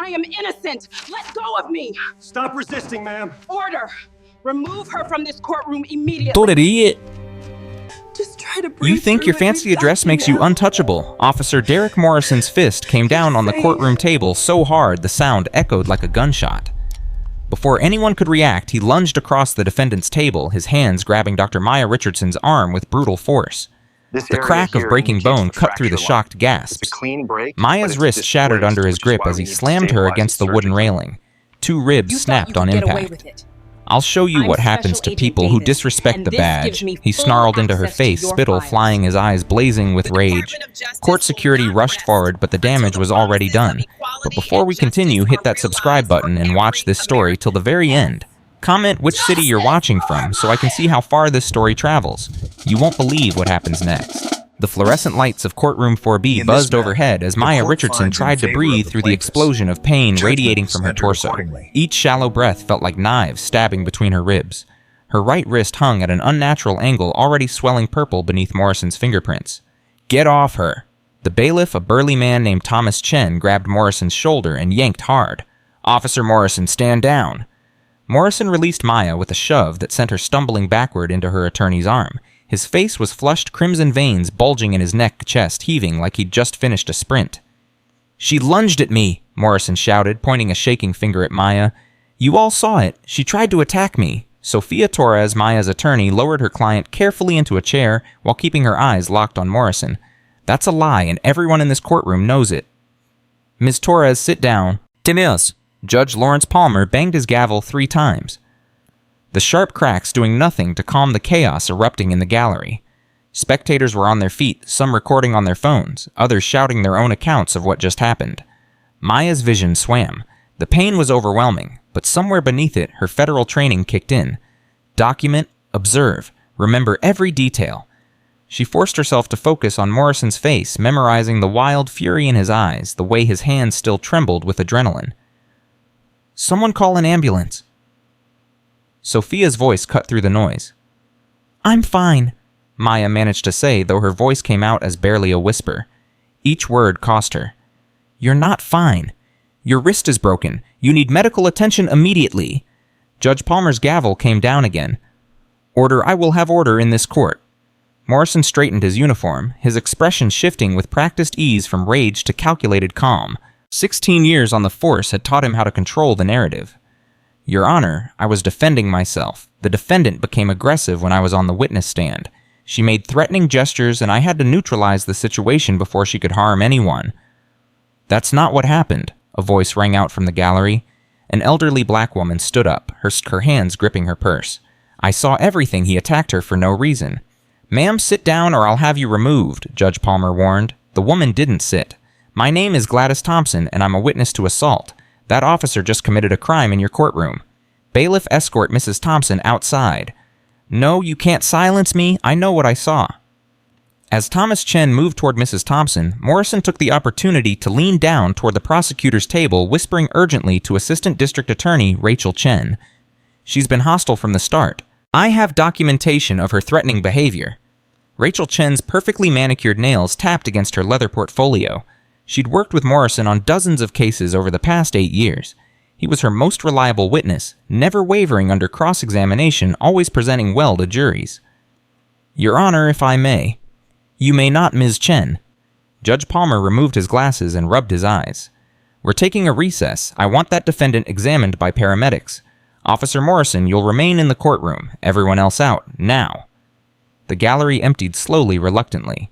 I am innocent. Let go of me. Stop resisting, ma'am. Order. Remove her from this courtroom immediately. Torerie. Just try to breathe. You think your fancy address makes you untouchable. Officer Derek Morrison's fist came down on the courtroom table so hard the sound echoed like a gunshot. Before anyone could react, he lunged across the defendant's table, his hands grabbing Dr. Maya Richardson's arm with brutal force. The crack of breaking bone cut through the shocked gasps. Maya's wrist shattered under his grip as he slammed her against the wooden railing. 2 ribs snapped on impact. I'll show you what happens to people who disrespect the badge. He snarled into her face, spittle flying, his eyes blazing with rage. Court security rushed forward, but the damage was already done. But before we continue, hit that subscribe button and watch this story till the very end. Comment which city you're watching from so I can see how far this story travels. You won't believe what happens next. The fluorescent lights of courtroom 4B buzzed overhead as Maya Richardson tried to breathe through the explosion of pain radiating from her torso. Each shallow breath felt like knives stabbing between her ribs. Her right wrist hung at an unnatural angle, already swelling purple beneath Morrison's fingerprints. Get off her! The bailiff, a burly man named Thomas Chen, grabbed Morrison's shoulder and yanked hard. Officer Morrison, stand down! Morrison released Maya with a shove that sent her stumbling backward into her attorney's arm. His face was flushed crimson veins bulging in his neck, chest heaving like he'd just finished a sprint. She lunged at me, Morrison shouted, pointing a shaking finger at Maya. You all saw it. She tried to attack me. Sophia Torres, Maya's attorney, lowered her client carefully into a chair while keeping her eyes locked on Morrison. That's a lie, and everyone in this courtroom knows it. Ms. Torres, sit down. Timeos. Judge Lawrence Palmer banged his gavel 3 times. The sharp cracks doing nothing to calm the chaos erupting in the gallery. Spectators were on their feet, some recording on their phones, others shouting their own accounts of what just happened. Maya's vision swam. The pain was overwhelming, but somewhere beneath it, her federal training kicked in. Document, observe, remember every detail. She forced herself to focus on Morrison's face, memorizing the wild fury in his eyes, the way his hands still trembled with adrenaline. Someone call an ambulance. Sophia's voice cut through the noise. I'm fine, Maya managed to say, though her voice came out as barely a whisper. Each word cost her. You're not fine. Your wrist is broken. You need medical attention immediately. Judge Palmer's gavel came down again. Order, I will have order in this court. Morrison straightened his uniform, his expression shifting with practiced ease from rage to calculated calm. 16 years on the force had taught him how to control the narrative. Your Honor, I was defending myself. The defendant became aggressive when I was on the witness stand. She made threatening gestures and I had to neutralize the situation before she could harm anyone. That's not what happened, a voice rang out from the gallery. An elderly black woman stood up, her hands gripping her purse. I saw everything. He attacked her for no reason. Ma'am, sit down or I'll have you removed, Judge Palmer warned. The woman didn't sit. My name is Gladys Thompson and I'm a witness to assault. That officer just committed a crime in your courtroom. Bailiff, escort Mrs. Thompson outside. No, you can't silence me. I know what I saw. As Thomas Chen moved toward Mrs. Thompson, Morrison took the opportunity to lean down toward the prosecutor's table, whispering urgently to Assistant District Attorney Rachel Chen. She's been hostile from the start. I have documentation of her threatening behavior. Rachel Chen's perfectly manicured nails tapped against her leather portfolio. She'd worked with Morrison on dozens of cases over the past 8 years. He was her most reliable witness, never wavering under cross-examination, always presenting well to juries. Your Honor, if I may. You may not, Ms. Chen. Judge Palmer removed his glasses and rubbed his eyes. We're taking a recess. I want that defendant examined by paramedics. Officer Morrison, you'll remain in the courtroom. Everyone else out, now. The gallery emptied slowly, reluctantly.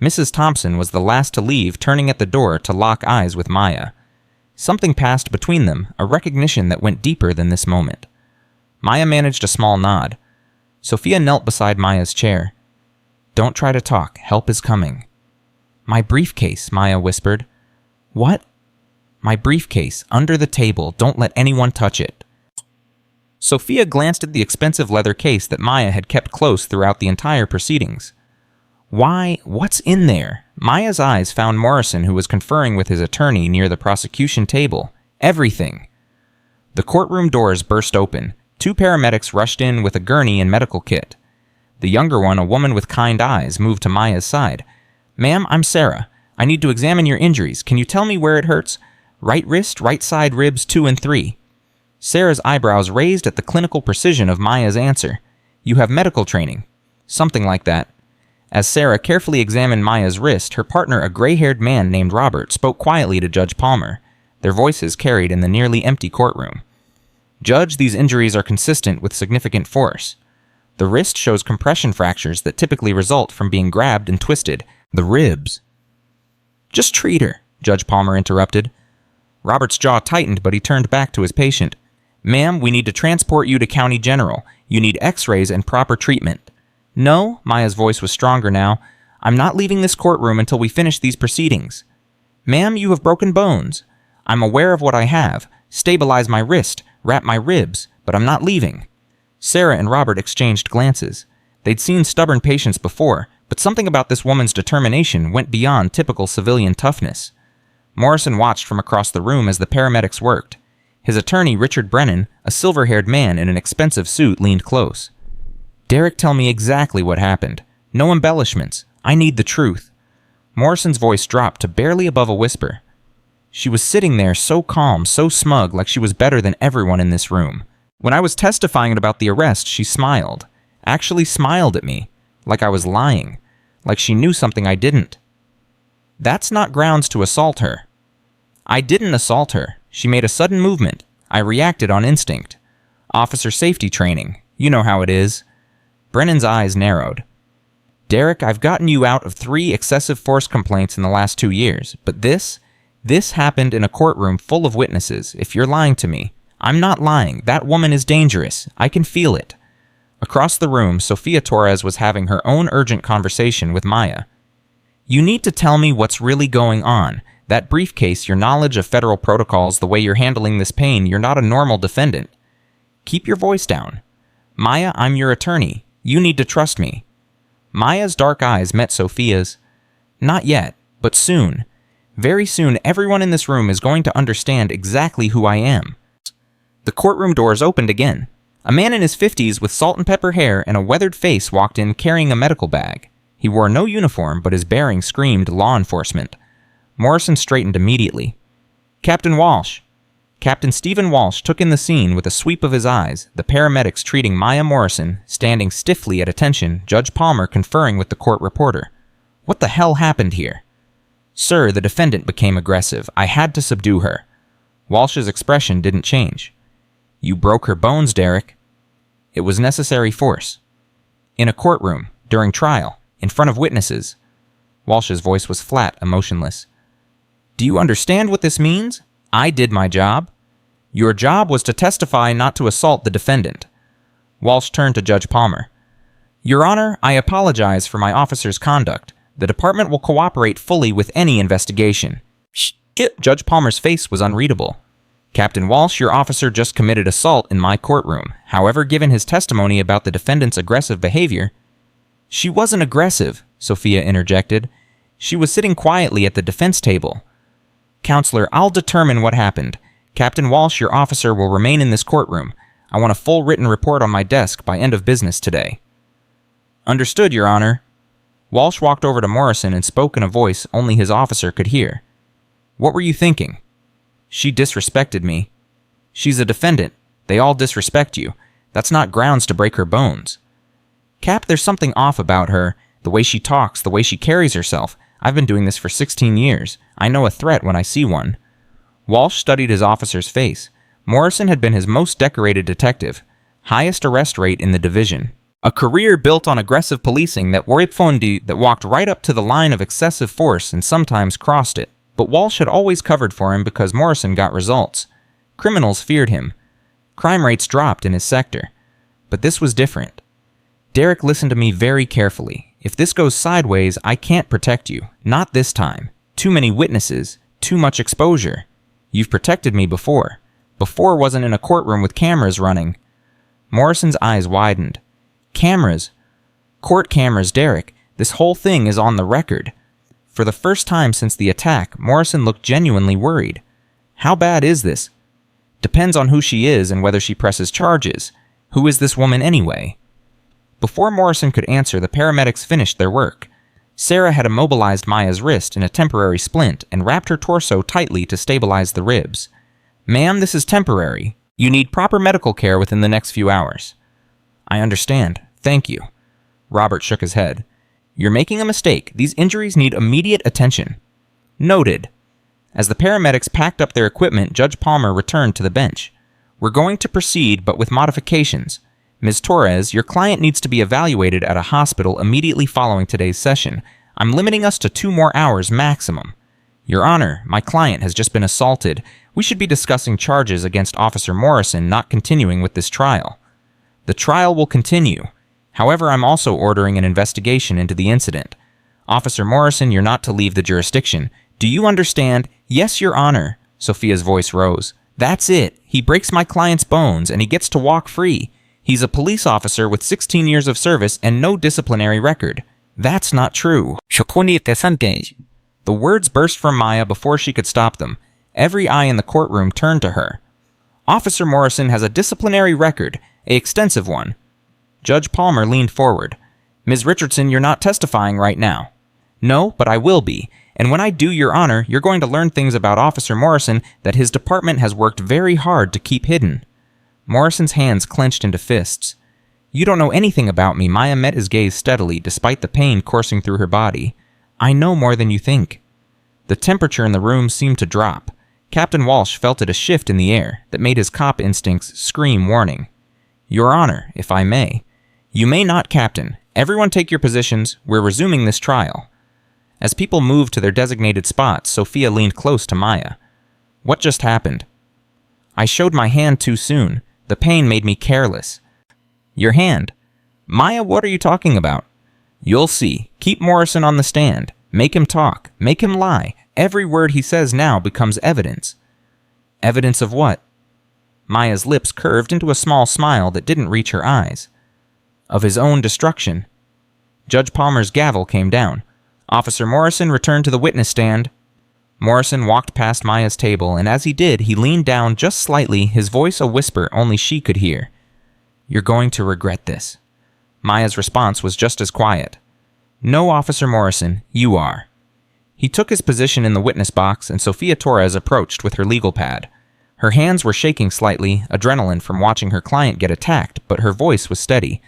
Mrs. Thompson was the last to leave, turning at the door to lock eyes with Maya. Something passed between them, a recognition that went deeper than this moment. Maya managed a small nod. Sophia knelt beside Maya's chair. Don't try to talk. Help is coming. My briefcase, Maya whispered. What? My briefcase, under the table. Don't let anyone touch it. Sophia glanced at the expensive leather case that Maya had kept close throughout the entire proceedings. Why? What's in there? Maya's eyes found Morrison, who was conferring with his attorney near the prosecution table. Everything. The courtroom doors burst open. 2 paramedics rushed in with a gurney and medical kit. The younger one, a woman with kind eyes, moved to Maya's side. Ma'am, I'm Sarah. I need to examine your injuries. Can you tell me where it hurts? Right wrist, right side ribs 2 and 3. Sarah's eyebrows raised at the clinical precision of Maya's answer. You have medical training. Something like that. As Sarah carefully examined Maya's wrist, her partner, a gray-haired man named Robert, spoke quietly to Judge Palmer. Their voices carried in the nearly empty courtroom. Judge, these injuries are consistent with significant force. The wrist shows compression fractures that typically result from being grabbed and twisted. The ribs. Just treat her, Judge Palmer interrupted. Robert's jaw tightened, but he turned back to his patient. Ma'am, we need to transport you to County General. You need x-rays and proper treatment. No, Maya's voice was stronger now. I'm not leaving this courtroom until we finish these proceedings. Ma'am, you have broken bones. I'm aware of what I have. Stabilize my wrist, wrap my ribs, but I'm not leaving. Sarah and Robert exchanged glances. They'd seen stubborn patients before, but something about this woman's determination went beyond typical civilian toughness. Morrison watched from across the room as the paramedics worked. His attorney, Richard Brennan, a silver-haired man in an expensive suit, leaned close. Derek, tell me exactly what happened. No embellishments. I need the truth. Morrison's voice dropped to barely above a whisper. She was sitting there so calm, so smug, like she was better than everyone in this room. When I was testifying about the arrest, she smiled. Actually smiled at me. Like I was lying. Like she knew something I didn't. That's not grounds to assault her. I didn't assault her. She made a sudden movement. I reacted on instinct. Officer safety training. You know how it is. Brennan's eyes narrowed. Derek, I've gotten you out of 3 excessive force complaints in the last 2 years, but this happened in a courtroom full of witnesses. If you're lying to me, I'm not lying. That woman is dangerous. I can feel it. Across the room, Sophia Torres was having her own urgent conversation with Maya. You need to tell me what's really going on. That briefcase, your knowledge of federal protocols, the way you're handling this pain, you're not a normal defendant. Keep your voice down. Maya, I'm your attorney. You need to trust me. Maya's dark eyes met Sophia's. Not yet, but soon. Very soon, everyone in this room is going to understand exactly who I am. The courtroom doors opened again. A man in his 50s with salt and pepper hair and a weathered face walked in carrying a medical bag. He wore no uniform, but his bearing screamed law enforcement. Morrison straightened immediately. Captain Walsh. Captain Stephen Walsh took in the scene with a sweep of his eyes, the paramedics treating Maya Morrison, standing stiffly at attention, Judge Palmer conferring with the court reporter. What the hell happened here? Sir, the defendant became aggressive. I had to subdue her. Walsh's expression didn't change. You broke her bones, Derek. It was necessary force. In a courtroom, during trial, in front of witnesses. Walsh's voice was flat, emotionless. Do you understand what this means? I did my job. Your job was to testify, not to assault the defendant. Walsh turned to Judge Palmer. Your Honor, I apologize for my officer's conduct. The department will cooperate fully with any investigation. Judge Palmer's face was unreadable. Captain Walsh, your officer just committed assault in my courtroom. However, given his testimony about the defendant's aggressive behavior... She wasn't aggressive, Sophia interjected. She was sitting quietly at the defense table. Counselor, I'll determine what happened. Captain Walsh, your officer, will remain in this courtroom. I want a full written report on my desk by end of business today. Understood, Your Honor. Walsh walked over to Morrison and spoke in a voice only his officer could hear. What were you thinking? She disrespected me. She's a defendant. They all disrespect you. That's not grounds to break her bones. Cap, there's something off about her. The way she talks, the way she carries herself. I've been doing this for 16 years. I know a threat when I see one. Walsh studied his officer's face. Morrison had been his most decorated detective. Highest arrest rate in the division. A career built on aggressive policing that walked right up to the line of excessive force and sometimes crossed it. But Walsh had always covered for him because Morrison got results. Criminals feared him. Crime rates dropped in his sector. But this was different. Derek, listen to me very carefully. If this goes sideways, I can't protect you. Not this time. Too many witnesses. Too much exposure. You've protected me before. Before wasn't in a courtroom with cameras running. Morrison's eyes widened. Cameras. Court cameras, Derek. This whole thing is on the record. For the first time since the attack, Morrison looked genuinely worried. How bad is this? Depends on who she is and whether she presses charges. Who is this woman anyway? Before Morrison could answer, the paramedics finished their work. Sarah had immobilized Maya's wrist in a temporary splint and wrapped her torso tightly to stabilize the ribs. "Ma'am, this is temporary. You need proper medical care within the next few hours." "I understand. Thank you." Robert shook his head. "You're making a mistake. These injuries need immediate attention." "Noted." As the paramedics packed up their equipment, Judge Palmer returned to the bench. "We're going to proceed, but with modifications. Ms. Torres, your client needs to be evaluated at a hospital immediately following today's session. I'm limiting us to 2 more hours maximum." "Your Honor, my client has just been assaulted. We should be discussing charges against Officer Morrison, not continuing with this trial." "The trial will continue. However, I'm also ordering an investigation into the incident. Officer Morrison, you're not to leave the jurisdiction. Do you understand?" "Yes, Your Honor." Sophia's voice rose. "That's it. He breaks my client's bones, and he gets to walk free. He's a police officer with 16 years of service and no disciplinary record." "That's not true." The words burst from Maya before she could stop them. Every eye in the courtroom turned to her. "Officer Morrison has a disciplinary record, an extensive one." Judge Palmer leaned forward. "Ms. Richardson, you're not testifying right now." "No, but I will be. And when I do, Your Honor, you're going to learn things about Officer Morrison that his department has worked very hard to keep hidden." Morrison's hands clenched into fists. "You don't know anything about me." Maya met his gaze steadily, despite the pain coursing through her body. "I know more than you think." The temperature in the room seemed to drop. Captain Walsh felt it a shift in the air that made his cop instincts scream warning. "Your Honor, if I may." "You may not, Captain. Everyone take your positions. We're resuming this trial." As people moved to their designated spots, Sophia leaned close to Maya. "What just happened?" "I showed my hand too soon. The pain made me careless." "Your hand?" "Maya, what are you talking about?" "You'll see. Keep Morrison on the stand. Make him talk. Make him lie. Every word he says now becomes evidence." "Evidence of what?" Maya's lips curved into a small smile that didn't reach her eyes. "Of his own destruction." Judge Palmer's gavel came down. "Officer Morrison, returned to the witness stand." Morrison walked past Maya's table, and as he did, he leaned down just slightly, his voice a whisper only she could hear. "You're going to regret this." Maya's response was just as quiet. "No, Officer Morrison, you are." He took his position in the witness box, and Sophia Torres approached with her legal pad. Her hands were shaking slightly, adrenaline from watching her client get attacked, but her voice was steady.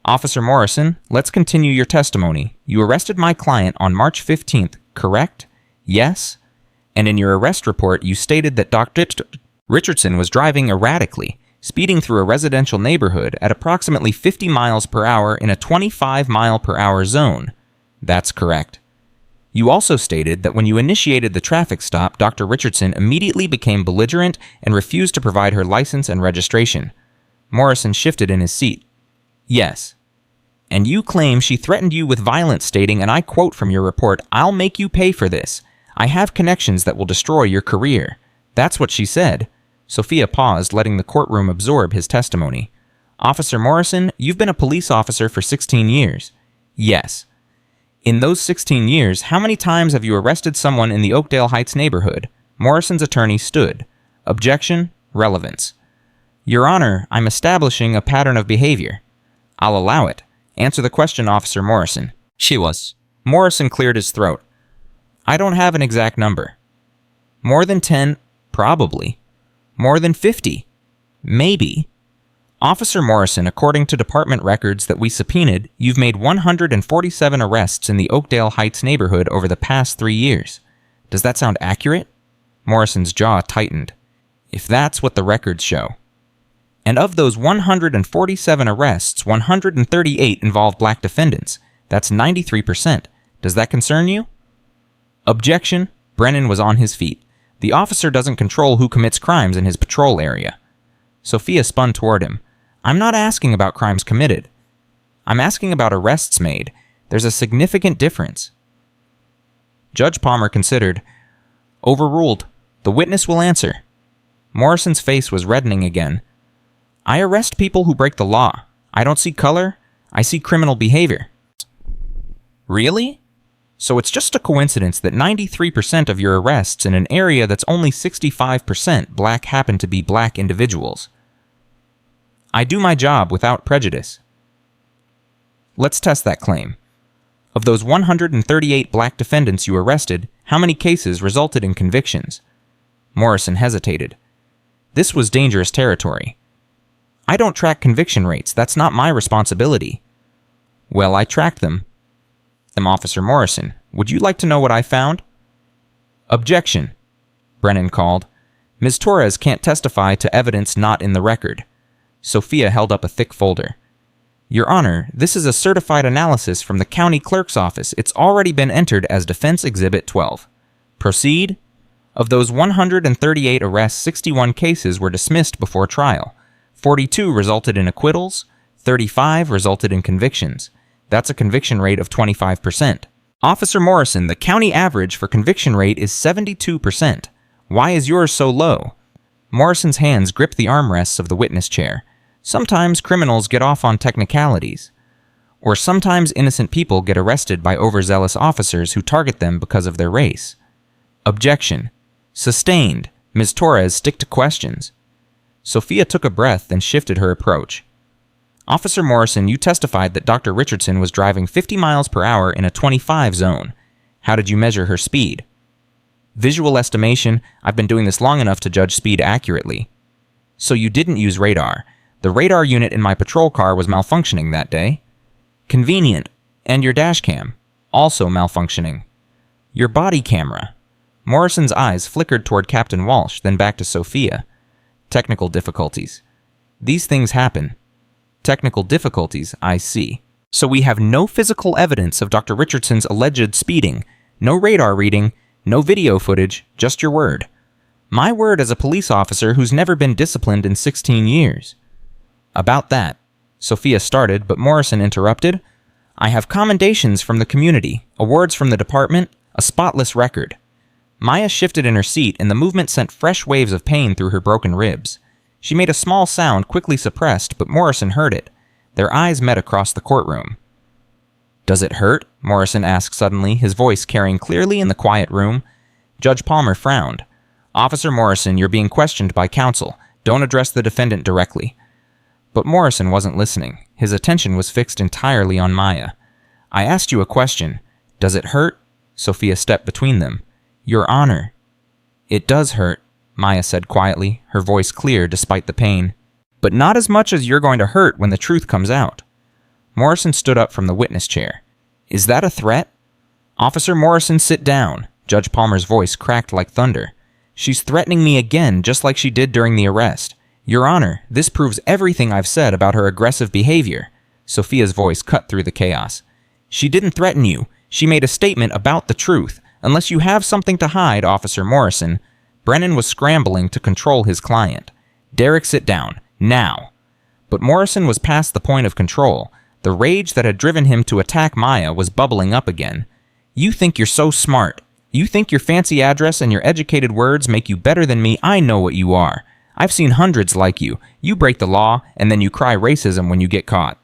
"Officer Morrison, let's continue your testimony. You arrested my client on March 15th, correct?" "Yes." "And in your arrest report, you stated that Dr. Richardson was driving erratically, speeding through a residential neighborhood at approximately 50 miles per hour in a 25-mile-per-hour zone." "That's correct." "You also stated that when you initiated the traffic stop, Dr. Richardson immediately became belligerent and refused to provide her license and registration." Morrison shifted in his seat. "Yes." "And you claim she threatened you with violence, stating, and I quote from your report, 'I'll make you pay for this. I have connections that will destroy your career.' That's what she said." Sophia paused, letting the courtroom absorb his testimony. "Officer Morrison, you've been a police officer for 16 years. "Yes." "In those 16 years, how many times have you arrested someone in the Oakdale Heights neighborhood?" Morrison's attorney stood. Objection, relevance. "Your Honor, I'm establishing a pattern of behavior." "I'll allow it. Answer the question, Officer Morrison." She was. Morrison cleared his throat. "I don't have an exact number." "More than 10? Probably." "More than 50? Maybe." "Officer Morrison, according to department records that we subpoenaed, you've made 147 arrests in the Oakdale Heights neighborhood over the past 3 years. Does that sound accurate?" Morrison's jaw tightened. "If that's what the records show." "And of those 147 arrests, 138 involved black defendants. That's 93%. Does that concern you?" Objection. Brennan was on his feet. "The officer doesn't control who commits crimes in his patrol area." Sophia spun toward him. "I'm not asking about crimes committed. I'm asking about arrests made. There's a significant difference." Judge Palmer considered. "Overruled. The witness will answer." Morrison's face was reddening again. "I arrest people who break the law. I don't see color. I see criminal behavior." "Really? So it's just a coincidence that 93% of your arrests in an area that's only 65% black happen to be black individuals." "I do my job without prejudice." "Let's test that claim." Of those 138 black defendants you arrested, how many cases resulted in convictions? Morrison hesitated. This was dangerous territory. I don't track conviction rates. That's not my responsibility. Well, I tracked them. Officer Morrison, would you like to know what I found? Objection, Brennan called. Ms. Torres can't testify to evidence not in the record. Sophia held up a thick folder. Your Honor, this is a certified analysis from the county clerk's office. It's already been entered as Defense Exhibit 12. Proceed. Of those 138 arrests, 61 cases were dismissed before trial. 42 resulted in acquittals. 35 resulted in convictions. That's a conviction rate of 25%. Officer Morrison, the county average for conviction rate is 72%. Why is yours so low? Morrison's hands gripped the armrests of the witness chair. Sometimes criminals get off on technicalities. Or sometimes innocent people get arrested by overzealous officers who target them because of their race. Objection. Sustained. Ms. Torres, stick to questions. Sophia took a breath and shifted her approach. Officer Morrison, you testified that Dr. Richardson was driving 50 miles per hour in a 25 zone. How did you measure her speed? Visual estimation. I've been doing this long enough to judge speed accurately. So you didn't use radar. The radar unit in my patrol car was malfunctioning that day. Convenient. And your dash cam. Also malfunctioning. Your body camera. Morrison's eyes flickered toward Captain Walsh, then back to Sophia. Technical difficulties. These things happen. Technical difficulties, I see. So we have no physical evidence of Dr. Richardson's alleged speeding, no radar reading, no video footage, just your word. My word as a police officer who's never been disciplined in 16 years. About that, Sophia started, but Morrison interrupted. I have commendations from the community, awards from the department, a spotless record. Maya shifted in her seat, and the movement sent fresh waves of pain through her broken ribs. She made a small sound, quickly suppressed, but Morrison heard it. Their eyes met across the courtroom. Does it hurt? Morrison asked suddenly, his voice carrying clearly in the quiet room. Judge Palmer frowned. Officer Morrison, you're being questioned by counsel. Don't address the defendant directly. But Morrison wasn't listening. His attention was fixed entirely on Maya. I asked you a question. Does it hurt? Sophia stepped between them. Your Honor. It does hurt, Maya said quietly, her voice clear despite the pain. But not as much as you're going to hurt when the truth comes out. Morrison stood up from the witness chair. Is that a threat? Officer Morrison, sit down. Judge Palmer's voice cracked like thunder. She's threatening me again, just like she did during the arrest. Your Honor, this proves everything I've said about her aggressive behavior. Sophia's voice cut through the chaos. She didn't threaten you. She made a statement about the truth. Unless you have something to hide, Officer Morrison. Brennan was scrambling to control his client. Derek, sit down. Now. But Morrison was past the point of control. The rage that had driven him to attack Maya was bubbling up again. You think you're so smart. You think your fancy address and your educated words make you better than me. I know what you are. I've seen hundreds like you. You break the law, and then you cry racism when you get caught.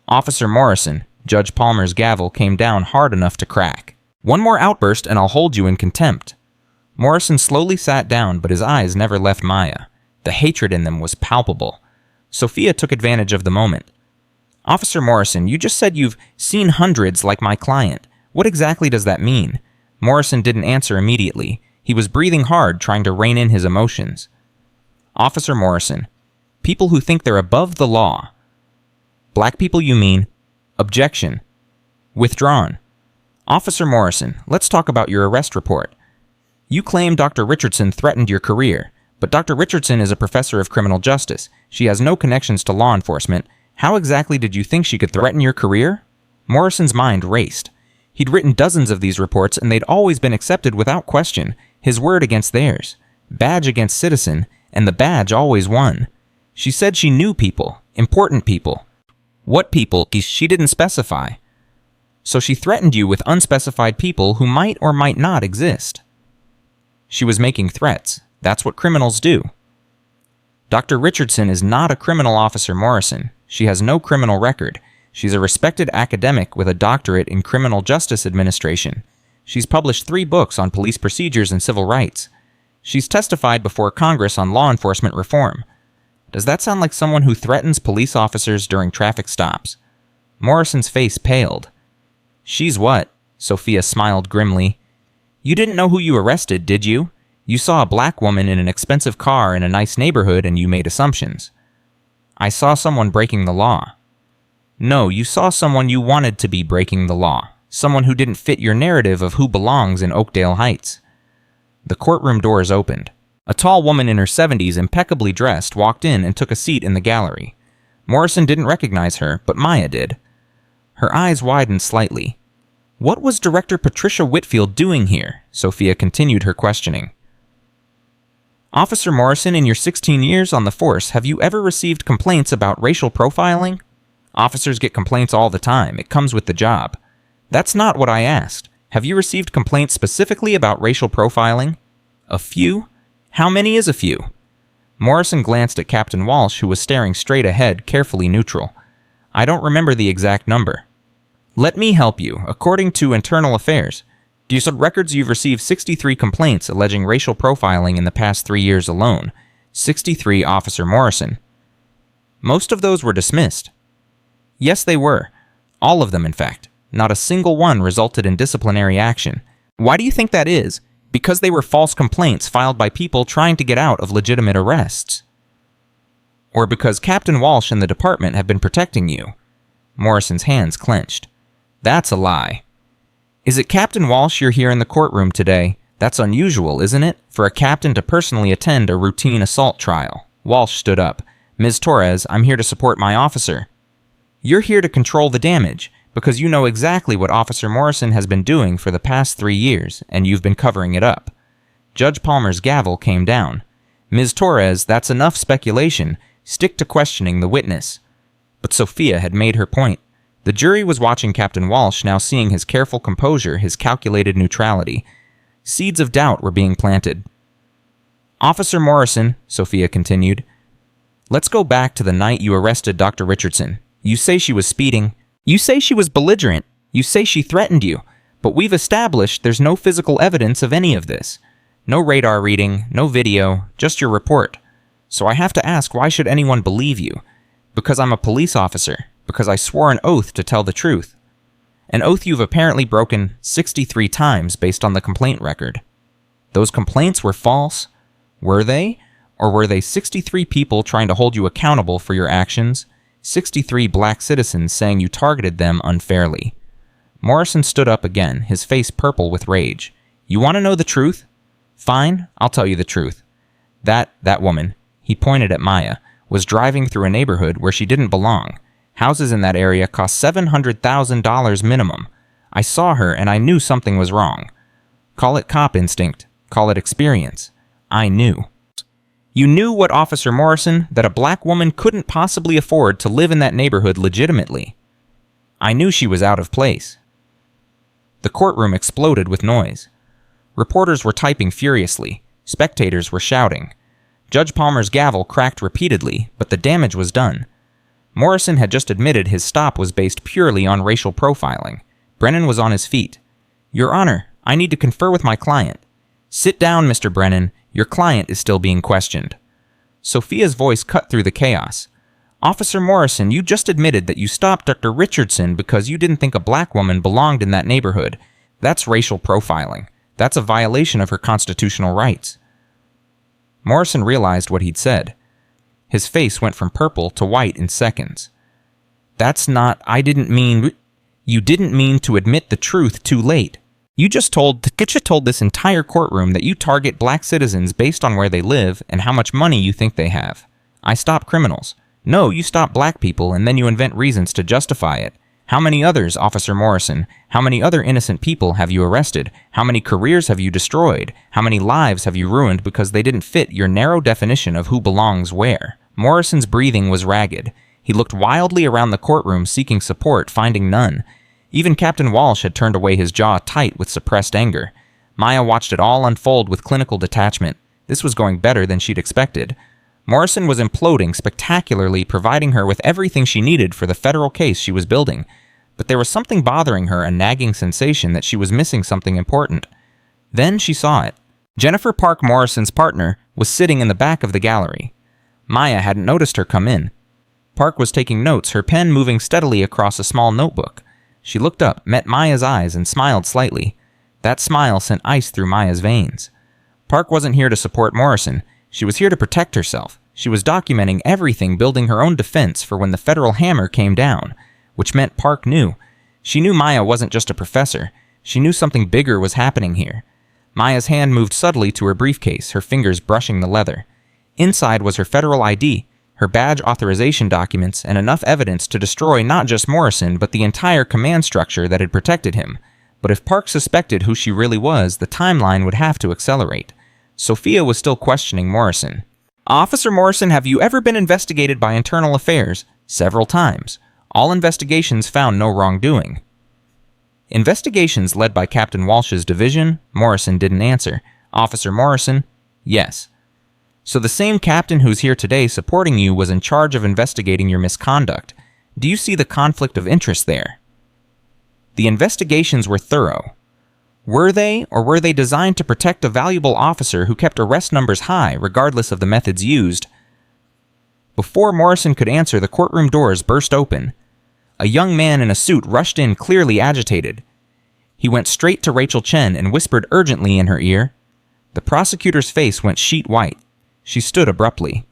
Officer Morrison, Judge Palmer's gavel came down hard enough to crack. One more outburst and I'll hold you in contempt. Morrison slowly sat down, but his eyes never left Maya. The hatred in them was palpable. Sophia took advantage of the moment. Officer Morrison, you just said you've seen hundreds like my client. What exactly does that mean? Morrison didn't answer immediately. He was breathing hard, trying to rein in his emotions. Officer Morrison, people who think they're above the law. Black people, you mean? Objection. Withdrawn. Officer Morrison, let's talk about your arrest report. You claim Dr. Richardson threatened your career, but Dr. Richardson is a professor of criminal justice. She has no connections to law enforcement. How exactly did you think she could threaten your career? Morrison's mind raced. He'd written dozens of these reports, and they'd always been accepted without question, his word against theirs, badge against citizen, and the badge always won. She said she knew people, important people. What people? She didn't specify. So she threatened you with unspecified people who might or might not exist. She was making threats. That's what criminals do. Dr. Richardson is not a criminal, Officer Morrison. She has no criminal record. She's a respected academic with a doctorate in criminal justice administration. She's published 3 books on police procedures and civil rights. She's testified before Congress on law enforcement reform. Does that sound like someone who threatens police officers during traffic stops? Morrison's face paled. She's what? Sophia smiled grimly. You didn't know who you arrested, did you? You saw a black woman in an expensive car in a nice neighborhood and you made assumptions. I saw someone breaking the law. No, you saw someone you wanted to be breaking the law. Someone who didn't fit your narrative of who belongs in Oakdale Heights. The courtroom doors opened. A tall woman in her 70s, impeccably dressed, walked in and took a seat in the gallery. Morrison didn't recognize her, but Maya did. Her eyes widened slightly. What was Director Patricia Whitfield doing here? Sophia continued her questioning. Officer Morrison, in your 16 years on the force, have you ever received complaints about racial profiling? Officers get complaints all the time. It comes with the job. That's not what I asked. Have you received complaints specifically about racial profiling? A few? How many is a few? Morrison glanced at Captain Walsh, who was staring straight ahead, carefully neutral. I don't remember the exact number. Let me help you. According to Internal Affairs, you said records you've received 63 complaints alleging racial profiling in the past 3 years alone. 63, Officer Morrison. Most of those were dismissed. Yes, they were. All of them, in fact. Not a single one resulted in disciplinary action. Why do you think that is? Because they were false complaints filed by people trying to get out of legitimate arrests. Or because Captain Walsh and the department have been protecting you. Morrison's hands clenched. That's a lie. Is it Captain Walsh you're here in the courtroom today? That's unusual, isn't it? For a captain to personally attend a routine assault trial. Walsh stood up. Ms. Torres, I'm here to support my officer. You're here to control the damage, because you know exactly what Officer Morrison has been doing for the past 3 years, and you've been covering it up. Judge Palmer's gavel came down. Ms. Torres, that's enough speculation. Stick to questioning the witness. But Sophia had made her point. The jury was watching Captain Walsh, now seeing his careful composure, his calculated neutrality. Seeds of doubt were being planted. Officer Morrison, Sophia continued, let's go back to the night you arrested Dr. Richardson. You say she was speeding. You say she was belligerent. You say she threatened you. But we've established there's no physical evidence of any of this. No radar reading, no video, just your report. So I have to ask, why should anyone believe you? Because I'm a police officer. Because I swore an oath to tell the truth. An oath you've apparently broken 63 times based on the complaint record. Those complaints were false? Were they? Or were they 63 people trying to hold you accountable for your actions? 63 black citizens saying you targeted them unfairly. Morrison stood up again, his face purple with rage. You want to know the truth? Fine, I'll tell you the truth. That woman, he pointed at Maya, was driving through a neighborhood where she didn't belong. Houses in that area cost $700,000 minimum. I saw her and I knew something was wrong. Call it cop instinct. Call it experience. I knew. You knew what, Officer Morrison? That a black woman couldn't possibly afford to live in that neighborhood legitimately. I knew she was out of place. The courtroom exploded with noise. Reporters were typing furiously. Spectators were shouting. Judge Palmer's gavel cracked repeatedly, but the damage was done. Morrison had just admitted his stop was based purely on racial profiling. Brennan was on his feet. Your Honor, I need to confer with my client. Sit down, Mr. Brennan. Your client is still being questioned. Sophia's voice cut through the chaos. Officer Morrison, you just admitted that you stopped Dr. Richardson because you didn't think a black woman belonged in that neighborhood. That's racial profiling. That's a violation of her constitutional rights. Morrison realized what he'd said. His face went from purple to white in seconds. That's not, you didn't mean to admit the truth too late. You just told this entire courtroom that you target black citizens based on where they live and how much money you think they have. I stop criminals. No, you stop black people and then you invent reasons to justify it. How many others, Officer Morrison? How many other innocent people have you arrested? How many careers have you destroyed? How many lives have you ruined because they didn't fit your narrow definition of who belongs where? Morrison's breathing was ragged. He looked wildly around the courtroom seeking support, finding none. Even Captain Walsh had turned away, his jaw tight with suppressed anger. Maya watched it all unfold with clinical detachment. This was going better than she'd expected. Morrison was imploding spectacularly, providing her with everything she needed for the federal case she was building. But there was something bothering her, a nagging sensation that she was missing something important. Then she saw it. Jennifer Park Morrison's partner was sitting in the back of the gallery. Maya hadn't noticed her come in. Park was taking notes, her pen moving steadily across a small notebook. She looked up, met Maya's eyes, and smiled slightly. That smile sent ice through Maya's veins. Park wasn't here to support Morrison. She was here to protect herself. She was documenting everything, building her own defense for when the federal hammer came down, which meant Park knew. She knew Maya wasn't just a professor. She knew something bigger was happening here. Maya's hand moved subtly to her briefcase, her fingers brushing the leather. Inside was her federal ID, her badge authorization documents, and enough evidence to destroy not just Morrison, but the entire command structure that had protected him. But if Park suspected who she really was, the timeline would have to accelerate. Sophia was still questioning Morrison. "Officer Morrison, have you ever been investigated by Internal Affairs?" "Several times. All investigations found no wrongdoing." Investigations led by Captain Walsh's division? Morrison didn't answer. "Officer Morrison?" "Yes." "So the same captain who's here today supporting you was in charge of investigating your misconduct. Do you see the conflict of interest there?" The investigations were thorough. Were they, or were they designed to protect a valuable officer who kept arrest numbers high regardless of the methods used? Before Morrison could answer, the courtroom doors burst open. A young man in a suit rushed in, clearly agitated. He went straight to Rachel Chen and whispered urgently in her ear. The prosecutor's face went sheet white. She stood abruptly.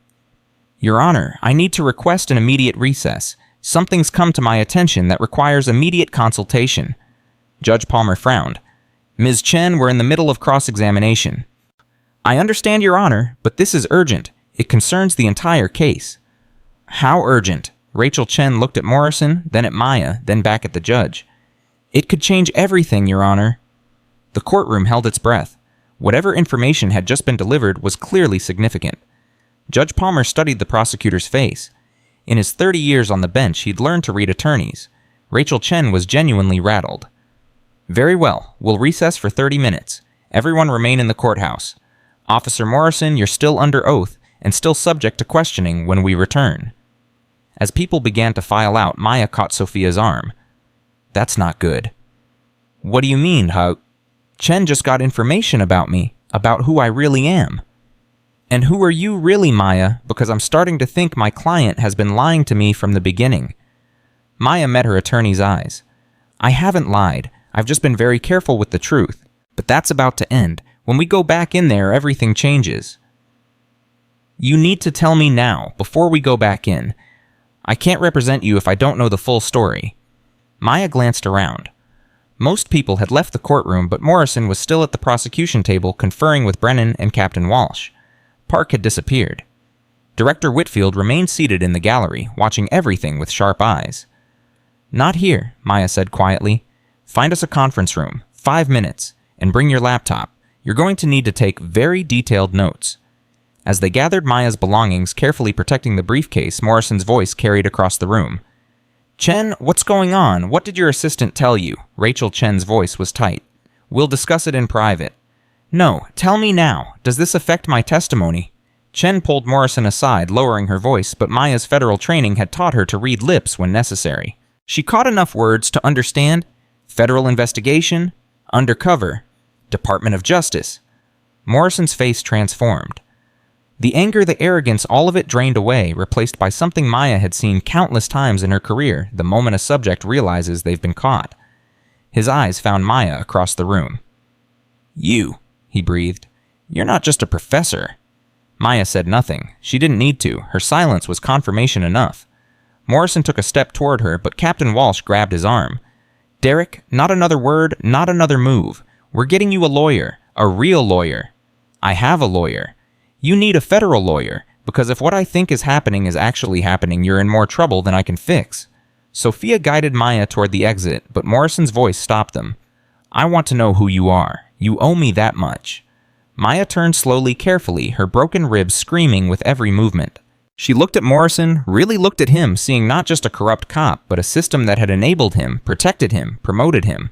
"Your Honor, I need to request an immediate recess. Something's come to my attention that requires immediate consultation." Judge Palmer frowned. "Ms. Chen, we're in the middle of cross-examination." "I understand, Your Honor, but this is urgent. It concerns the entire case." "How urgent?" Rachel Chen looked at Morrison, then at Maya, then back at the judge. "It could change everything, Your Honor." The courtroom held its breath. Whatever information had just been delivered was clearly significant. Judge Palmer studied the prosecutor's face. In his 30 years on the bench, he'd learned to read attorneys. Rachel Chen was genuinely rattled. "Very well. We'll recess for 30 minutes. Everyone remain in the courthouse. Officer Morrison, you're still under oath and still subject to questioning when we return." As people began to file out, Maya caught Sophia's arm. "That's not good." "What do you mean, how? Chen just got information about me, about who I really am." "And who are you really, Maya? Because I'm starting to think my client has been lying to me from the beginning." Maya met her attorney's eyes. "I haven't lied. I've just been very careful with the truth. But that's about to end. When we go back in there, everything changes." "You need to tell me now, before we go back in. I can't represent you if I don't know the full story." Maya glanced around. Most people had left the courtroom, but Morrison was still at the prosecution table conferring with Brennan and Captain Walsh. Park had disappeared. Director Whitfield remained seated in the gallery, watching everything with sharp eyes. "Not here," Maya said quietly. "Find us a conference room, 5 minutes, and bring your laptop. You're going to need to take very detailed notes." As they gathered Maya's belongings, carefully protecting the briefcase, Morrison's voice carried across the room. "Chen, what's going on? What did your assistant tell you?" Rachel Chen's voice was tight. "We'll discuss it in private." "No, tell me now. Does this affect my testimony?" Chen pulled Morrison aside, lowering her voice, but Maya's federal training had taught her to read lips when necessary. She caught enough words to understand. Federal investigation, undercover, Department of Justice. Morrison's face transformed. The anger, the arrogance, all of it drained away, replaced by something Maya had seen countless times in her career the moment a subject realizes they've been caught. His eyes found Maya across the room. "You," he breathed. "You're not just a professor." Maya said nothing. She didn't need to. Her silence was confirmation enough. Morrison took a step toward her, but Captain Walsh grabbed his arm. "Derek, not another word, not another move. We're getting you a lawyer, a real lawyer." "I have a lawyer." "You need a federal lawyer, because if what I think is happening is actually happening, you're in more trouble than I can fix." Sophia guided Maya toward the exit, but Morrison's voice stopped them. "I want to know who you are. You owe me that much." Maya turned slowly, carefully, her broken ribs screaming with every movement. She looked at Morrison, really looked at him, seeing not just a corrupt cop, but a system that had enabled him, protected him, promoted him.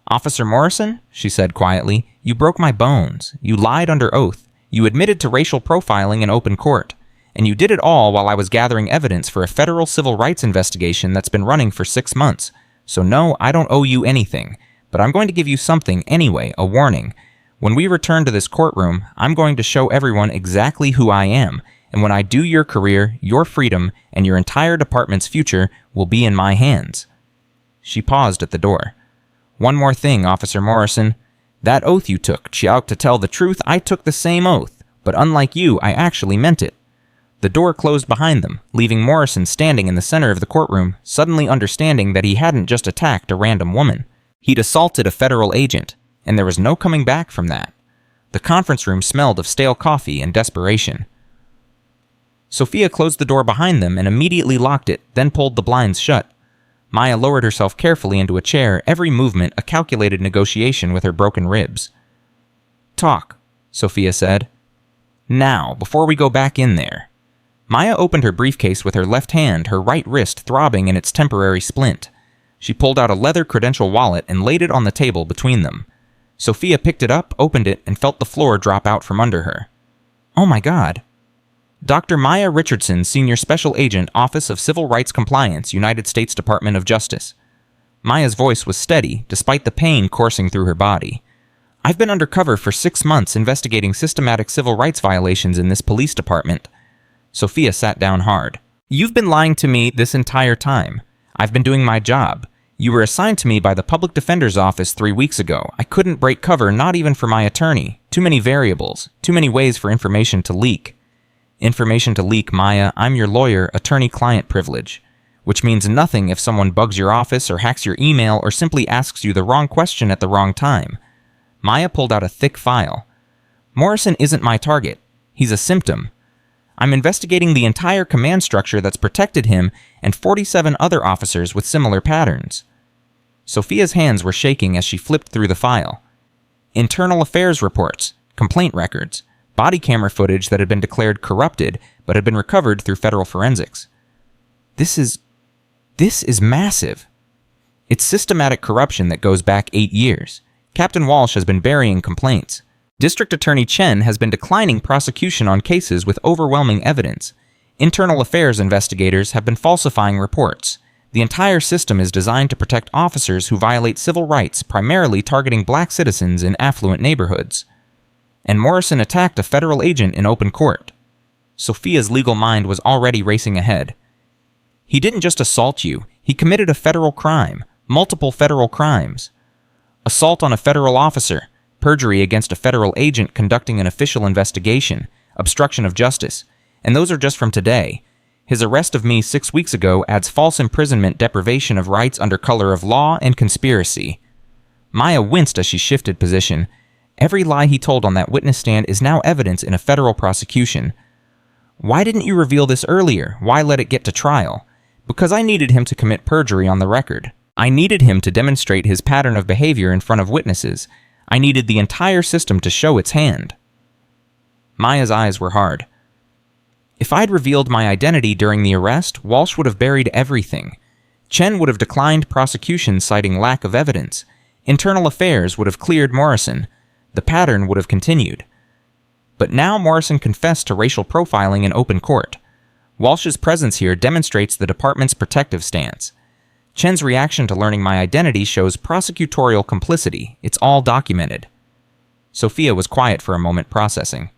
"Officer Morrison," she said quietly, "you broke my bones. You lied under oath. You admitted to racial profiling in open court. And you did it all while I was gathering evidence for a federal civil rights investigation that's been running for 6 months. So no, I don't owe you anything. But I'm going to give you something anyway, a warning. When we return to this courtroom, I'm going to show everyone exactly who I am. And when I do, your career, your freedom, and your entire department's future will be in my hands." She paused at the door. "One more thing, Officer Morrison. That oath you took, to tell the truth, I took the same oath, but unlike you, I actually meant it." The door closed behind them, leaving Morrison standing in the center of the courtroom, suddenly understanding that he hadn't just attacked a random woman. He'd assaulted a federal agent, and there was no coming back from that. The conference room smelled of stale coffee and desperation. Sophia closed the door behind them and immediately locked it, then pulled the blinds shut. Maya lowered herself carefully into a chair, every movement a calculated negotiation with her broken ribs. "Talk," Sophia said. "Now, before we go back in there." Maya opened her briefcase with her left hand, her right wrist throbbing in its temporary splint. She pulled out a leather credential wallet and laid it on the table between them. Sophia picked it up, opened it, and felt the floor drop out from under her. "Oh my God." Dr. Maya Richardson, Senior Special Agent, Office of Civil Rights Compliance, United States Department of Justice. Maya's voice was steady, despite the pain coursing through her body. "I've been undercover for 6 months investigating systematic civil rights violations in this police department." Sophia sat down hard. "You've been lying to me this entire time. I've been doing my job. You were assigned to me by the Public Defender's Office 3 weeks ago. I couldn't break cover, not even for my attorney. Too many variables, too many ways for information to leak." "Information to leak, Maya. I'm your lawyer, attorney-client privilege. Which means nothing if someone bugs your office or hacks your email or simply asks you the wrong question at the wrong time." Maya pulled out a thick file. "Morrison isn't my target. He's a symptom. I'm investigating the entire command structure that's protected him and 47 other officers with similar patterns." Sophia's hands were shaking as she flipped through the file. Internal affairs reports, complaint records, body camera footage that had been declared corrupted but had been recovered through federal forensics. This is massive. It's systematic corruption that goes back 8 years. Captain Walsh has been burying complaints. District Attorney Chen has been declining prosecution on cases with overwhelming evidence. Internal affairs investigators have been falsifying reports. The entire system is designed to protect officers who violate civil rights, primarily targeting black citizens in affluent neighborhoods. And Morrison attacked a federal agent in open court. Sophia's legal mind was already racing ahead. "He didn't just assault you, he committed a federal crime, multiple federal crimes. Assault on a federal officer, perjury against a federal agent conducting an official investigation, obstruction of justice, and those are just from today. His arrest of me 6 weeks ago adds false imprisonment, deprivation of rights under color of law, and conspiracy." Maya winced as she shifted position. Every lie he told on that witness stand is now evidence in a federal prosecution. "Why didn't you reveal this earlier? Why let it get to trial?" "Because I needed him to commit perjury on the record. I needed him to demonstrate his pattern of behavior in front of witnesses. I needed the entire system to show its hand." Maya's eyes were hard. "If I'd revealed my identity during the arrest, Walsh would have buried everything. Chen would have declined prosecution citing lack of evidence. Internal affairs would have cleared Morrison. The pattern would have continued. But now Morrison confessed to racial profiling in open court. Walsh's presence here demonstrates the department's protective stance. Chen's reaction to learning my identity shows prosecutorial complicity. It's all documented." Sophia was quiet for a moment, processing.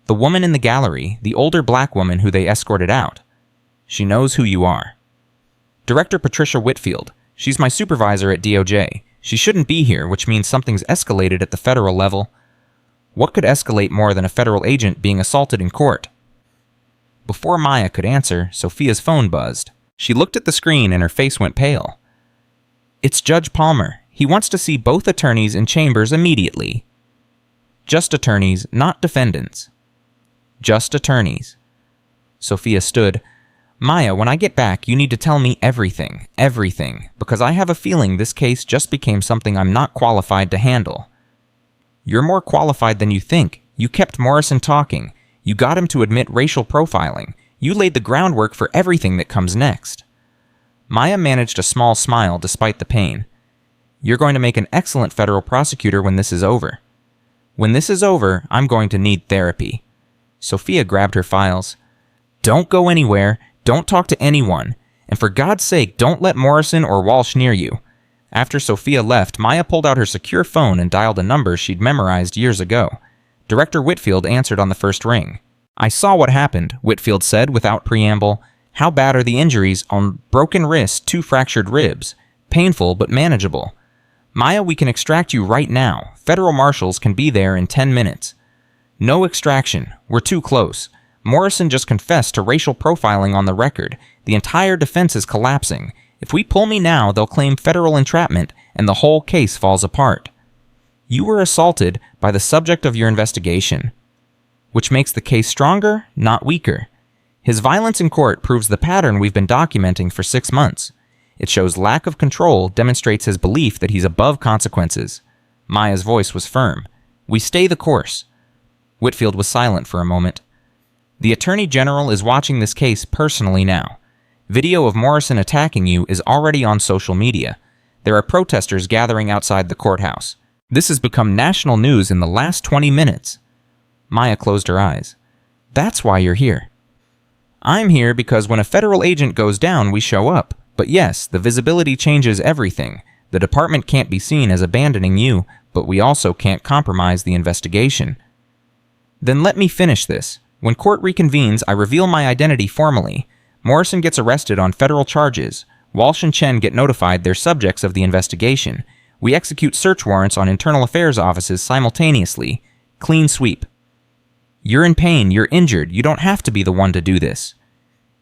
"The woman in the gallery, the older black woman who they escorted out. She knows who you are." "Director Patricia Whitfield. She's my supervisor at DOJ. She shouldn't be here, which means something's escalated at the federal level." "What could escalate more than a federal agent being assaulted in court?" Before Maya could answer, Sophia's phone buzzed. She looked at the screen and her face went pale. "It's Judge Palmer. He wants to see both attorneys in chambers immediately." "Just attorneys, not defendants." "Just attorneys." Sophia stood. "Maya, when I get back, you need to tell me everything, because I have a feeling this case just became something I'm not qualified to handle." "You're more qualified than you think. You kept Morrison talking. You got him to admit racial profiling. You laid the groundwork for everything that comes next." Maya managed a small smile despite the pain. "You're going to make an excellent federal prosecutor when this is over." "When this is over, I'm going to need therapy." Sophia grabbed her files. "Don't go anywhere. Don't talk to anyone. And for God's sake, don't let Morrison or Walsh near you." After Sophia left, Maya pulled out her secure phone and dialed a number she'd memorized years ago. Director Whitfield answered on the first ring. "I saw what happened," Whitfield said without preamble. "How bad are the injuries? On broken wrist, 2 fractured ribs. Painful, but manageable. Maya, we can extract you right now. Federal marshals can be there in 10 minutes. No extraction. We're too close. Morrison just confessed to racial profiling on the record. The entire defense is collapsing. If we pull me now, they'll claim federal entrapment, and the whole case falls apart. You were assaulted by the subject of your investigation, which makes the case stronger, not weaker. His violence in court proves the pattern we've been documenting for 6 months. It shows lack of control, demonstrates his belief that he's above consequences. Maya's voice was firm. We stay the course. Whitfield was silent for a moment. The Attorney General is watching this case personally now. Video of Morrison attacking you is already on social media. There are protesters gathering outside the courthouse. This has become national news in the last 20 minutes. Maya closed her eyes. That's why you're here. I'm here because when a federal agent goes down, we show up. But yes, the visibility changes everything. The department can't be seen as abandoning you, but we also can't compromise the investigation. Then let me finish this. When court reconvenes, I reveal my identity formally. Morrison gets arrested on federal charges. Walsh and Chen get notified they're subjects of the investigation. We execute search warrants on internal affairs offices simultaneously. Clean sweep. You're in pain, you're injured, you don't have to be the one to do this.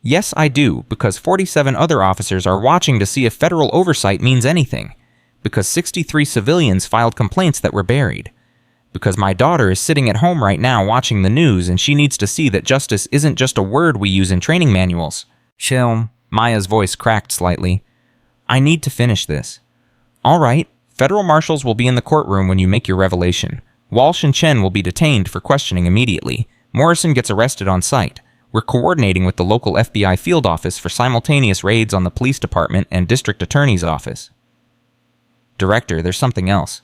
Yes, I do, because 47 other officers are watching to see if federal oversight means anything. Because 63 civilians filed complaints that were buried. Because my daughter is sitting at home right now watching the news and she needs to see that justice isn't just a word we use in training manuals. Shelm, Maya's voice cracked slightly. I need to finish this. All right, federal marshals will be in the courtroom when you make your revelation. Walsh and Chen will be detained for questioning immediately. Morrison gets arrested on site. We're coordinating with the local FBI field office for simultaneous raids on the police department and district attorney's office. Director, there's something else.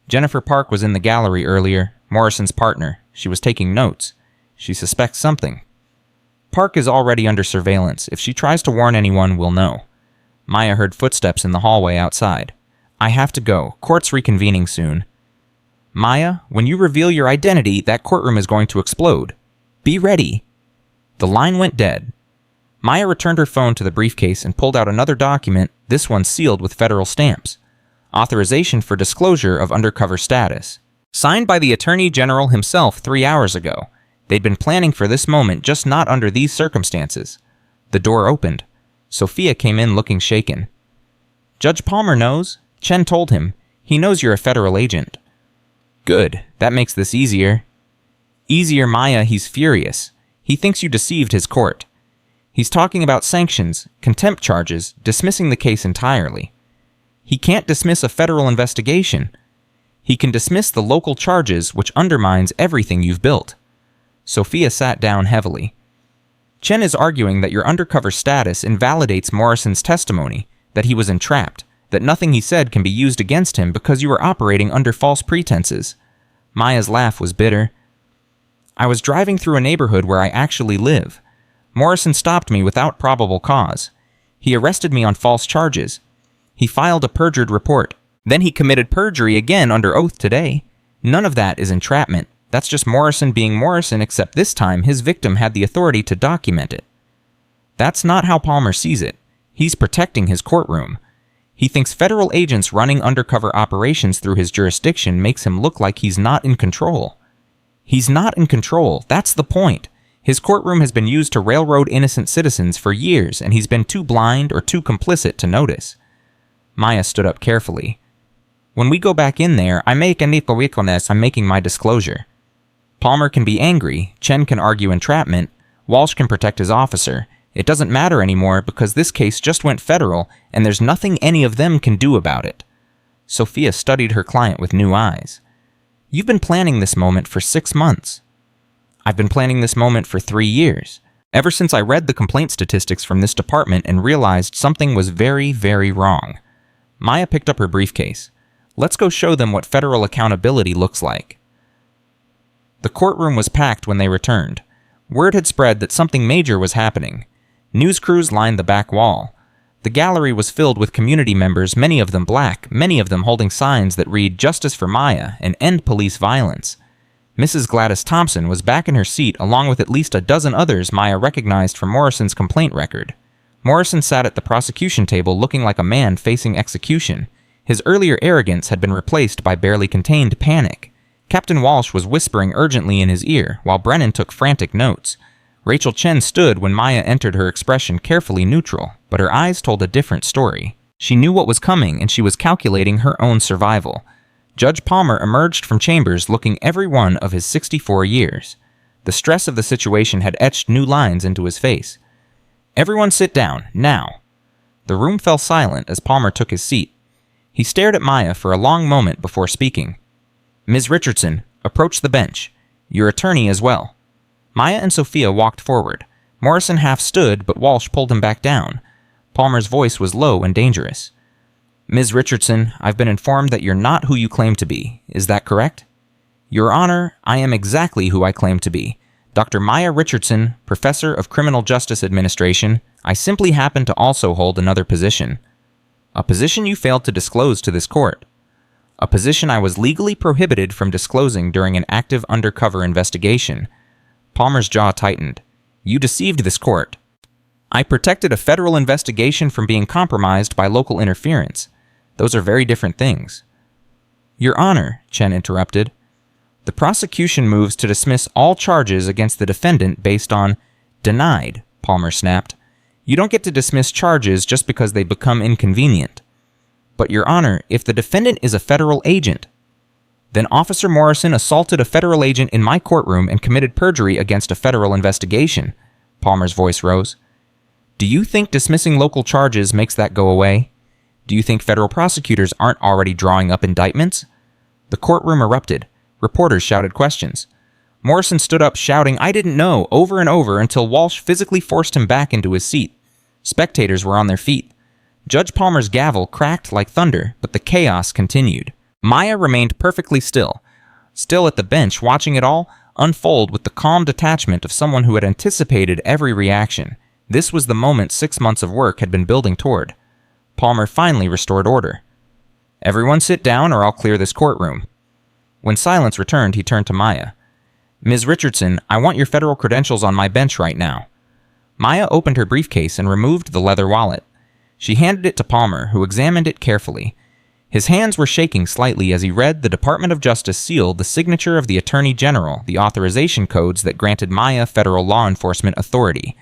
Jennifer Park was in the gallery earlier, Morrison's partner. She was taking notes. She suspects something. Park is already under surveillance. If she tries to warn anyone, we'll know. Maya heard footsteps in the hallway outside. I have to go. Court's reconvening soon. Maya, when you reveal your identity, that courtroom is going to explode. Be ready. The line went dead. Maya returned her phone to the briefcase and pulled out another document, this one sealed with federal stamps. Authorization for disclosure of undercover status. Signed by the Attorney General himself 3 hours ago. They'd been planning for this moment, just not under these circumstances. The door opened. Sophia came in looking shaken. Judge Palmer knows. Chen told him. He knows you're a federal agent. Good. That makes this easier. Easier, Maya, he's furious. He thinks you deceived his court. He's talking about sanctions, contempt charges, dismissing the case entirely. He can't dismiss a federal investigation. He can dismiss the local charges, which undermines everything you've built. Sophia sat down heavily. Chen is arguing that your undercover status invalidates Morrison's testimony, that he was entrapped, that nothing he said can be used against him because you were operating under false pretenses. Maya's laugh was bitter. I was driving through a neighborhood where I actually live. Morrison stopped me without probable cause. He arrested me on false charges. He filed a perjured report. Then he committed perjury again under oath today. None of that is entrapment. That's just Morrison being Morrison, except this time his victim had the authority to document it. That's not how Palmer sees it. He's protecting his courtroom. He thinks federal agents running undercover operations through his jurisdiction makes him look like he's not in control. He's not in control. That's the point. His courtroom has been used to railroad innocent citizens for years, and he's been too blind or too complicit to notice. Maya stood up carefully. When we go back in there, I'm making my disclosure. Palmer can be angry, Chen can argue entrapment, Walsh can protect his officer. It doesn't matter anymore because this case just went federal, and there's nothing any of them can do about it. Sophia studied her client with new eyes. You've been planning this moment for 6 months. I've been planning this moment for 3 years. Ever since I read the complaint statistics from this department and realized something was very, very wrong. Maya picked up her briefcase. Let's go show them what federal accountability looks like. The courtroom was packed when they returned. Word had spread that something major was happening. News crews lined the back wall. The gallery was filled with community members, many of them black, many of them holding signs that read "Justice for Maya" and "End Police Violence." Mrs. Gladys Thompson was back in her seat along with at least a dozen others Maya recognized from Morrison's complaint record. Morrison sat at the prosecution table looking like a man facing execution. His earlier arrogance had been replaced by barely contained panic. Captain Walsh was whispering urgently in his ear, while Brennan took frantic notes. Rachel Chen stood when Maya entered, her expression carefully neutral, but her eyes told a different story. She knew what was coming, and she was calculating her own survival. Judge Palmer emerged from chambers looking every one of his 64 years. The stress of the situation had etched new lines into his face. "Everyone sit down, now." The room fell silent as Palmer took his seat. He stared at Maya for a long moment before speaking. "Ms. Richardson, approach the bench. Your attorney as well." Maya and Sophia walked forward. Morrison half stood, but Walsh pulled him back down. Palmer's voice was low and dangerous. "Ms. Richardson, I've been informed that you're not who you claim to be. Is that correct?" "Your Honor, I am exactly who I claim to be. Dr. Maya Richardson, Professor of Criminal Justice Administration. I simply happen to also hold another position." "A position you failed to disclose to this court." "A position I was legally prohibited from disclosing during an active undercover investigation." Palmer's jaw tightened. "You deceived this court." "I protected a federal investigation from being compromised by local interference. Those are very different things." "Your Honor," Chen interrupted, "the prosecution moves to dismiss all charges against the defendant based on..." "Denied," Palmer snapped. "You don't get to dismiss charges just because they become inconvenient." "But, Your Honor, if the defendant is a federal agent..." "Then Officer Morrison assaulted a federal agent in my courtroom and committed perjury against a federal investigation." Palmer's voice rose. "Do you think dismissing local charges makes that go away? Do you think federal prosecutors aren't already drawing up indictments?" The courtroom erupted. Reporters shouted questions. Morrison stood up shouting, "I didn't know," over and over until Walsh physically forced him back into his seat. Spectators were on their feet. Judge Palmer's gavel cracked like thunder, but the chaos continued. Maya remained perfectly still at the bench, watching it all unfold with the calm detachment of someone who had anticipated every reaction. This was the moment 6 months of work had been building toward. Palmer finally restored order. "Everyone sit down or I'll clear this courtroom." When silence returned, he turned to Maya. "Ms. Richardson, I want your federal credentials on my bench right now." Maya opened her briefcase and removed the leather wallet. She handed it to Palmer, who examined it carefully. His hands were shaking slightly as he read the Department of Justice seal, the signature of the Attorney General, the authorization codes that granted Maya federal law enforcement authority.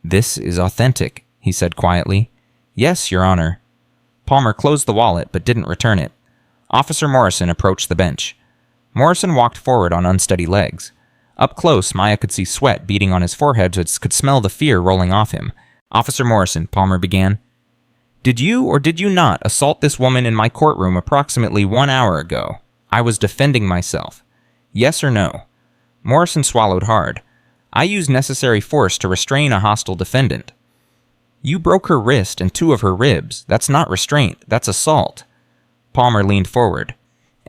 "This is authentic," he said quietly. "Yes, Your Honor." Palmer closed the wallet but didn't return it. Officer Morrison approached the bench. Morrison walked forward on unsteady legs. Up close, Maya could see sweat beading on his forehead and could smell the fear rolling off him. "Officer Morrison," Palmer began, "did you or did you not assault this woman in my courtroom approximately 1 hour ago? I was defending myself. Yes or no?" Morrison swallowed hard. "I used necessary force to restrain a hostile defendant." "You broke her wrist and 2 of her ribs. That's not restraint, that's assault." Palmer leaned forward.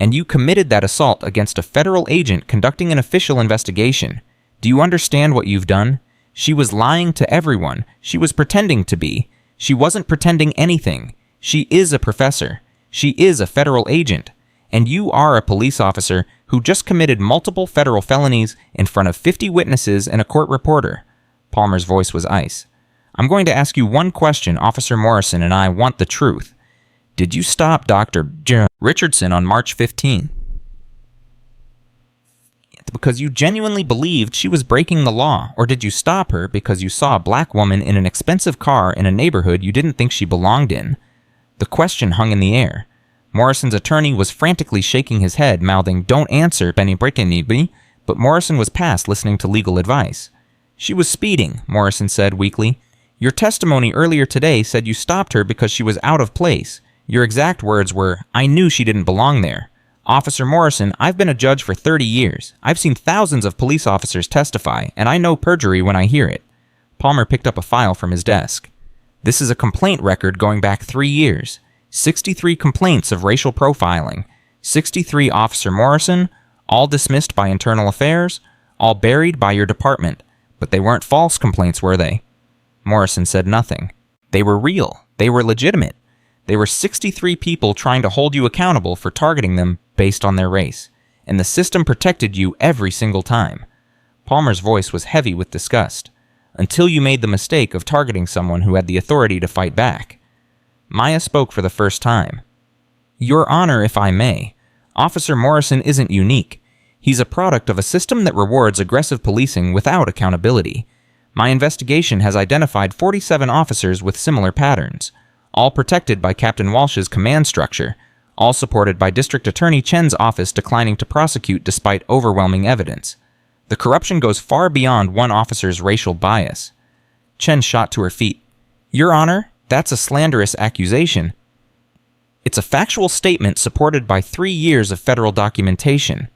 "And you committed that assault against a federal agent conducting an official investigation. Do you understand what you've done? She was lying to everyone. She was pretending to be. She wasn't pretending anything. She is a professor. She is a federal agent. And you are a police officer who just committed multiple federal felonies in front of 50 witnesses and a court reporter." Palmer's voice was ice. "I'm going to ask you one question, Officer Morrison, and I want the truth. Did you stop Dr. Richardson on March 15? Because you genuinely believed she was breaking the law, or did you stop her because you saw a black woman in an expensive car in a neighborhood you didn't think she belonged in?" The question hung in the air. Morrison's attorney was frantically shaking his head, mouthing, "Don't answer, Benny Brickany," but Morrison was past listening to legal advice. "She was speeding," Morrison said weakly. "Your testimony earlier today said you stopped her because she was out of place. Your exact words were, 'I knew she didn't belong there.' Officer Morrison, I've been a judge for 30 years. I've seen thousands of police officers testify, and I know perjury when I hear it." Palmer picked up a file from his desk. "This is a complaint record going back 3 years. 63 complaints of racial profiling. 63 Officer Morrison, all dismissed by Internal Affairs, all buried by your department. But they weren't false complaints, were they?" Morrison said nothing. "They were real. They were legitimate. They were 63 people trying to hold you accountable for targeting them based on their race, and the system protected you every single time." Palmer's voice was heavy with disgust. until you made the mistake of targeting someone who had the authority to fight back. Maya spoke for the first time. Your Honor, if I may, Officer Morrison isn't unique. He's a product of a system that rewards aggressive policing without accountability. My investigation has identified 47 officers with similar patterns, all protected by Captain Walsh's command structure, all supported by District Attorney Chen's office declining to prosecute despite overwhelming evidence. The corruption goes far beyond one officer's racial bias. Chen shot to her feet. Your Honor, that's a slanderous accusation. It's a factual statement supported by 3 years of federal documentation.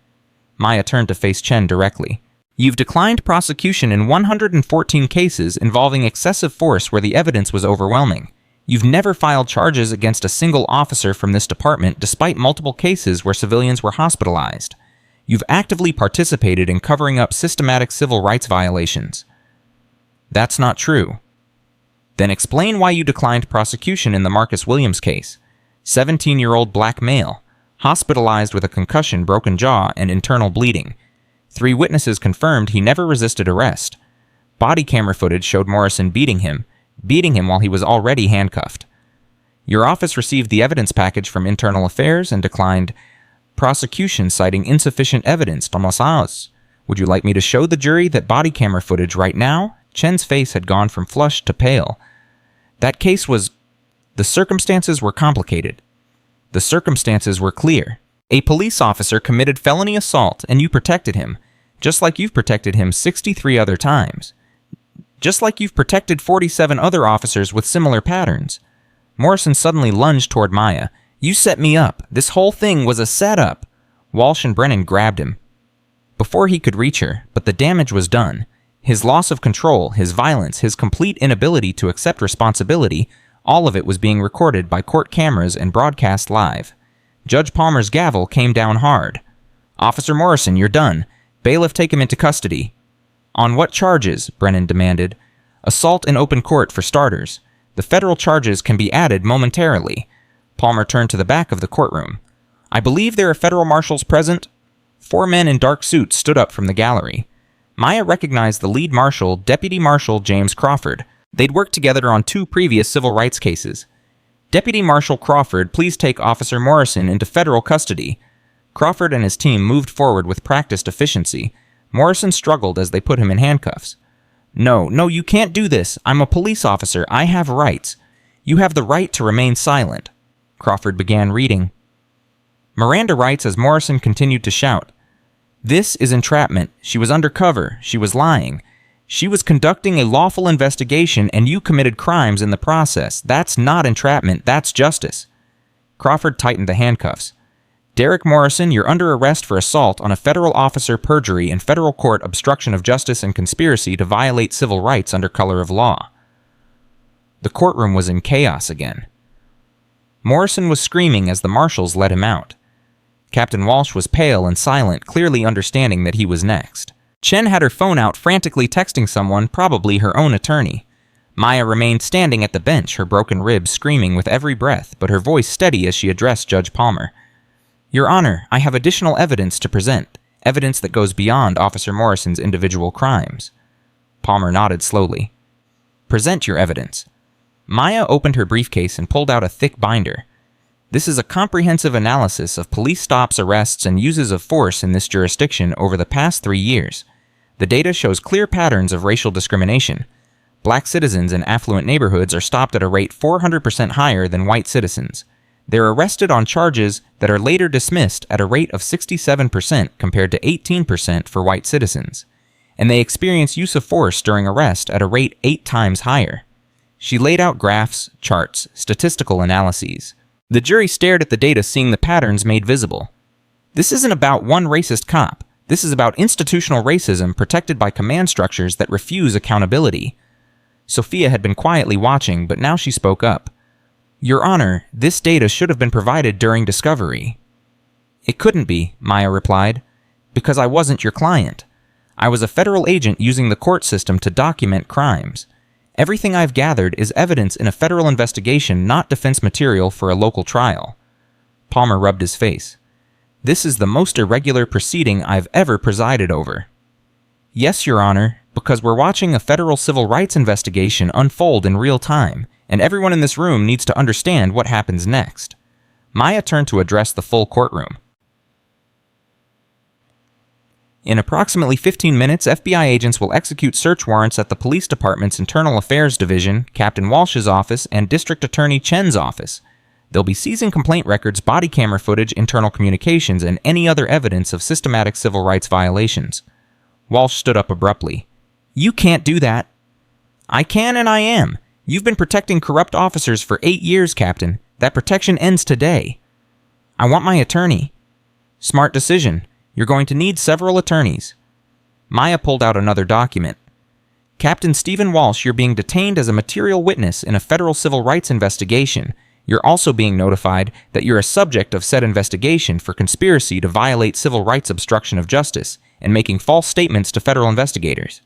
Maya turned to face Chen directly. You've declined prosecution in 114 cases involving excessive force where the evidence was overwhelming. You've never filed charges against a single officer from this department despite multiple cases where civilians were hospitalized. You've actively participated in covering up systematic civil rights violations. That's not true. Then explain why you declined prosecution in the Marcus Williams case. 17-year-old black male, hospitalized with a concussion, broken jaw, and internal bleeding. 3 witnesses confirmed he never resisted arrest. Body camera footage showed Morrison beating him while he was already handcuffed. Your office received the evidence package from Internal Affairs and declined prosecution citing insufficient evidence. Tomas, would you like me to show the jury that body camera footage right now? Chen's face had gone from flushed to pale. That case was... The circumstances were complicated. The circumstances were clear. A police officer committed felony assault and you protected him, just like you've protected him 63 other times. Just like you've protected 47 other officers with similar patterns. Morrison suddenly lunged toward Maya. You set me up. This whole thing was a setup. Walsh and Brennan grabbed him before he could reach her, but the damage was done. His loss of control, his violence, his complete inability to accept responsibility, all of it was being recorded by court cameras and broadcast live. Judge Palmer's gavel came down hard. Officer Morrison, you're done. Bailiff, take him into custody. On what charges? Brennan demanded. Assault in open court for starters. The federal charges can be added momentarily. Palmer turned to the back of the courtroom. I believe there are federal marshals present. 4 men in dark suits stood up from the gallery. Maya recognized the lead marshal, Deputy Marshal James Crawford. They'd worked together on 2 previous civil rights cases. Deputy Marshal Crawford, please take Officer Morrison into federal custody. Crawford and his team moved forward with practiced efficiency. Morrison struggled as they put him in handcuffs. No, you can't do this. I'm a police officer. I have rights. You have the right to remain silent. Crawford began reading. Miranda writes as Morrison continued to shout. This is entrapment. She was undercover. She was lying. She was conducting a lawful investigation and you committed crimes in the process. That's not entrapment. That's justice. Crawford tightened the handcuffs. Derek Morrison, you're under arrest for assault on a federal officer, perjury, and federal court obstruction of justice and conspiracy to violate civil rights under color of law. The courtroom was in chaos again. Morrison was screaming as the marshals let him out. Captain Walsh was pale and silent, clearly understanding that he was next. Chen had her phone out, frantically texting someone, probably her own attorney. Maya remained standing at the bench, her broken ribs screaming with every breath, but her voice steady as she addressed Judge Palmer. Your Honor, I have additional evidence to present, evidence that goes beyond Officer Morrison's individual crimes. Palmer nodded slowly. Present your evidence. Maya opened her briefcase and pulled out a thick binder. This is a comprehensive analysis of police stops, arrests, and uses of force in this jurisdiction over the past 3 years. The data shows clear patterns of racial discrimination. Black citizens in affluent neighborhoods are stopped at a rate 400% higher than white citizens. They're arrested on charges that are later dismissed at a rate of 67% compared to 18% for white citizens. And they experience use of force during arrest at a rate 8 times higher. She laid out graphs, charts, statistical analyses. The jury stared at the data, seeing the patterns made visible. This isn't about one racist cop. This is about institutional racism protected by command structures that refuse accountability. Sophia had been quietly watching, but now she spoke up. Your Honor, this data should have been provided during discovery. It couldn't be, Maya replied, because I wasn't your client. I was a federal agent using the court system to document crimes. Everything I've gathered is evidence in a federal investigation, not defense material for a local trial. Palmer rubbed his face. This is the most irregular proceeding I've ever presided over. Yes, Your Honor, Because we're watching a federal civil rights investigation unfold in real time, and everyone in this room needs to understand what happens next. Maya turned to address the full courtroom. In approximately 15 minutes, FBI agents will execute search warrants at the police department's Internal Affairs Division, Captain Walsh's office, and District Attorney Chen's office. They'll be seizing complaint records, body camera footage, internal communications, and any other evidence of systematic civil rights violations. Walsh stood up abruptly. "You can't do that." "I can and I am. You've been protecting corrupt officers for 8 years, Captain. That protection ends today." "I want my attorney." "Smart decision. You're going to need several attorneys." Maya pulled out another document. "Captain Stephen Walsh, you're being detained as a material witness in a federal civil rights investigation. You're also being notified that you're a subject of said investigation for conspiracy to violate civil rights obstruction of justice and making false statements to federal investigators."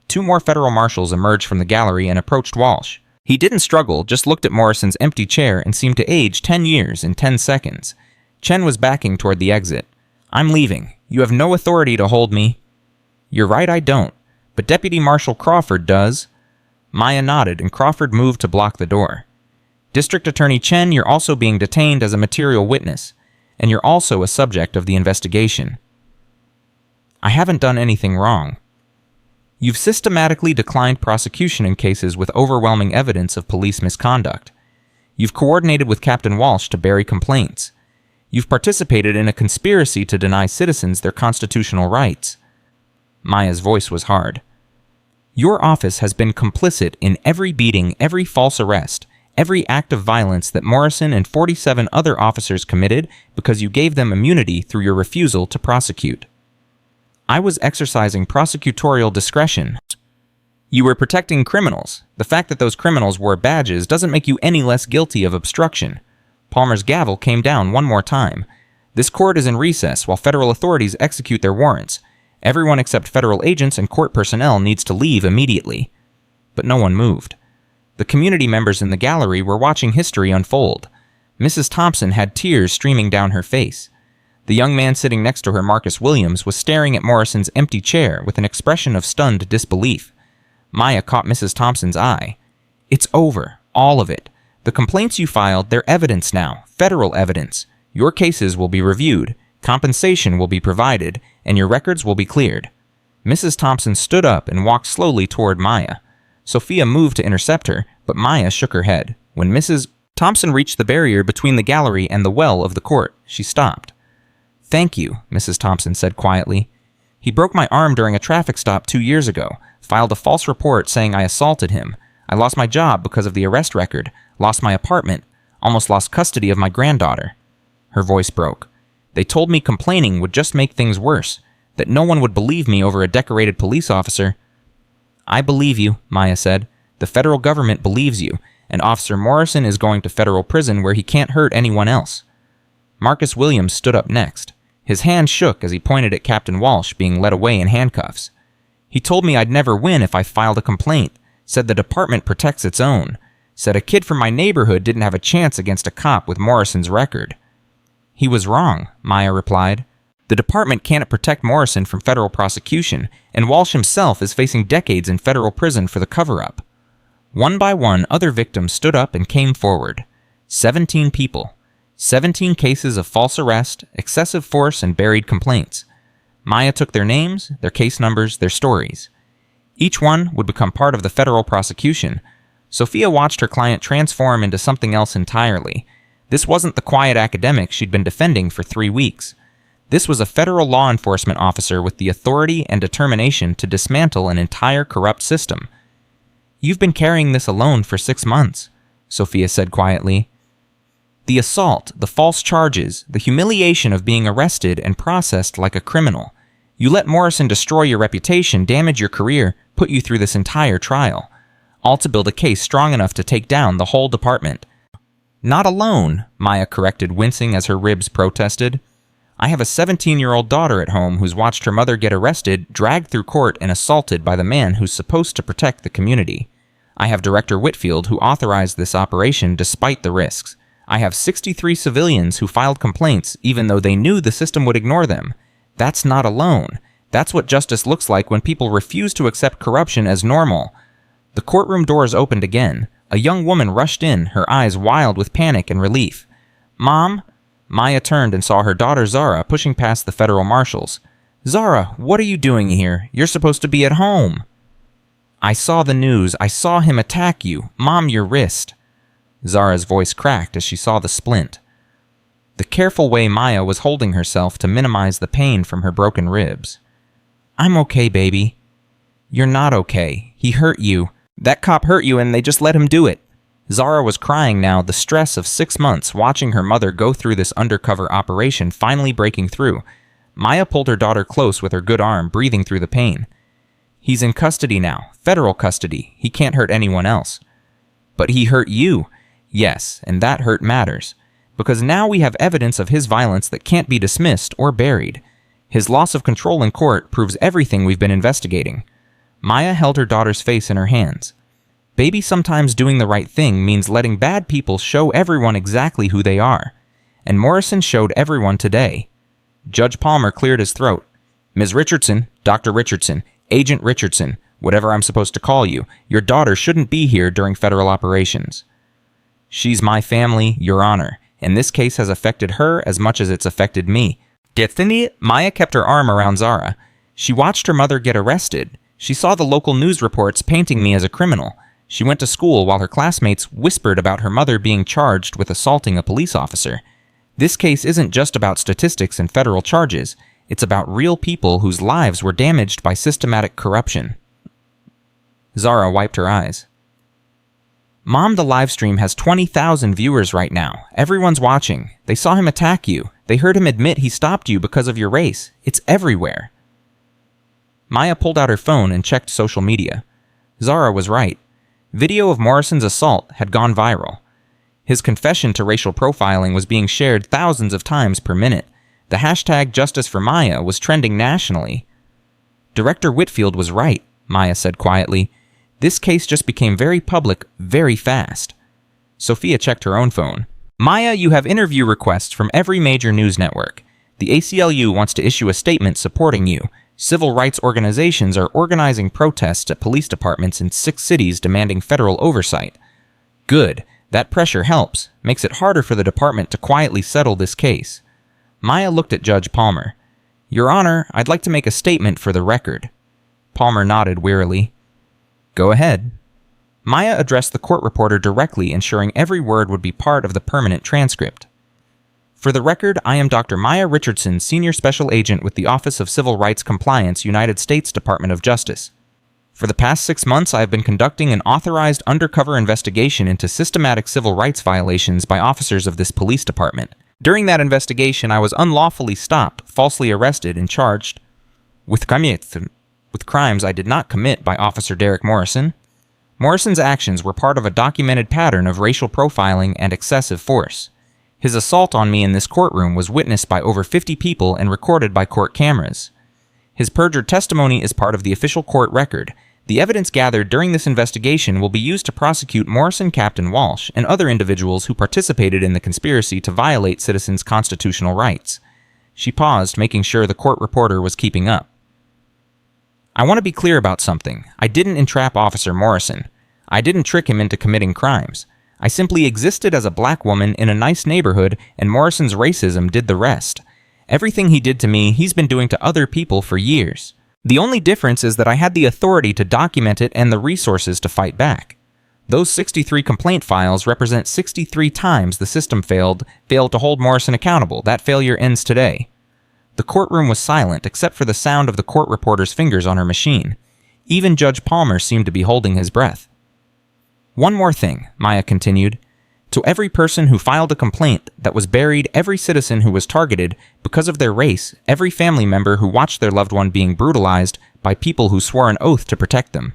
2 more federal marshals emerged from the gallery and approached Walsh. He didn't struggle, just looked at Morrison's empty chair and seemed to age 10 years in 10 seconds. Chen was backing toward the exit. "I'm leaving. You have no authority to hold me." "You're right, I don't. But Deputy Marshal Crawford does." Maya nodded, and Crawford moved to block the door. "District Attorney Chen, you're also being detained as a material witness, and you're also a subject of the investigation." "I haven't done anything wrong." "You've systematically declined prosecution in cases with overwhelming evidence of police misconduct. You've coordinated with Captain Walsh to bury complaints. You've participated in a conspiracy to deny citizens their constitutional rights." Maya's voice was hard. "Your office has been complicit in every beating, every false arrest, every act of violence that Morrison and 47 other officers committed because you gave them immunity through your refusal to prosecute." "I was exercising prosecutorial discretion." "You were protecting criminals. The fact that those criminals wore badges doesn't make you any less guilty of obstruction." Palmer's gavel came down one more time. "This court is in recess while federal authorities execute their warrants. Everyone except federal agents and court personnel needs to leave immediately." But no one moved. The community members in the gallery were watching history unfold. Mrs. Thompson had tears streaming down her face. The young man sitting next to her, Marcus Williams, was staring at Morrison's empty chair with an expression of stunned disbelief. Maya caught Mrs. Thompson's eye. "It's over. All of it. The complaints you filed, they're evidence now. Federal evidence. Your cases will be reviewed, compensation will be provided, and your records will be cleared." Mrs. Thompson stood up and walked slowly toward Maya. Sophia moved to intercept her, but Maya shook her head. When Mrs. Thompson reached the barrier between the gallery and the well of the court, she stopped. "Thank you," Mrs. Thompson said quietly. "He broke my arm during a traffic stop 2 years ago, filed a false report saying I assaulted him. I lost my job because of the arrest record, lost my apartment, almost lost custody of my granddaughter." Her voice broke. "They told me complaining would just make things worse, that no one would believe me over a decorated police officer." "I believe you," Maya said. "The federal government believes you, and Officer Morrison is going to federal prison where he can't hurt anyone else." Marcus Williams stood up next. His hand shook as he pointed at Captain Walsh being led away in handcuffs. "He told me I'd never win if I filed a complaint, said the department protects its own, said a kid from my neighborhood didn't have a chance against a cop with Morrison's record." "He was wrong," Maya replied. "The department can't protect Morrison from federal prosecution, and Walsh himself is facing decades in federal prison for the cover-up." One by one, other victims stood up and came forward. 17 people. 17 cases of false arrest, excessive force, and buried complaints. Maya took their names, their case numbers, their stories. Each one would become part of the federal prosecution. Sophia watched her client transform into something else entirely. This wasn't the quiet academic she'd been defending for 3 weeks. This was a federal law enforcement officer with the authority and determination to dismantle an entire corrupt system. "You've been carrying this alone for 6 months," Sophia said quietly. "The assault, the false charges, the humiliation of being arrested and processed like a criminal. You let Morrison destroy your reputation, damage your career, put you through this entire trial. All to build a case strong enough to take down the whole department." "Not alone," Maya corrected, wincing as her ribs protested. "I have a 17-year-old daughter at home who's watched her mother get arrested, dragged through court, and assaulted by the man who's supposed to protect the community. I have Director Whitfield who authorized this operation despite the risks. I have 63 civilians who filed complaints even though they knew the system would ignore them. That's not alone. That's what justice looks like when people refuse to accept corruption as normal. The courtroom doors opened again. A young woman rushed in, her eyes wild with panic and relief. "Mom?" Maya turned and saw her daughter Zara pushing past the federal marshals. "Zara, what are you doing here? You're supposed to be at home." "I saw the news. I saw him attack you. Mom, your wrist." Zara's voice cracked as she saw the splint. The careful way Maya was holding herself to minimize the pain from her broken ribs. "I'm okay, baby." "You're not okay. He hurt you. That cop hurt you and they just let him do it." Zara was crying now, the stress of 6 months watching her mother go through this undercover operation finally breaking through. Maya pulled her daughter close with her good arm, breathing through the pain. "He's in custody now, federal custody. He can't hurt anyone else." "But he hurt you." "Yes, and that hurt matters. Because now we have evidence of his violence that can't be dismissed or buried. His loss of control in court proves everything we've been investigating." Maya held her daughter's face in her hands. Baby, sometimes doing the right thing means letting bad people show everyone exactly who they are. And Morrison showed everyone today. Judge Palmer cleared his throat. "Ms. Richardson, Dr. Richardson, Agent Richardson, whatever I'm supposed to call you, your daughter shouldn't be here during federal operations." "She's my family, Your Honor, and this case has affected her as much as it's affected me." Maya kept her arm around Zara. She watched her mother get arrested. She saw the local news reports painting me as a criminal. She went to school while her classmates whispered about her mother being charged with assaulting a police officer. This case isn't just about statistics and federal charges. It's about real people whose lives were damaged by systematic corruption. Zara wiped her eyes. "Mom, the live stream has 20,000 viewers right now. Everyone's watching. They saw him attack you. They heard him admit he stopped you because of your race. It's everywhere." Maya pulled out her phone and checked social media. Zara was right. Video of Morrison's assault had gone viral. His confession to racial profiling was being shared thousands of times per minute. The hashtag Justice for Maya was trending nationally. "Director Whitfield was right," Maya said quietly. "This case just became very public very fast." Sophia checked her own phone. "Maya, you have interview requests from every major news network. The ACLU wants to issue a statement supporting you. Civil rights organizations are organizing protests at police departments in 6 cities demanding federal oversight." "Good. That pressure helps. Makes it harder for the department to quietly settle this case." Maya looked at Judge Palmer. "Your Honor, I'd like to make a statement for the record." Palmer nodded wearily. "Go ahead." Maya addressed the court reporter directly, ensuring every word would be part of the permanent transcript. "For the record, I am Dr. Maya Richardson, Senior Special Agent with the Office of Civil Rights Compliance, United States Department of Justice. For the past 6 months, I have been conducting an authorized undercover investigation into systematic civil rights violations by officers of this police department. During that investigation, I was unlawfully stopped, falsely arrested, and charged with crimes I did not commit by Officer Derek Morrison. Morrison's actions were part of a documented pattern of racial profiling and excessive force. His assault on me in this courtroom was witnessed by over 50 people and recorded by court cameras. His perjured testimony is part of the official court record. The evidence gathered during this investigation will be used to prosecute Morrison, Captain Walsh, and other individuals who participated in the conspiracy to violate citizens' constitutional rights." She paused, making sure the court reporter was keeping up. "I want to be clear about something. I didn't entrap Officer Morrison. I didn't trick him into committing crimes. I simply existed as a black woman in a nice neighborhood, and Morrison's racism did the rest. Everything he did to me, he's been doing to other people for years. The only difference is that I had the authority to document it and the resources to fight back. Those 63 complaint files represent 63 times the system failed to hold Morrison accountable. That failure ends today." The courtroom was silent except for the sound of the court reporter's fingers on her machine. Even Judge Palmer seemed to be holding his breath. "One more thing," Maya continued. "To every person who filed a complaint that was buried, every citizen who was targeted because of their race, every family member who watched their loved one being brutalized by people who swore an oath to protect them.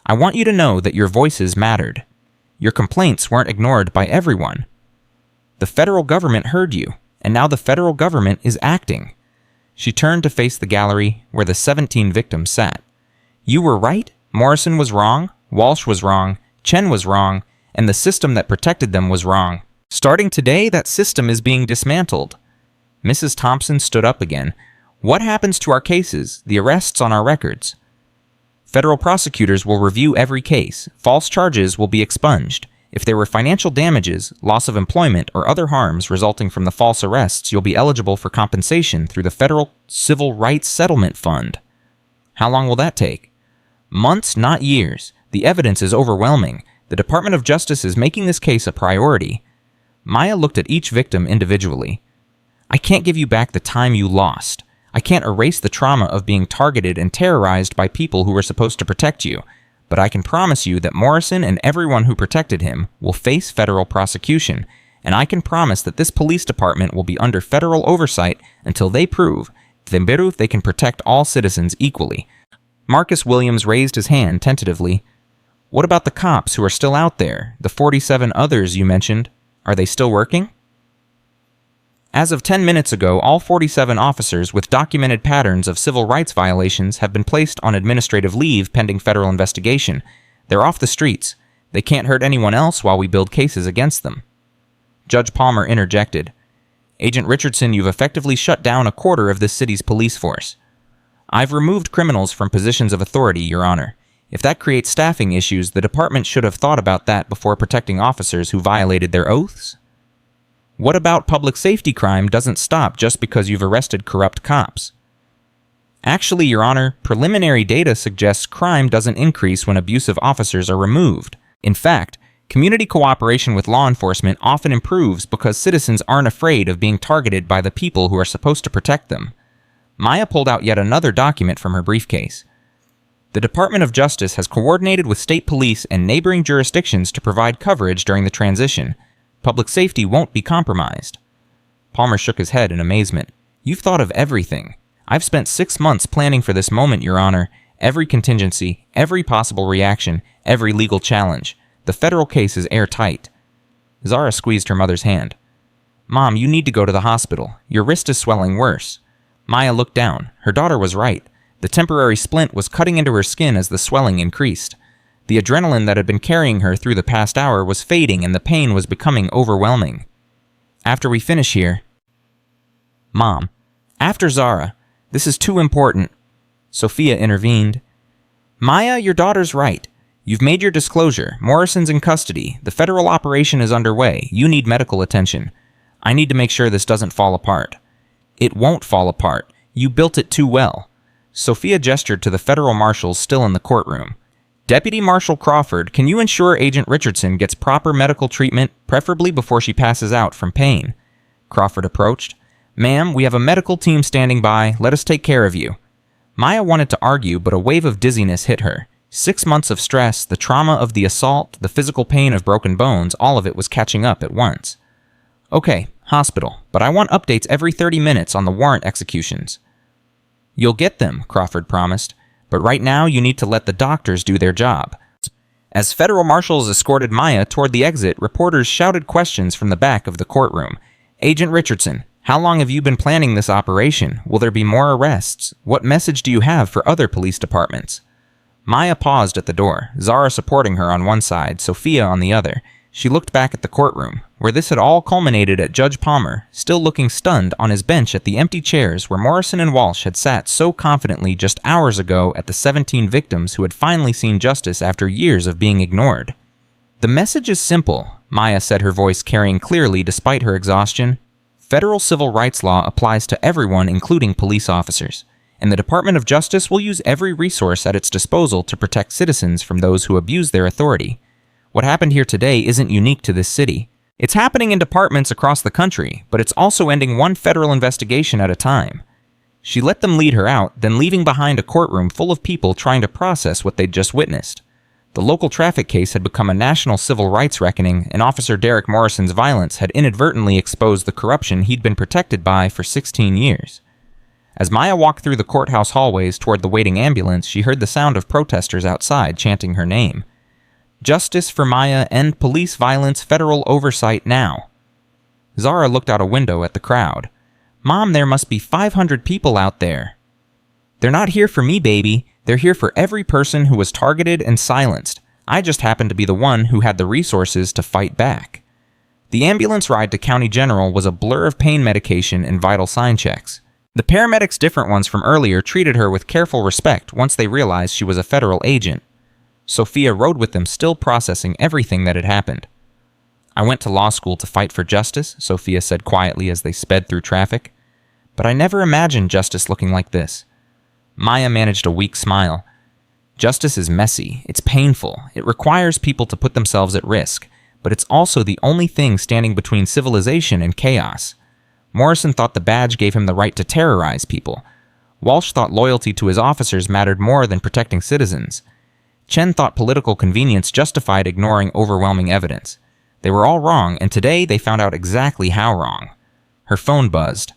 I want you to know that your voices mattered. Your complaints weren't ignored by everyone. The federal government heard you, and now the federal government is acting." She turned to face the gallery where the 17 victims sat. "You were right, Morrison was wrong, Walsh was wrong, Chen was wrong, and the system that protected them was wrong. Starting today, that system is being dismantled." Mrs. Thompson stood up again. What happens to our cases, the arrests on our records? Federal prosecutors will review every case. False charges will be expunged. If there were financial damages, loss of employment, or other harms resulting from the false arrests, you'll be eligible for compensation through the Federal Civil Rights Settlement Fund. How long will that take? Months, not years. The evidence is overwhelming. The Department of Justice is making this case a priority. Maya looked at each victim individually. I can't give you back the time you lost. I can't erase the trauma of being targeted and terrorized by people who were supposed to protect you. But I can promise you that Morrison and everyone who protected him will face federal prosecution, and I can promise that this police department will be under federal oversight until they prove that they can protect all citizens equally. Marcus Williams raised his hand tentatively. What about the cops who are still out there, the 47 others you mentioned? Are they still working? As of 10 minutes ago, all 47 officers with documented patterns of civil rights violations have been placed on administrative leave pending federal investigation. They're off the streets. They can't hurt anyone else while we build cases against them. Judge Palmer interjected. Agent Richardson, you've effectively shut down a quarter of this city's police force. I've removed criminals from positions of authority, Your Honor. If that creates staffing issues, the department should have thought about that before protecting officers who violated their oaths. What about public safety crime doesn't stop just because you've arrested corrupt cops? Actually, Your Honor, preliminary data suggests crime doesn't increase when abusive officers are removed. In fact, community cooperation with law enforcement often improves because citizens aren't afraid of being targeted by the people who are supposed to protect them. Maya pulled out yet another document from her briefcase. The Department of Justice has coordinated with state police and neighboring jurisdictions to provide coverage during the transition. Public safety won't be compromised. Palmer shook his head in amazement. You've thought of everything. I've spent 6 months planning for this moment, Your Honor. Every contingency, every possible reaction, every legal challenge. The federal case is airtight. Zara squeezed her mother's hand. Mom, you need to go to the hospital. Your wrist is swelling worse. Maya looked down. Her daughter was right. The temporary splint was cutting into her skin as the swelling increased. The adrenaline that had been carrying her through the past hour was fading and the pain was becoming overwhelming. After we finish here... Mom, after Zara. This is too important. Sophia intervened. Maya, your daughter's right. You've made your disclosure. Morrison's in custody. The federal operation is underway. You need medical attention. I need to make sure this doesn't fall apart. It won't fall apart. You built it too well. Sophia gestured to the federal marshals still in the courtroom. Deputy Marshal Crawford, can you ensure Agent Richardson gets proper medical treatment, preferably before she passes out from pain? Crawford approached. Ma'am, we have a medical team standing by. Let us take care of you. Maya wanted to argue, but a wave of dizziness hit her. 6 months of stress, the trauma of the assault, the physical pain of broken bones, all of it was catching up at once. Okay, hospital, but I want updates every 30 minutes on the warrant executions. You'll get them, Crawford promised. But right now, you need to let the doctors do their job. As federal marshals escorted Maya toward the exit, reporters shouted questions from the back of the courtroom. Agent Richardson, how long have you been planning this operation? Will there be more arrests? What message do you have for other police departments? Maya paused at the door, Zara supporting her on one side, Sophia on the other. She looked back at the courtroom, where this had all culminated at Judge Palmer, still looking stunned on his bench at the empty chairs where Morrison and Walsh had sat so confidently just hours ago at the 17 victims who had finally seen justice after years of being ignored. The message is simple, Maya said, her voice carrying clearly despite her exhaustion. Federal civil rights law applies to everyone, including police officers, and the Department of Justice will use every resource at its disposal to protect citizens from those who abuse their authority. What happened here today isn't unique to this city. It's happening in departments across the country, but it's also ending one federal investigation at a time. She let them lead her out, then leaving behind a courtroom full of people trying to process what they'd just witnessed. The local traffic case had become a national civil rights reckoning, and Officer Derek Morrison's violence had inadvertently exposed the corruption he'd been protected by for 16 years. As Maya walked through the courthouse hallways toward the waiting ambulance, she heard the sound of protesters outside chanting her name. Justice for Maya, end police violence, federal oversight now. Zara looked out a window at the crowd. Mom, there must be 500 people out there. They're not here for me, baby. They're here for every person who was targeted and silenced. I just happened to be the one who had the resources to fight back. The ambulance ride to County General was a blur of pain medication and vital sign checks. The paramedics, different ones from earlier, treated her with careful respect once they realized she was a federal agent. Sophia rode with them, still processing everything that had happened. "I went to law school to fight for justice," Sophia said quietly as they sped through traffic. "But I never imagined justice looking like this." Maya managed a weak smile. "Justice is messy. It's painful. It requires people to put themselves at risk. But it's also the only thing standing between civilization and chaos." Morrison thought the badge gave him the right to terrorize people. Walsh thought loyalty to his officers mattered more than protecting citizens. Chen thought political convenience justified ignoring overwhelming evidence. They were all wrong, and today they found out exactly how wrong. Her phone buzzed.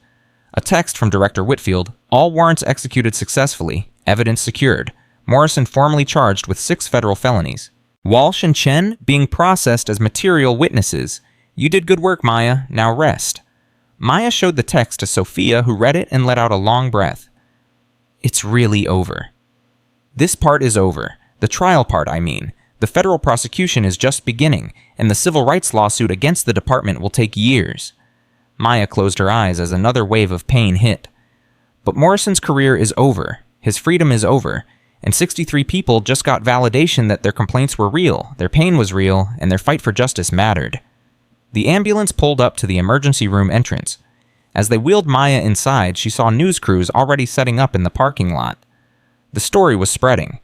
A text from Director Whitfield: "All warrants executed successfully. Evidence secured. Morrison formally charged with 6 federal felonies. Walsh and Chen being processed as material witnesses. You did good work, Maya. Now rest." Maya showed the text to Sophia, who read it and let out a long breath. "It's really over. This part is over. The trial part, I mean. The federal prosecution is just beginning, and the civil rights lawsuit against the department will take years." Maya closed her eyes as another wave of pain hit. But Morrison's career is over. His freedom is over. And 63 people just got validation that their complaints were real, their pain was real, and their fight for justice mattered. The ambulance pulled up to the emergency room entrance. As they wheeled Maya inside, she saw news crews already setting up in the parking lot. The story was spreading.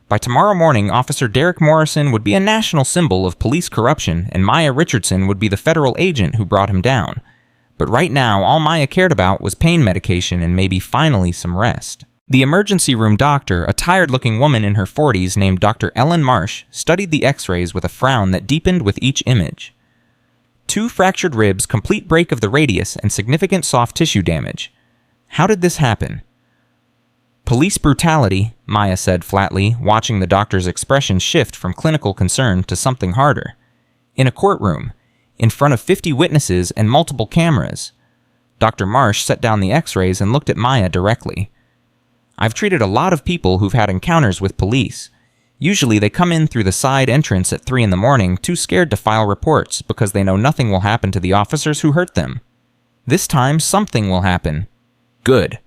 By tomorrow morning, Officer Derek Morrison would be a national symbol of police corruption, and Maya Richardson would be the federal agent who brought him down. But right now, all Maya cared about was pain medication and maybe finally some rest. The emergency room doctor, a tired-looking woman in her 40s named Dr. Ellen Marsh, studied the x-rays with a frown that deepened with each image. 2 fractured ribs, complete break of the radius, and significant soft tissue damage. How did this happen? "Police brutality," Maya said flatly, watching the doctor's expression shift from clinical concern to something harder. "In a courtroom, in front of 50 witnesses and multiple cameras." Dr. Marsh set down the x-rays and looked at Maya directly. "I've treated a lot of people who've had encounters with police. Usually they come in through the side entrance at 3 in the morning, too scared to file reports because they know nothing will happen to the officers who hurt them. This time, something will happen." "Good."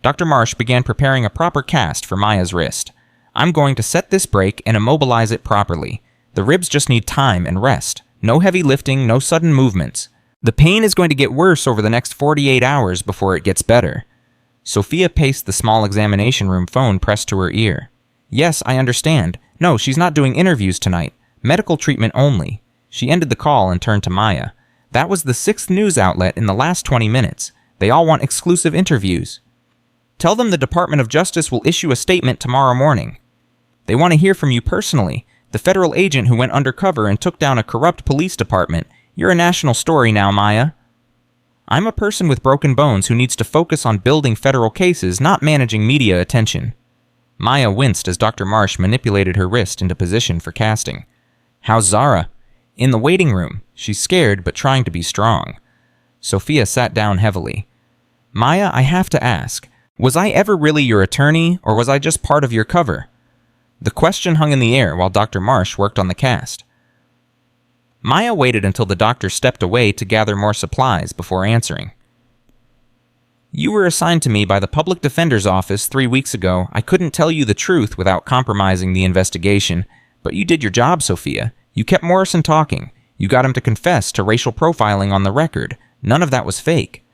Dr. Marsh began preparing a proper cast for Maya's wrist. "I'm going to set this break and immobilize it properly. The ribs just need time and rest. No heavy lifting, no sudden movements. The pain is going to get worse over the next 48 hours before it gets better." Sophia paced the small examination room phone pressed to her ear. "Yes, I understand. No, she's not doing interviews tonight. Medical treatment only." She ended the call and turned to Maya. "That was the 6th news outlet in the last 20 minutes. They all want exclusive interviews. Tell them the Department of Justice will issue a statement tomorrow morning. They want to hear from you personally, the federal agent who went undercover and took down a corrupt police department. You're a national story now, Maya." "I'm a person with broken bones who needs to focus on building federal cases, not managing media attention." Maya winced as Dr. Marsh manipulated her wrist into position for casting. "How's Zara?" "In the waiting room. She's scared, but trying to be strong." Sophia sat down heavily. "Maya, I have to ask, was I ever really your attorney, or was I just part of your cover?" The question hung in the air while Dr. Marsh worked on the cast. Maya waited until the doctor stepped away to gather more supplies before answering. "You were assigned to me by the Public Defender's Office 3 weeks ago. I couldn't tell you the truth without compromising the investigation. But you did your job, Sophia. You kept Morrison talking. You got him to confess to racial profiling on the record. None of that was fake."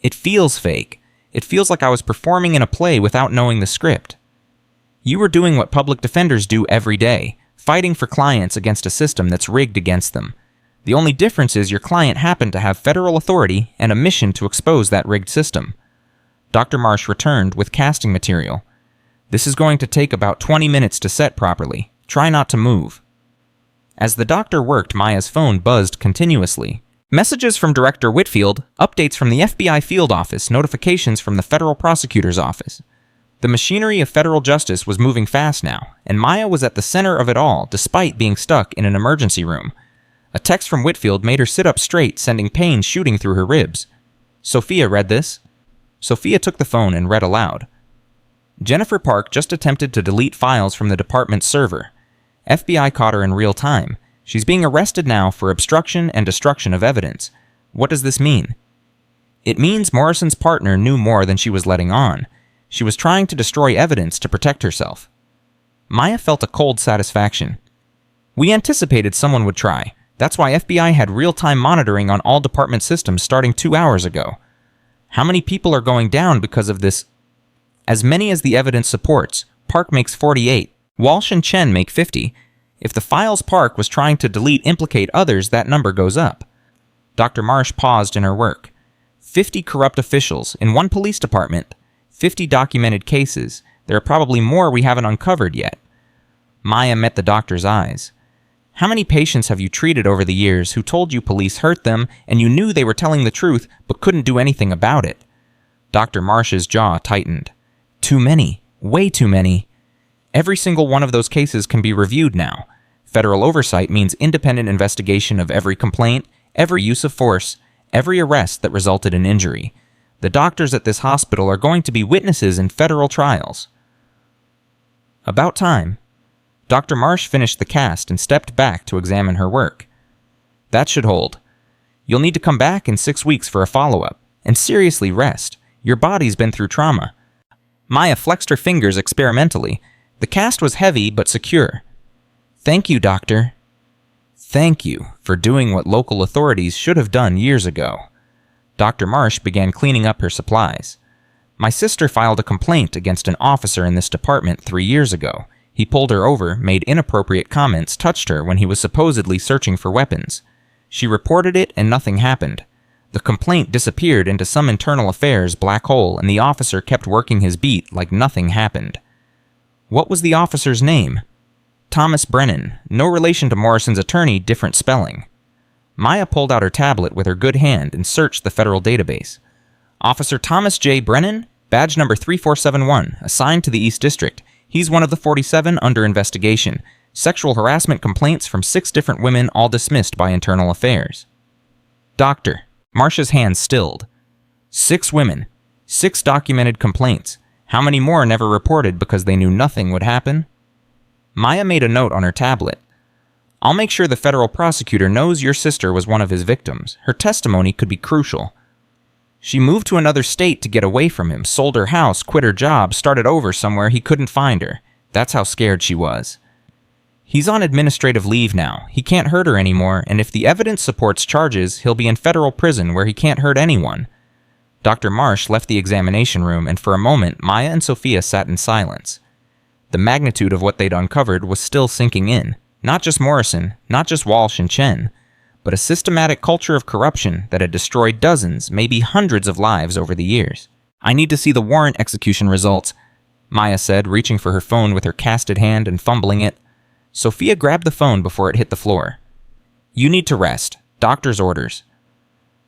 "It feels fake. It feels like I was performing in a play without knowing the script." "You were doing what public defenders do every day, fighting for clients against a system that's rigged against them. The only difference is your client happened to have federal authority and a mission to expose that rigged system." Dr. Marsh returned with casting material. "This is going to take about 20 minutes to set properly. Try not to move." As the doctor worked, Maya's phone buzzed continuously. Messages from Director Whitfield, updates from the FBI field office, notifications from the federal prosecutor's office. The machinery of federal justice was moving fast now, and Maya was at the center of it all, despite being stuck in an emergency room. A text from Whitfield made her sit up straight, sending pain shooting through her ribs. Sophia read this. Sophia took the phone and read aloud. "Jennifer Park just attempted to delete files from the department's server. FBI caught her in real time. She's being arrested now for obstruction and destruction of evidence. What does this mean?" It means Morrison's partner knew more than she was letting on. She was trying to destroy evidence to protect herself. Maya felt a cold satisfaction. We anticipated someone would try. That's why FBI had real-time monitoring on all department systems starting 2 hours ago. How many people are going down because of this? As many as the evidence supports. Park makes 48. Walsh and Chen make 50. If the files Park was trying to delete implicate others, that number goes up. Dr. Marsh paused in her work. 50 corrupt officials in one police department. 50 documented cases. There are probably more we haven't uncovered yet. Maya met the doctor's eyes. How many patients have you treated over the years who told you police hurt them and you knew they were telling the truth but couldn't do anything about it? Dr. Marsh's jaw tightened. Too many. Way too many. Every single one of those cases can be reviewed now. Federal oversight means independent investigation of every complaint, every use of force, every arrest that resulted in injury. The doctors at this hospital are going to be witnesses in federal trials. About time. Dr. Marsh finished the cast and stepped back to examine her work. That should hold. You'll need to come back in 6 weeks for a follow-up, and seriously rest. Your body's been through trauma. Maya flexed her fingers experimentally. The cast was heavy but secure. Thank you, doctor. Thank you for doing what local authorities should have done years ago. Dr. Marsh began cleaning up her supplies. My sister filed a complaint against an officer in this department 3 years ago. He pulled her over, made inappropriate comments, touched her when he was supposedly searching for weapons. She reported it and nothing happened. The complaint disappeared into some internal affairs black hole and the officer kept working his beat like nothing happened. What was the officer's name? Thomas Brennan. No relation to Morrison's attorney, different spelling. Maya pulled out her tablet with her good hand and searched the federal database. Officer Thomas J. Brennan, badge number 3471, assigned to the East District. He's one of the 47 under investigation. Sexual harassment complaints from 6 different women, all dismissed by Internal Affairs. Doctor. Marcia's hand stilled. 6 women. 6 documented complaints. How many more never reported because they knew nothing would happen? Maya made a note on her tablet. I'll make sure the federal prosecutor knows your sister was one of his victims. Her testimony could be crucial. She moved to another state to get away from him, sold her house, quit her job, started over somewhere he couldn't find her. That's how scared she was. He's on administrative leave now. He can't hurt her anymore, and if the evidence supports charges, he'll be in federal prison where he can't hurt anyone. Dr. Marsh left the examination room, and for a moment, Maya and Sophia sat in silence. The magnitude of what they'd uncovered was still sinking in. Not just Morrison, not just Walsh and Chen, but a systematic culture of corruption that had destroyed dozens, maybe hundreds of lives over the years. I need to see the warrant execution results, Maya said, reaching for her phone with her casted hand and fumbling it. Sophia grabbed the phone before it hit the floor. You need to rest. Doctor's orders.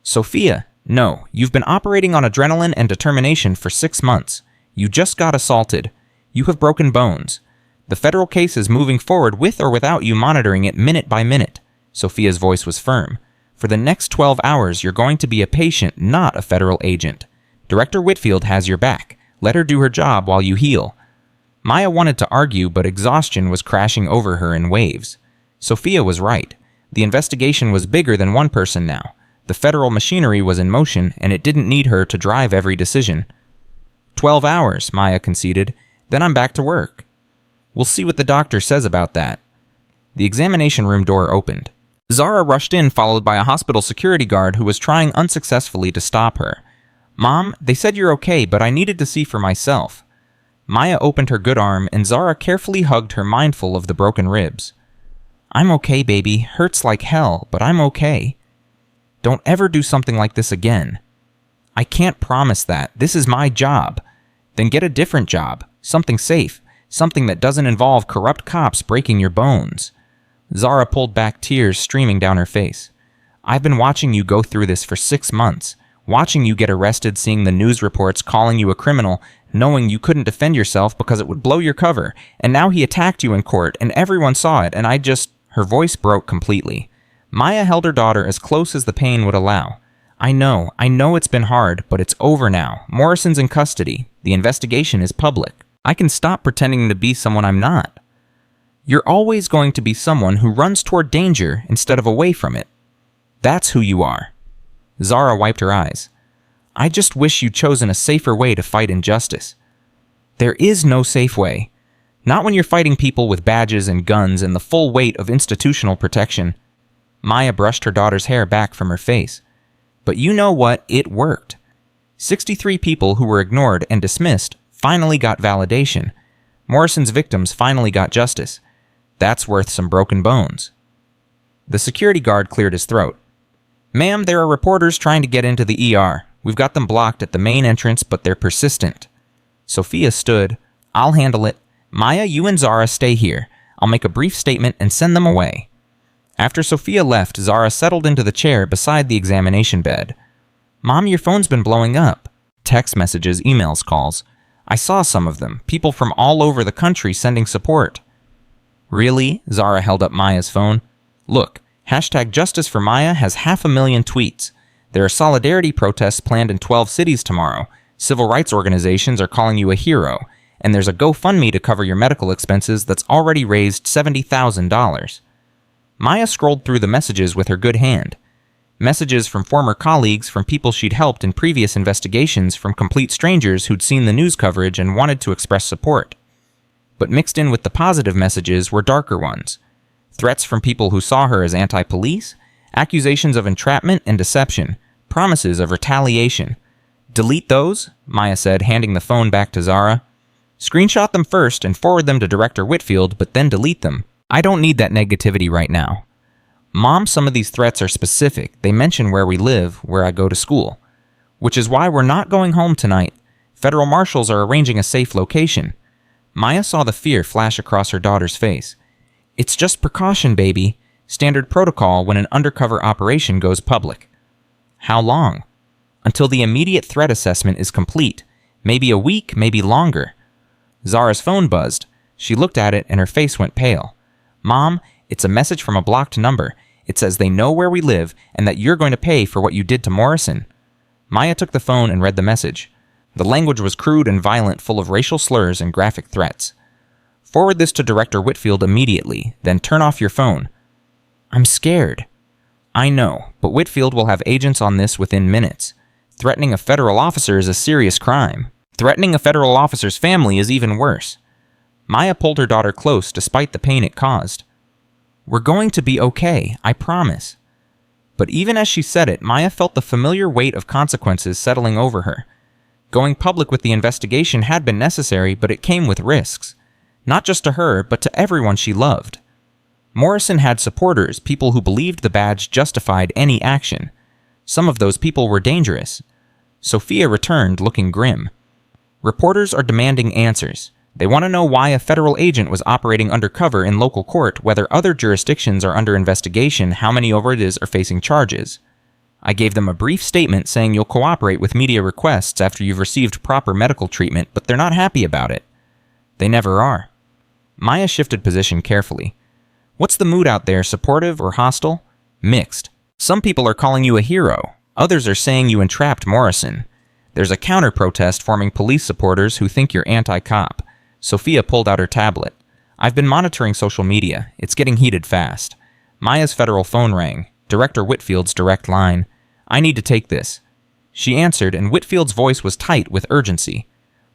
Sophia, no, you've been operating on adrenaline and determination for 6 months. You just got assaulted. You have broken bones. The federal case is moving forward with or without you monitoring it minute by minute. Sophia's voice was firm. For the next 12 hours, you're going to be a patient, not a federal agent. Director Whitfield has your back. Let her do her job while you heal. Maya wanted to argue, but exhaustion was crashing over her in waves. Sophia was right. The investigation was bigger than one person now. The federal machinery was in motion, and it didn't need her to drive every decision. 12 hours, Maya conceded. Then I'm back to work. We'll see what the doctor says about that. The examination room door opened. Zara rushed in, followed by a hospital security guard who was trying unsuccessfully to stop her. Mom, they said you're okay, but I needed to see for myself. Maya opened her good arm, and Zara carefully hugged her, mindful of the broken ribs. I'm okay, baby. Hurts like hell, but I'm okay. Don't ever do something like this again. I can't promise that. This is my job. Then get a different job. Something safe. Something that doesn't involve corrupt cops breaking your bones. Zara pulled back, tears streaming down her face. I've been watching you go through this for 6 months. Watching you get arrested, seeing the news reports calling you a criminal, knowing you couldn't defend yourself because it would blow your cover, and now he attacked you in court, and everyone saw it, and I just... Her voice broke completely. Maya held her daughter as close as the pain would allow. I know it's been hard, but it's over now. Morrison's in custody. The investigation is public. I can stop pretending to be someone I'm not. You're always going to be someone who runs toward danger instead of away from it. That's who you are. Zara wiped her eyes. I just wish you'd chosen a safer way to fight injustice. There is no safe way. Not when you're fighting people with badges and guns and the full weight of institutional protection. Maya brushed her daughter's hair back from her face. But you know what? It worked. 63 people who were ignored and dismissed finally got validation. Morrison's victims finally got justice. That's worth some broken bones. The security guard cleared his throat. Ma'am, there are reporters trying to get into the ER. We've got them blocked at the main entrance, but they're persistent. Sophia stood. I'll handle it. Maya, you and Zara stay here. I'll make a brief statement and send them away. After Sophia left, Zara settled into the chair beside the examination bed. Mom, your phone's been blowing up. Text messages, emails, calls. I saw some of them. People from all over the country sending support. Really? Zara held up Maya's phone. Look, #Justice for Maya has 500,000 tweets. There are solidarity protests planned in 12 cities tomorrow. Civil rights organizations are calling you a hero. And there's a GoFundMe to cover your medical expenses that's already raised $70,000. Maya scrolled through the messages with her good hand. Messages from former colleagues, from people she'd helped in previous investigations, from complete strangers who'd seen the news coverage and wanted to express support. But mixed in with the positive messages were darker ones. Threats from people who saw her as anti-police, accusations of entrapment and deception, promises of retaliation. Delete those, Maya said, handing the phone back to Zara. Screenshot them first and forward them to Director Whitfield, but then delete them. I don't need that negativity right now. Mom, some of these threats are specific. They mention where we live, where I go to school. Which is why we're not going home tonight. Federal marshals are arranging a safe location. Maya saw the fear flash across her daughter's face. It's just precaution, baby. Standard protocol when an undercover operation goes public. How long? Until the immediate threat assessment is complete. Maybe a week, maybe longer. Zara's phone buzzed. She looked at it and her face went pale. Mom, it's a message from a blocked number. It says they know where we live and that you're going to pay for what you did to Morrison. Maya took the phone and read the message. The language was crude and violent, full of racial slurs and graphic threats. Forward this to Director Whitfield immediately, then turn off your phone. I'm scared. I know, but Whitfield will have agents on this within minutes. Threatening a federal officer is a serious crime. Threatening a federal officer's family is even worse. Maya pulled her daughter close despite the pain it caused. We're going to be okay, I promise. But even as she said it, Maya felt the familiar weight of consequences settling over her. Going public with the investigation had been necessary, but it came with risks. Not just to her, but to everyone she loved. Morrison had supporters, people who believed the badge justified any action. Some of those people were dangerous. Sophia returned, looking grim. Reporters are demanding answers. They want to know why a federal agent was operating undercover in local court, whether other jurisdictions are under investigation, how many overages are facing charges. I gave them a brief statement saying you'll cooperate with media requests after you've received proper medical treatment, but they're not happy about it. They never are. Maya shifted position carefully. What's the mood out there, supportive or hostile? Mixed. Some people are calling you a hero. Others are saying you entrapped Morrison. There's a counter-protest forming police supporters who think you're anti-cop. Sophia pulled out her tablet. I've been monitoring social media. It's getting heated fast. Maya's federal phone rang. Director Whitfield's direct line. I need to take this. She answered, and Whitfield's voice was tight with urgency.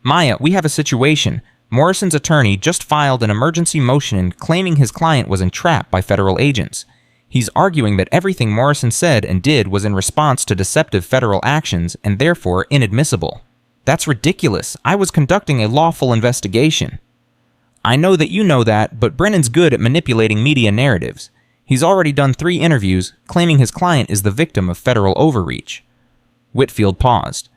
Maya, we have a situation. Morrison's attorney just filed an emergency motion claiming his client was entrapped by federal agents. He's arguing that everything Morrison said and did was in response to deceptive federal actions and therefore inadmissible. That's ridiculous. I was conducting a lawful investigation. I know that you know that, but Brennan's good at manipulating media narratives. He's already done 3 interviews, claiming his client is the victim of federal overreach. Whitfield paused.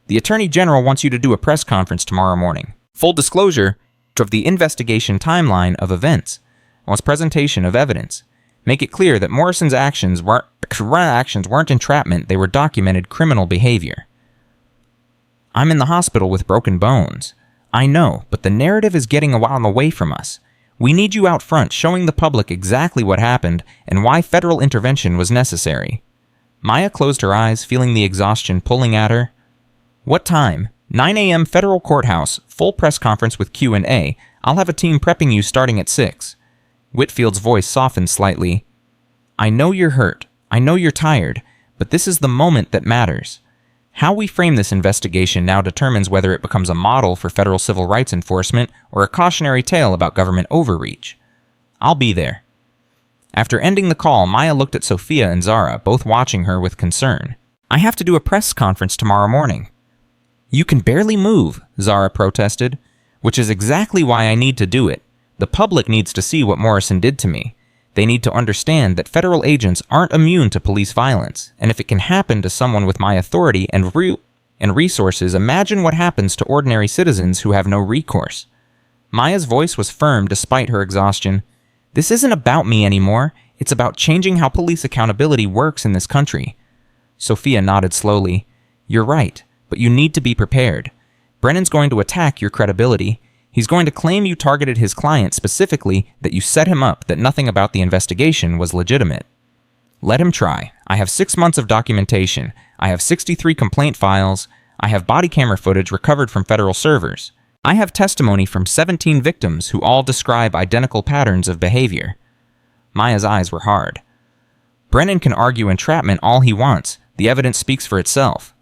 The Attorney General wants you to do a press conference tomorrow morning. Full disclosure of the investigation timeline of events, was presentation of evidence. Make it clear that Morrison's actions weren't entrapment, they were documented criminal behavior. I'm in the hospital with broken bones. I know, but the narrative is getting a while away from us. We need you out front showing the public exactly what happened and why federal intervention was necessary. Maya closed her eyes, feeling the exhaustion pulling at her. What time? 9 a.m. Federal Courthouse, full press conference with Q&A. I'll have a team prepping you starting at 6. Whitfield's voice softened slightly. I know you're hurt. I know you're tired, but this is the moment that matters. How we frame this investigation now determines whether it becomes a model for federal civil rights enforcement or a cautionary tale about government overreach. I'll be there." After ending the call, Maya looked at Sophia and Zara, both watching her with concern. "I have to do a press conference tomorrow morning." "You can barely move," Zara protested, "which is exactly why I need to do it. The public needs to see what Morrison did to me. They need to understand that federal agents aren't immune to police violence, and if it can happen to someone with my authority and resources, imagine what happens to ordinary citizens who have no recourse." Maya's voice was firm despite her exhaustion. "This isn't about me anymore. It's about changing how police accountability works in this country." Sophia nodded slowly. "You're right, but you need to be prepared. Brennan's going to attack your credibility. He's going to claim you targeted his client specifically, that you set him up, that nothing about the investigation was legitimate. Let him try. I have 6 months of documentation. I have 63 complaint files. I have body camera footage recovered from federal servers. I have testimony from 17 victims who all describe identical patterns of behavior." Maya's eyes were hard. "Brennan can argue entrapment all he wants. The evidence speaks for itself."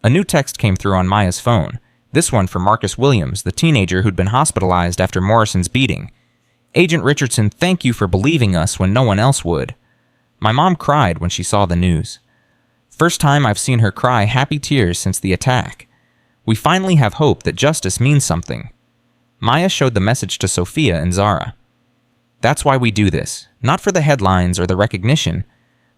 A new text came through on Maya's phone. This one from Marcus Williams, the teenager who'd been hospitalized after Morrison's beating. "Agent Richardson, thank you for believing us when no one else would." My mom cried when she saw the news. "First time I've seen her cry happy tears since the attack. We finally have hope that justice means something." Maya showed the message to Sophia and Zara. "That's why we do this, not for the headlines or the recognition.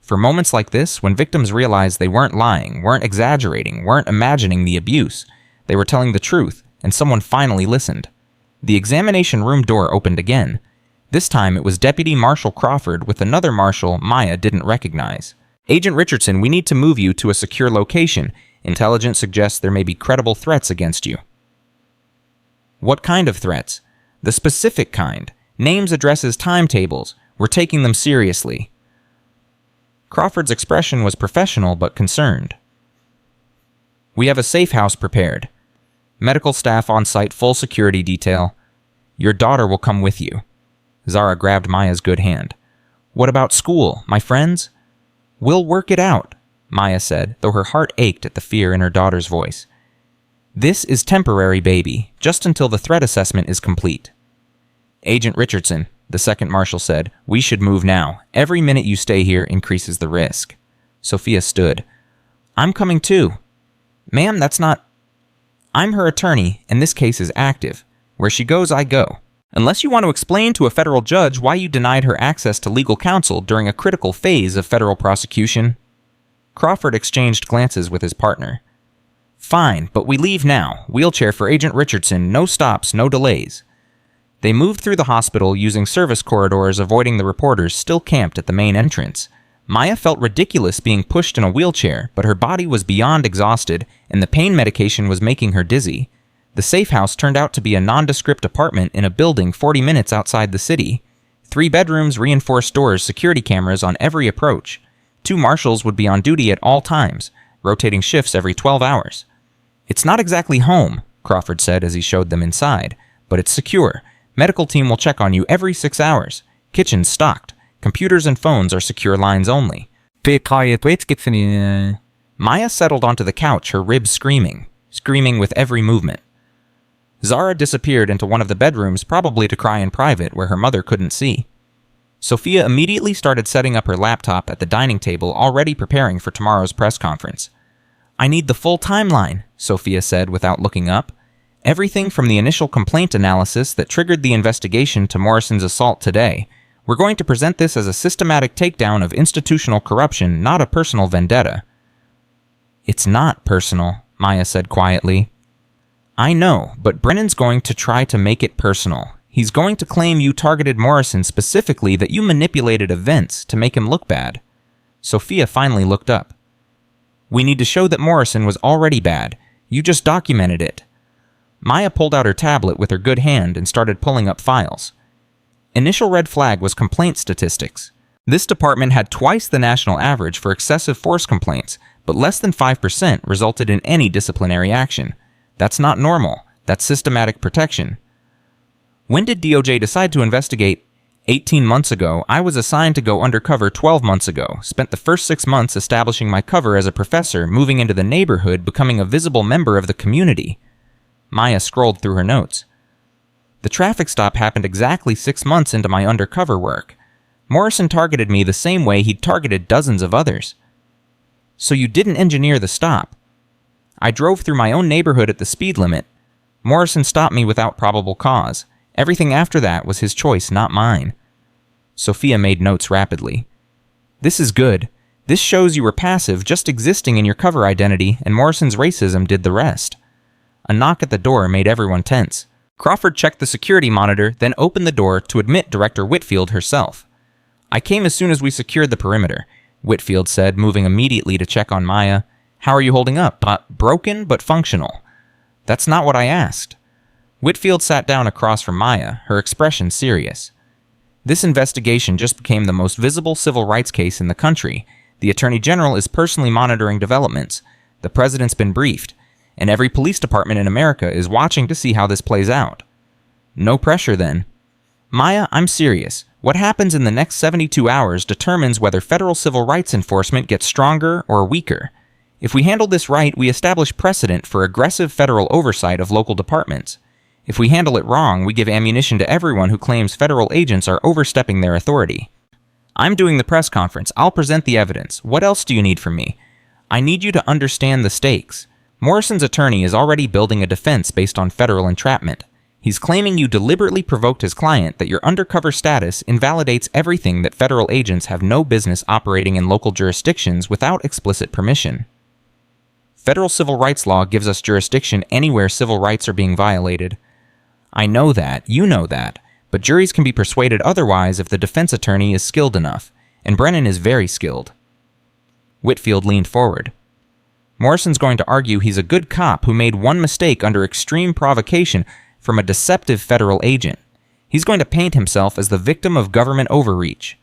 For moments like this, when victims realized they weren't lying, weren't exaggerating, weren't imagining the abuse. They were telling the truth, and someone finally listened." The examination room door opened again. This time it was Deputy Marshal Crawford with another marshal Maya didn't recognize. "Agent Richardson, we need to move you to a secure location. Intelligence suggests there may be credible threats against you." "What kind of threats?" "The specific kind. Names, addresses, timetables. We're taking them seriously." Crawford's expression was professional but concerned. "We have a safe house prepared. Medical staff on site, full security detail. Your daughter will come with you." Zara grabbed Maya's good hand. "What about school? My friends?" "We'll work it out," Maya said, though her heart ached at the fear in her daughter's voice. "This is temporary, baby, just until the threat assessment is complete." "Agent Richardson," the second marshal said, "we should move now. Every minute you stay here increases the risk." Sophia stood. "I'm coming too." "Ma'am, that's not—" "I'm her attorney, and this case is active. Where she goes, I go. Unless you want to explain to a federal judge why you denied her access to legal counsel during a critical phase of federal prosecution." Crawford exchanged glances with his partner. "Fine, but we leave now. Wheelchair for Agent Richardson, no stops, no delays." They moved through the hospital using service corridors, avoiding the reporters still camped at the main entrance. Maya felt ridiculous being pushed in a wheelchair, but her body was beyond exhausted, and the pain medication was making her dizzy. The safe house turned out to be a nondescript apartment in a building 40 minutes outside the city. 3 bedrooms, reinforced doors, security cameras on every approach. 2 marshals would be on duty at all times, rotating shifts every 12 hours. "It's not exactly home," Crawford said as he showed them inside, "but it's secure. Medical team will check on you every 6 hours. Kitchen's stocked. Computers and phones are secure lines only." Maya settled onto the couch, her ribs screaming with every movement. Zara disappeared into one of the bedrooms, probably to cry in private where her mother couldn't see. Sophia immediately started setting up her laptop at the dining table, already preparing for tomorrow's press conference. "I need the full timeline," Sophia said without looking up. "Everything from the initial complaint analysis that triggered the investigation to Morrison's assault today. We're going to present this as a systematic takedown of institutional corruption, not a personal vendetta." "It's not personal," Maya said quietly. "I know, but Brennan's going to try to make it personal. He's going to claim you targeted Morrison specifically, that you manipulated events to make him look bad." Sophia finally looked up. "We need to show that Morrison was already bad. You just documented it." Maya pulled out her tablet with her good hand and started pulling up files. Initial red flag was complaint statistics. This department had twice the national average for excessive force complaints, but less than 5% resulted in any disciplinary action. That's not normal. That's systematic protection. "When did DOJ decide to investigate 18 months ago, I was assigned to go undercover 12 months ago, spent the first 6 months establishing my cover as a professor, moving into the neighborhood, becoming a visible member of the community. Maya scrolled through her notes. The traffic stop happened exactly 6 months into my undercover work. Morrison targeted me the same way he'd targeted dozens of others. So you didn't engineer the stop. I drove through my own neighborhood at the speed limit. Morrison stopped me without probable cause. Everything after that was his choice, not mine. Sophia made notes rapidly. This is good. This shows you were passive, just existing in your cover identity, and Morrison's racism did the rest. A knock at the door made everyone tense. Crawford checked the security monitor, then opened the door to admit Director Whitfield herself. I came as soon as we secured the perimeter, Whitfield said, moving immediately to check on Maya. How are you holding up? Broken, but functional. That's not what I asked. Whitfield sat down across from Maya, her expression serious. This investigation just became the most visible civil rights case in the country. The Attorney General is personally monitoring developments. The President's been briefed, and every police department in America is watching to see how this plays out. No pressure, then. Maya, I'm serious. What happens in the next 72 hours determines whether federal civil rights enforcement gets stronger or weaker. If we handle this right, we establish precedent for aggressive federal oversight of local departments. If we handle it wrong, we give ammunition to everyone who claims federal agents are overstepping their authority. I'm doing the press conference. I'll present the evidence. What else do you need from me? I need you to understand the stakes. Morrison's attorney is already building a defense based on federal entrapment. He's claiming you deliberately provoked his client, that your undercover status invalidates everything, that federal agents have no business operating in local jurisdictions without explicit permission. Federal civil rights law gives us jurisdiction anywhere civil rights are being violated. I know that, you know that, but juries can be persuaded otherwise if the defense attorney is skilled enough, and Brennan is very skilled. Whitfield leaned forward. Morrison's going to argue he's a good cop who made one mistake under extreme provocation from a deceptive federal agent. He's going to paint himself as the victim of government overreach.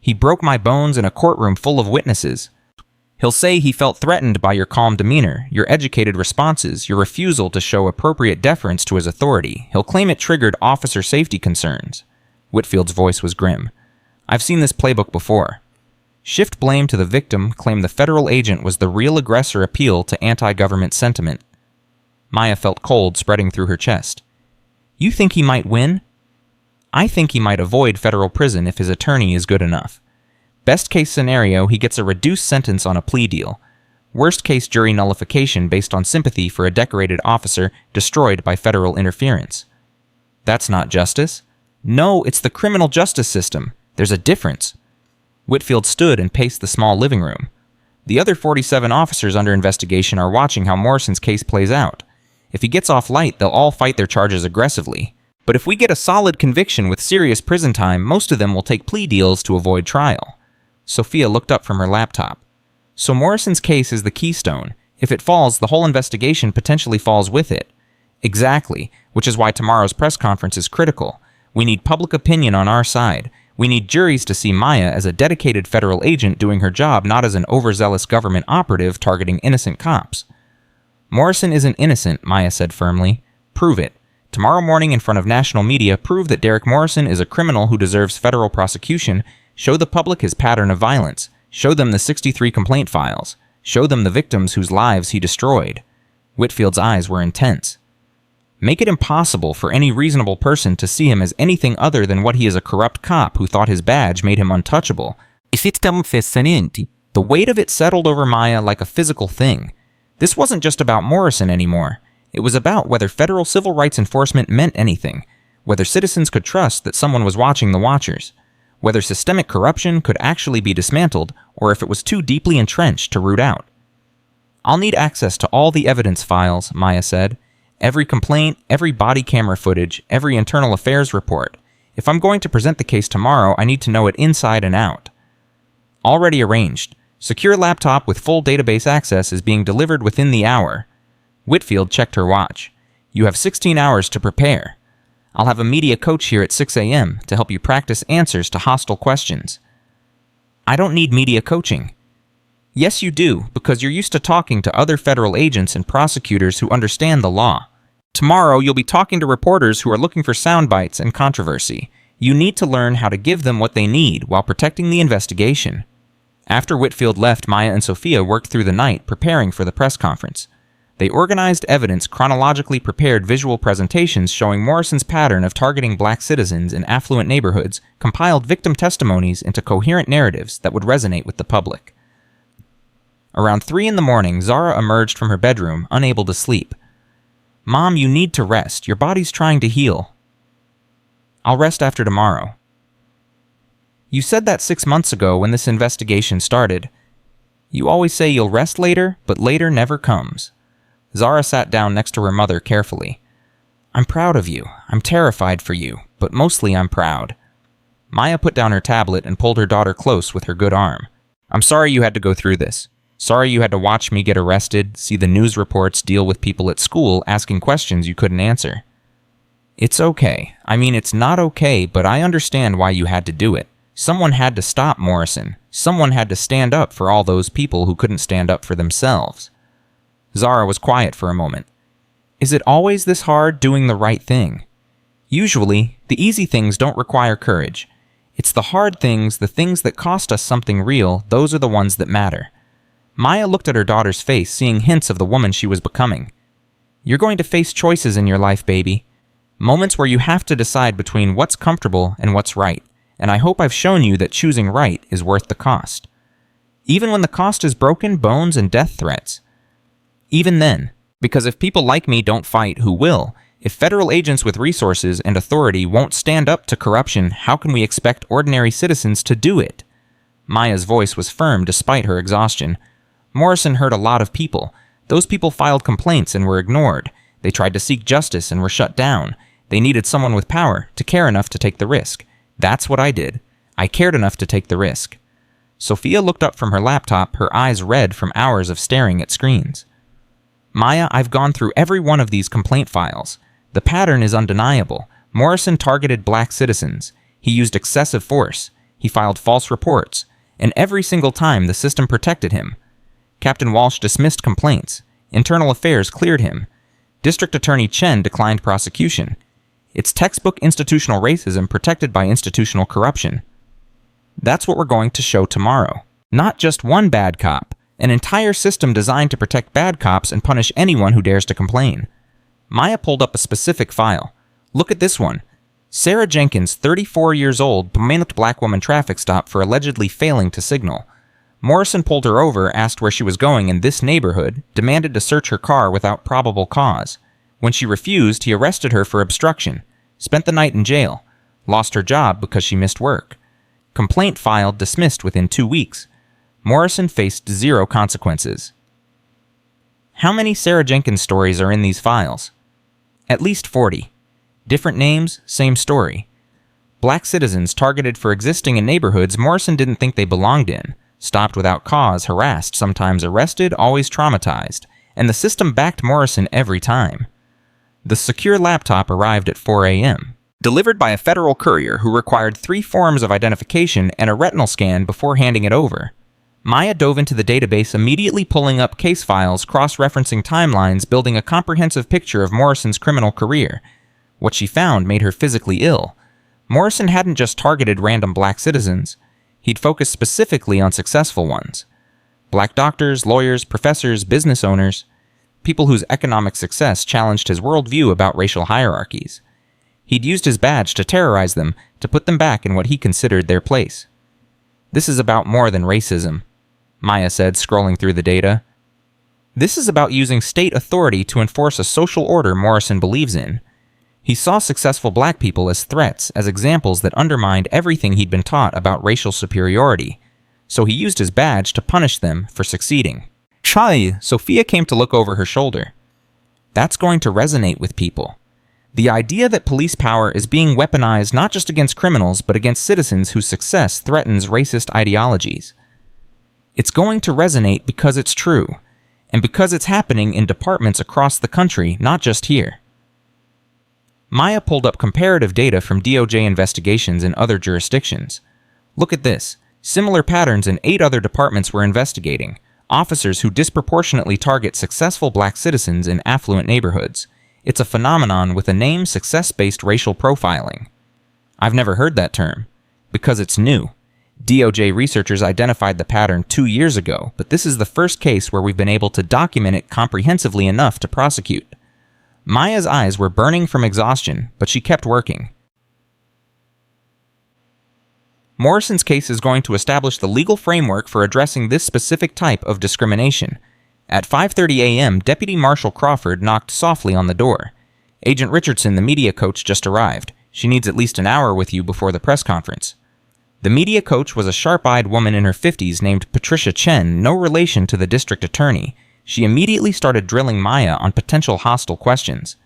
He broke my bones in a courtroom full of witnesses. He'll say he felt threatened by your calm demeanor, your educated responses, your refusal to show appropriate deference to his authority. He'll claim it triggered officer safety concerns. Whitfield's voice was grim. I've seen this playbook before. Shift blame to the victim, claim the federal agent was the real aggressor, appeal to anti-government sentiment. Maya felt cold spreading through her chest. You think he might win? I think he might avoid federal prison if his attorney is good enough. Best case scenario, he gets a reduced sentence on a plea deal. Worst case, jury nullification based on sympathy for a decorated officer destroyed by federal interference. That's not justice. No, it's the criminal justice system. There's a difference. Whitfield stood and paced the small living room. The other 47 officers under investigation are watching how Morrison's case plays out. If he gets off light, they'll all fight their charges aggressively. But if we get a solid conviction with serious prison time, most of them will take plea deals to avoid trial. Sophia looked up from her laptop. So Morrison's case is the keystone. If it falls, the whole investigation potentially falls with it. Exactly, which is why tomorrow's press conference is critical. We need public opinion on our side. We need juries to see Maya as a dedicated federal agent doing her job, not as an overzealous government operative targeting innocent cops. Morrison isn't innocent, Maya said firmly. Prove it. Tomorrow morning in front of national media, prove that Derek Morrison is a criminal who deserves federal prosecution. Show the public his pattern of violence. Show them the 63 complaint files. Show them the victims whose lives he destroyed. Whitfield's eyes were intense. Make it impossible for any reasonable person to see him as anything other than what he is, a corrupt cop who thought his badge made him untouchable. The weight of it settled over Maya like a physical thing. This wasn't just about Morrison anymore. It was about whether federal civil rights enforcement meant anything, whether citizens could trust that someone was watching the watchers, whether systemic corruption could actually be dismantled, or if it was too deeply entrenched to root out. I'll need access to all the evidence files, Maya said. Every complaint, every body camera footage, every internal affairs report. If I'm going to present the case tomorrow, I need to know it inside and out. Already arranged. Secure laptop with full database access is being delivered within the hour. Whitfield checked her watch. You have 16 hours to prepare. I'll have a media coach here at 6 a.m. to help you practice answers to hostile questions. I don't need media coaching. Yes, you do, because you're used to talking to other federal agents and prosecutors who understand the law. Tomorrow, you'll be talking to reporters who are looking for sound bites and controversy. You need to learn how to give them what they need while protecting the investigation. After Whitfield left, Maya and Sophia worked through the night preparing for the press conference. They organized evidence, chronologically prepared visual presentations showing Morrison's pattern of targeting black citizens in affluent neighborhoods, compiled victim testimonies into coherent narratives that would resonate with the public. Around 3 in the morning, Zara emerged from her bedroom, unable to sleep. "Mom, you need to rest. Your body's trying to heal." "I'll rest after tomorrow." "You said that 6 months ago when this investigation started. You always say you'll rest later, but later never comes." Zara sat down next to her mother carefully. "I'm proud of you. I'm terrified for you, but mostly I'm proud." Maya put down her tablet and pulled her daughter close with her good arm. "I'm sorry you had to go through this. Sorry you had to watch me get arrested, see the news reports, deal with people at school asking questions you couldn't answer." "It's okay. I mean, it's not okay, but I understand why you had to do it. Someone had to stop Morrison. Someone had to stand up for all those people who couldn't stand up for themselves." Zara was quiet for a moment. "Is it always this hard doing the right thing? Usually, the easy things don't require courage. It's the hard things, the things that cost us something real, those are the ones that matter." Maya looked at her daughter's face, seeing hints of the woman she was becoming. "You're going to face choices in your life, baby. Moments where you have to decide between what's comfortable and what's right, and I hope I've shown you that choosing right is worth the cost. Even when the cost is broken bones and death threats. Even then, because if people like me don't fight, who will? If federal agents with resources and authority won't stand up to corruption, how can we expect ordinary citizens to do it?" Maya's voice was firm despite her exhaustion. Morrison hurt a lot of people. Those people filed complaints and were ignored. They tried to seek justice and were shut down. They needed someone with power to care enough to take the risk. That's what I did. I cared enough to take the risk. Sophia looked up from her laptop, her eyes red from hours of staring at screens. "Maya, I've gone through every one of these complaint files. The pattern is undeniable. Morrison targeted black citizens. He used excessive force. He filed false reports. And every single time the system protected him. Captain Walsh dismissed complaints. Internal Affairs cleared him. District Attorney Chen declined prosecution. It's textbook institutional racism protected by institutional corruption. That's what we're going to show tomorrow. Not just one bad cop. An entire system designed to protect bad cops and punish anyone who dares to complain." Maya pulled up a specific file. "Look at this one. Sarah Jenkins, 34 years old, panicked black woman traffic stop for allegedly failing to signal. Morrison pulled her over, asked where she was going in this neighborhood, demanded to search her car without probable cause. When she refused, he arrested her for obstruction, spent the night in jail, lost her job because she missed work. Complaint filed, dismissed within 2 weeks. Morrison faced 0 consequences." How many Sarah Jenkins stories are in these files? At least 40. Different names, same story. Black citizens targeted for existing in neighborhoods Morrison didn't think they belonged in. Stopped without cause, harassed, sometimes arrested, always traumatized, and the system backed Morrison every time. The secure laptop arrived at 4 a.m., delivered by a federal courier who required 3 forms of identification and a retinal scan before handing it over. Maya dove into the database, immediately pulling up case files, cross-referencing timelines, building a comprehensive picture of Morrison's criminal career. What she found made her physically ill. Morrison hadn't just targeted random black citizens. He'd focused specifically on successful ones. Black doctors, lawyers, professors, business owners, people whose economic success challenged his worldview about racial hierarchies. He'd used his badge to terrorize them, to put them back in what he considered their place. "This is about more than racism," Maya said, scrolling through the data. "This is about using state authority to enforce a social order Morrison believes in. He saw successful black people as threats, as examples that undermined everything he'd been taught about racial superiority. So he used his badge to punish them for succeeding." "Chai," Sophia came to look over her shoulder. "That's going to resonate with people. The idea that police power is being weaponized not just against criminals, but against citizens whose success threatens racist ideologies. It's going to resonate because it's true, and because it's happening in departments across the country, not just here." Maya pulled up comparative data from DOJ investigations in other jurisdictions. "Look at this. Similar patterns in 8 other departments we're investigating. Officers who disproportionately target successful black citizens in affluent neighborhoods. It's a phenomenon with a name: success-based racial profiling." I've never heard that term. Because it's new. DOJ researchers identified the pattern 2 years ago, but this is the first case where we've been able to document it comprehensively enough to prosecute. Maya's eyes were burning from exhaustion, but she kept working. Morrison's case is going to establish the legal framework for addressing this specific type of discrimination. At 5:30 a.m., Deputy Marshal Crawford knocked softly on the door. Agent Richardson, the media coach, just arrived. She needs at least an hour with you before the press conference. The media coach was a sharp-eyed woman in her 50s named Patricia Chen, no relation to the district attorney. She immediately started drilling Maya on potential hostile questions.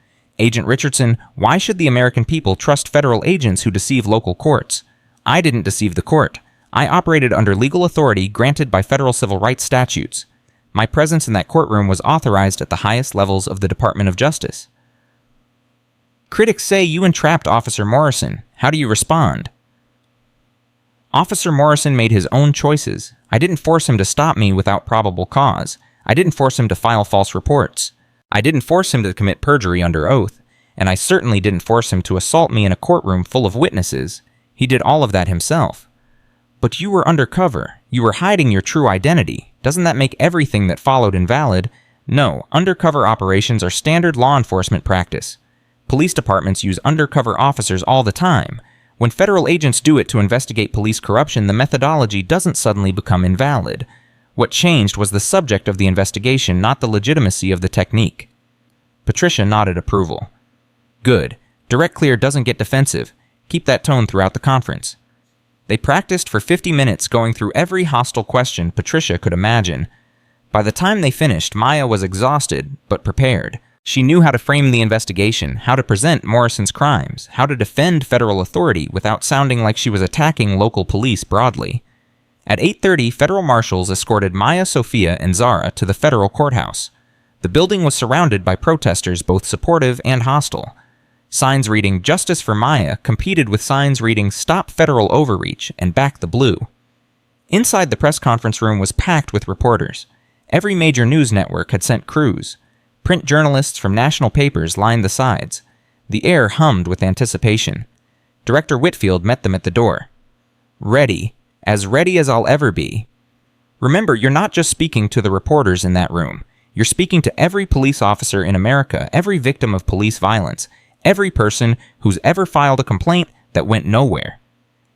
Agent Richardson, why should the American people trust federal agents who deceive local courts? I didn't deceive the court. I operated under legal authority granted by federal civil rights statutes. My presence in that courtroom was authorized at the highest levels of the Department of Justice. Critics say you entrapped Officer Morrison. How do you respond? Officer Morrison made his own choices. I didn't force him to stop me without probable cause. I didn't force him to file false reports. I didn't force him to commit perjury under oath. And I certainly didn't force him to assault me in a courtroom full of witnesses. He did all of that himself. But you were undercover. You were hiding your true identity. Doesn't that make everything that followed invalid? No, undercover operations are standard law enforcement practice. Police departments use undercover officers all the time. When federal agents do it to investigate police corruption, the methodology doesn't suddenly become invalid. What changed was the subject of the investigation, not the legitimacy of the technique. Patricia nodded approval. Good. Direct clear doesn't get defensive. Keep that tone throughout the conference. They practiced for 50 minutes going through every hostile question Patricia could imagine. By the time they finished, Maya was exhausted, but prepared. She knew how to frame the investigation, how to present Morrison's crimes, how to defend federal authority without sounding like she was attacking local police broadly. At 8:30, federal marshals escorted Maya, Sophia, and Zara to the federal courthouse. The building was surrounded by protesters, both supportive and hostile. Signs reading "Justice for Maya" competed with signs reading "Stop Federal Overreach" and "Back the Blue." Inside the press conference room was packed with reporters. Every major news network had sent crews. Print journalists from national papers lined the sides. The air hummed with anticipation. Director Whitfield met them at the door. Ready as I'll ever be. Remember, you're not just speaking to the reporters in that room. You're speaking to every police officer in America, every victim of police violence, every person who's ever filed a complaint that went nowhere.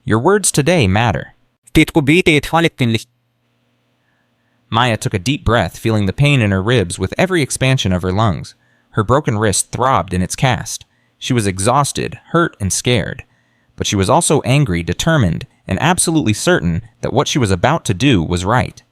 Your words today matter. Maya took a deep breath, feeling the pain in her ribs with every expansion of her lungs. Her broken wrist throbbed in its cast. She was exhausted, hurt, and scared. But she was also angry, determined, and absolutely certain that what she was about to do was right.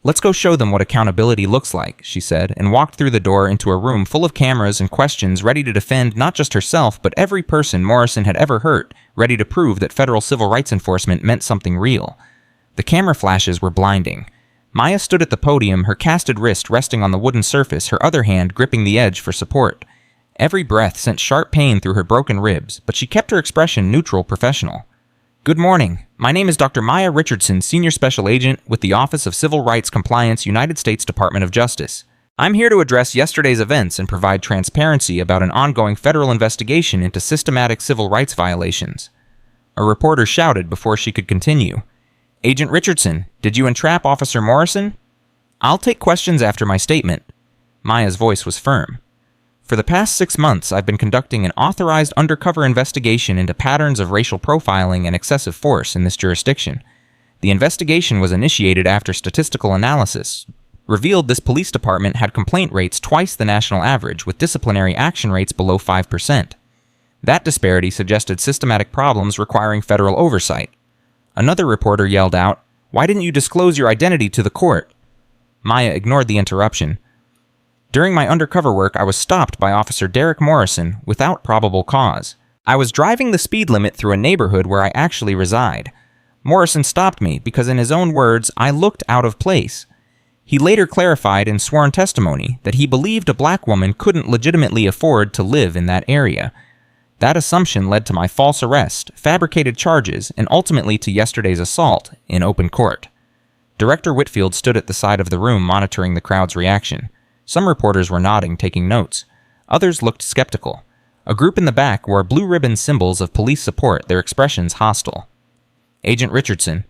Let's go show them what accountability looks like, she said, and walked through the door into a room full of cameras and questions ready to defend not just herself, but every person Morrison had ever hurt, ready to prove that federal civil rights enforcement meant something real. The camera flashes were blinding. Maya stood at the podium, her casted wrist resting on the wooden surface, her other hand gripping the edge for support. Every breath sent sharp pain through her broken ribs, but she kept her expression neutral, professional. Good morning. My name is Dr. Maya Richardson, Senior Special Agent with the Office of Civil Rights Compliance, United States Department of Justice. I'm here to address yesterday's events and provide transparency about an ongoing federal investigation into systematic civil rights violations. A reporter shouted before she could continue. Agent Richardson, did you entrap Officer Morrison? I'll take questions after my statement. Maya's voice was firm. For the past 6 months, I've been conducting an authorized undercover investigation into patterns of racial profiling and excessive force in this jurisdiction. The investigation was initiated after statistical analysis revealed this police department had complaint rates twice the national average, with disciplinary action rates below 5%. That disparity suggested systematic problems requiring federal oversight. Another reporter yelled out, "Why didn't you disclose your identity to the court?" Maya ignored the interruption. During my undercover work, I was stopped by Officer Derek Morrison without probable cause. I was driving the speed limit through a neighborhood where I actually reside. Morrison stopped me because, in his own words, I looked out of place. He later clarified in sworn testimony that he believed a black woman couldn't legitimately afford to live in that area. That assumption led to my false arrest, fabricated charges, and ultimately to yesterday's assault in open court. Director Whitfield stood at the side of the room monitoring the crowd's reaction. Some reporters were nodding, taking notes. Others looked skeptical. A group in the back wore blue ribbon symbols of police support, their expressions hostile. Agent Richardson.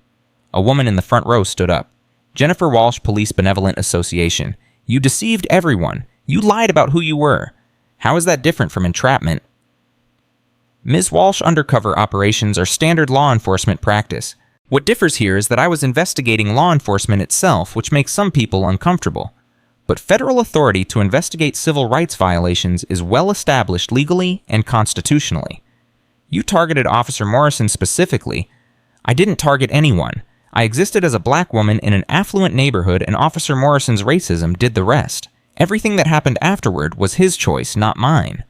A woman in the front row stood up. Jennifer Walsh, Police Benevolent Association. You deceived everyone. You lied about who you were. How is that different from entrapment? Ms. Walsh, undercover operations are standard law enforcement practice. What differs here is that I was investigating law enforcement itself, which makes some people uncomfortable. But federal authority to investigate civil rights violations is well established legally and constitutionally. You targeted Officer Morrison specifically. I didn't target anyone. I existed as a black woman in an affluent neighborhood, and Officer Morrison's racism did the rest. Everything that happened afterward was his choice, not mine.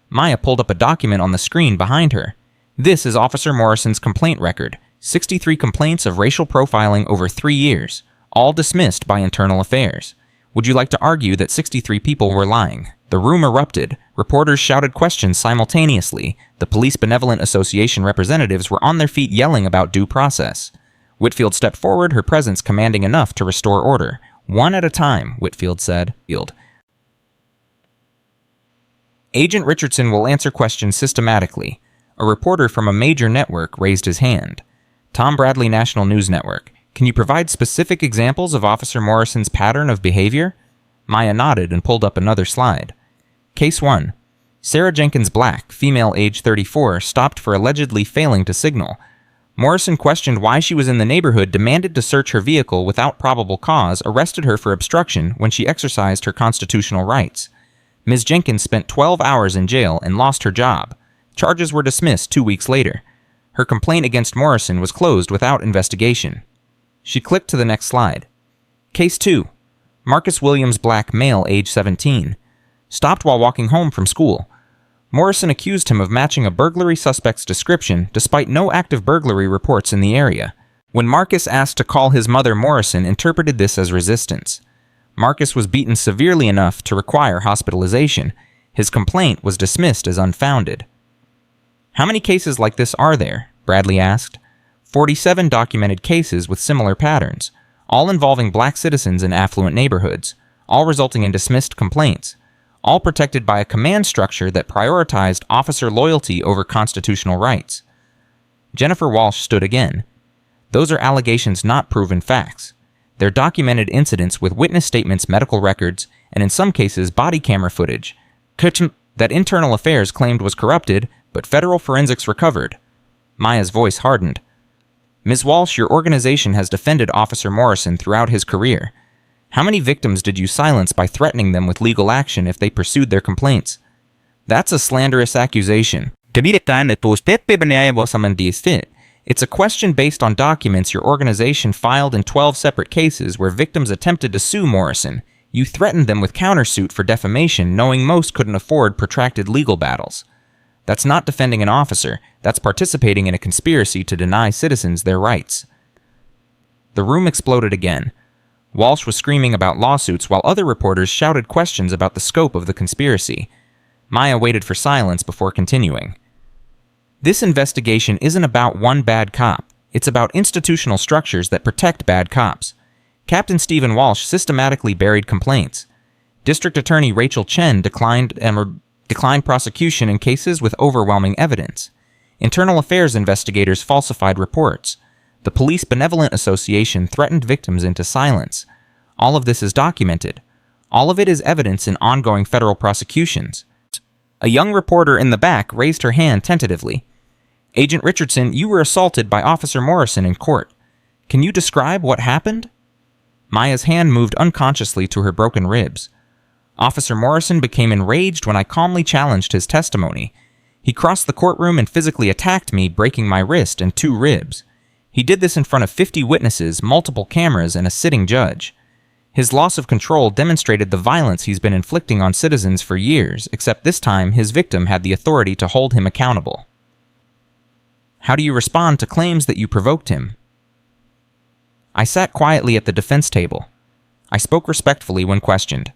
Maya pulled up a document on the screen behind her. This is Officer Morrison's complaint record. 63 complaints of racial profiling over 3 years, all dismissed by Internal Affairs. Would you like to argue that 63 people were lying? The room erupted. Reporters shouted questions simultaneously. The Police Benevolent Association representatives were on their feet yelling about due process. Whitfield stepped forward, her presence commanding enough to restore order. One at a time, Whitfield said. Agent Richardson will answer questions systematically. A reporter from a major network raised his hand. Tom Bradley, National News Network. Can you provide specific examples of Officer Morrison's pattern of behavior? Maya nodded and pulled up another slide. Case 1. Sarah Jenkins Black, female age 34, stopped for allegedly failing to signal. Morrison questioned why she was in the neighborhood, demanded to search her vehicle without probable cause, arrested her for obstruction when she exercised her constitutional rights. Ms. Jenkins spent 12 hours in jail and lost her job. Charges were dismissed 2 weeks later. Her complaint against Morrison was closed without investigation. She clicked to the next slide. Case 2. Marcus Williams Black, male, age 17. Stopped while walking home from school. Morrison accused him of matching a burglary suspect's description despite no active burglary reports in the area. When Marcus asked to call his mother, Morrison interpreted this as resistance. Marcus was beaten severely enough to require hospitalization. His complaint was dismissed as unfounded. How many cases like this are there? Bradley asked. 47 documented cases with similar patterns, all involving black citizens in affluent neighborhoods, all resulting in dismissed complaints, all protected by a command structure that prioritized officer loyalty over constitutional rights. Jennifer Walsh stood again. Those are allegations, not proven facts. They're documented incidents with witness statements, medical records, and in some cases body camera footage that Internal Affairs claimed was corrupted, but federal forensics recovered. Maya's voice hardened. Ms. Walsh, your organization has defended Officer Morrison throughout his career. How many victims did you silence by threatening them with legal action if they pursued their complaints? That's a slanderous accusation. It's a question based on documents your organization filed in 12 separate cases where victims attempted to sue Morrison. You threatened them with countersuit for defamation, knowing most couldn't afford protracted legal battles. That's not defending an officer. That's participating in a conspiracy to deny citizens their rights. The room exploded again. Walsh was screaming about lawsuits while other reporters shouted questions about the scope of the conspiracy. Maya waited for silence before continuing. This investigation isn't about one bad cop. It's about institutional structures that protect bad cops. Captain Stephen Walsh systematically buried complaints. District Attorney Rachel Chen declined prosecution in cases with overwhelming evidence. Internal Affairs investigators falsified reports. The Police Benevolent Association threatened victims into silence. All of this is documented. All of it is evidence in ongoing federal prosecutions. A young reporter in the back raised her hand tentatively. Agent Richardson, you were assaulted by Officer Morrison in court. Can you describe what happened? Maya's hand moved unconsciously to her broken ribs. Officer Morrison became enraged when I calmly challenged his testimony. He crossed the courtroom and physically attacked me, breaking my wrist and 2 ribs. He did this in front of 50 witnesses, multiple cameras, and a sitting judge. His loss of control demonstrated the violence he's been inflicting on citizens for years, except this time his victim had the authority to hold him accountable. How do you respond to claims that you provoked him? I sat quietly at the defense table. I spoke respectfully when questioned.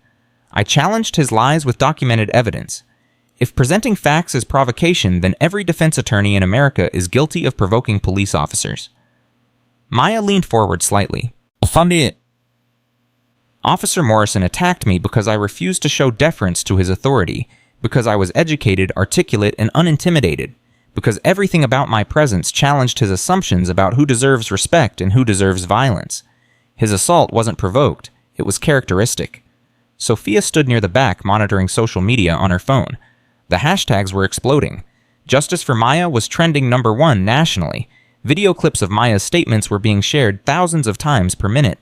I challenged his lies with documented evidence. If presenting facts is provocation, then every defense attorney in America is guilty of provoking police officers. Maya leaned forward slightly. Officer Morrison attacked me because I refused to show deference to his authority. Because I was educated, articulate, and unintimidated. Because everything about my presence challenged his assumptions about who deserves respect and who deserves violence. His assault wasn't provoked, it was characteristic. Sophia stood near the back monitoring social media on her phone. The hashtags were exploding. Justice for Maya was trending #1 nationally. Video clips of Maya's statements were being shared thousands of times per minute.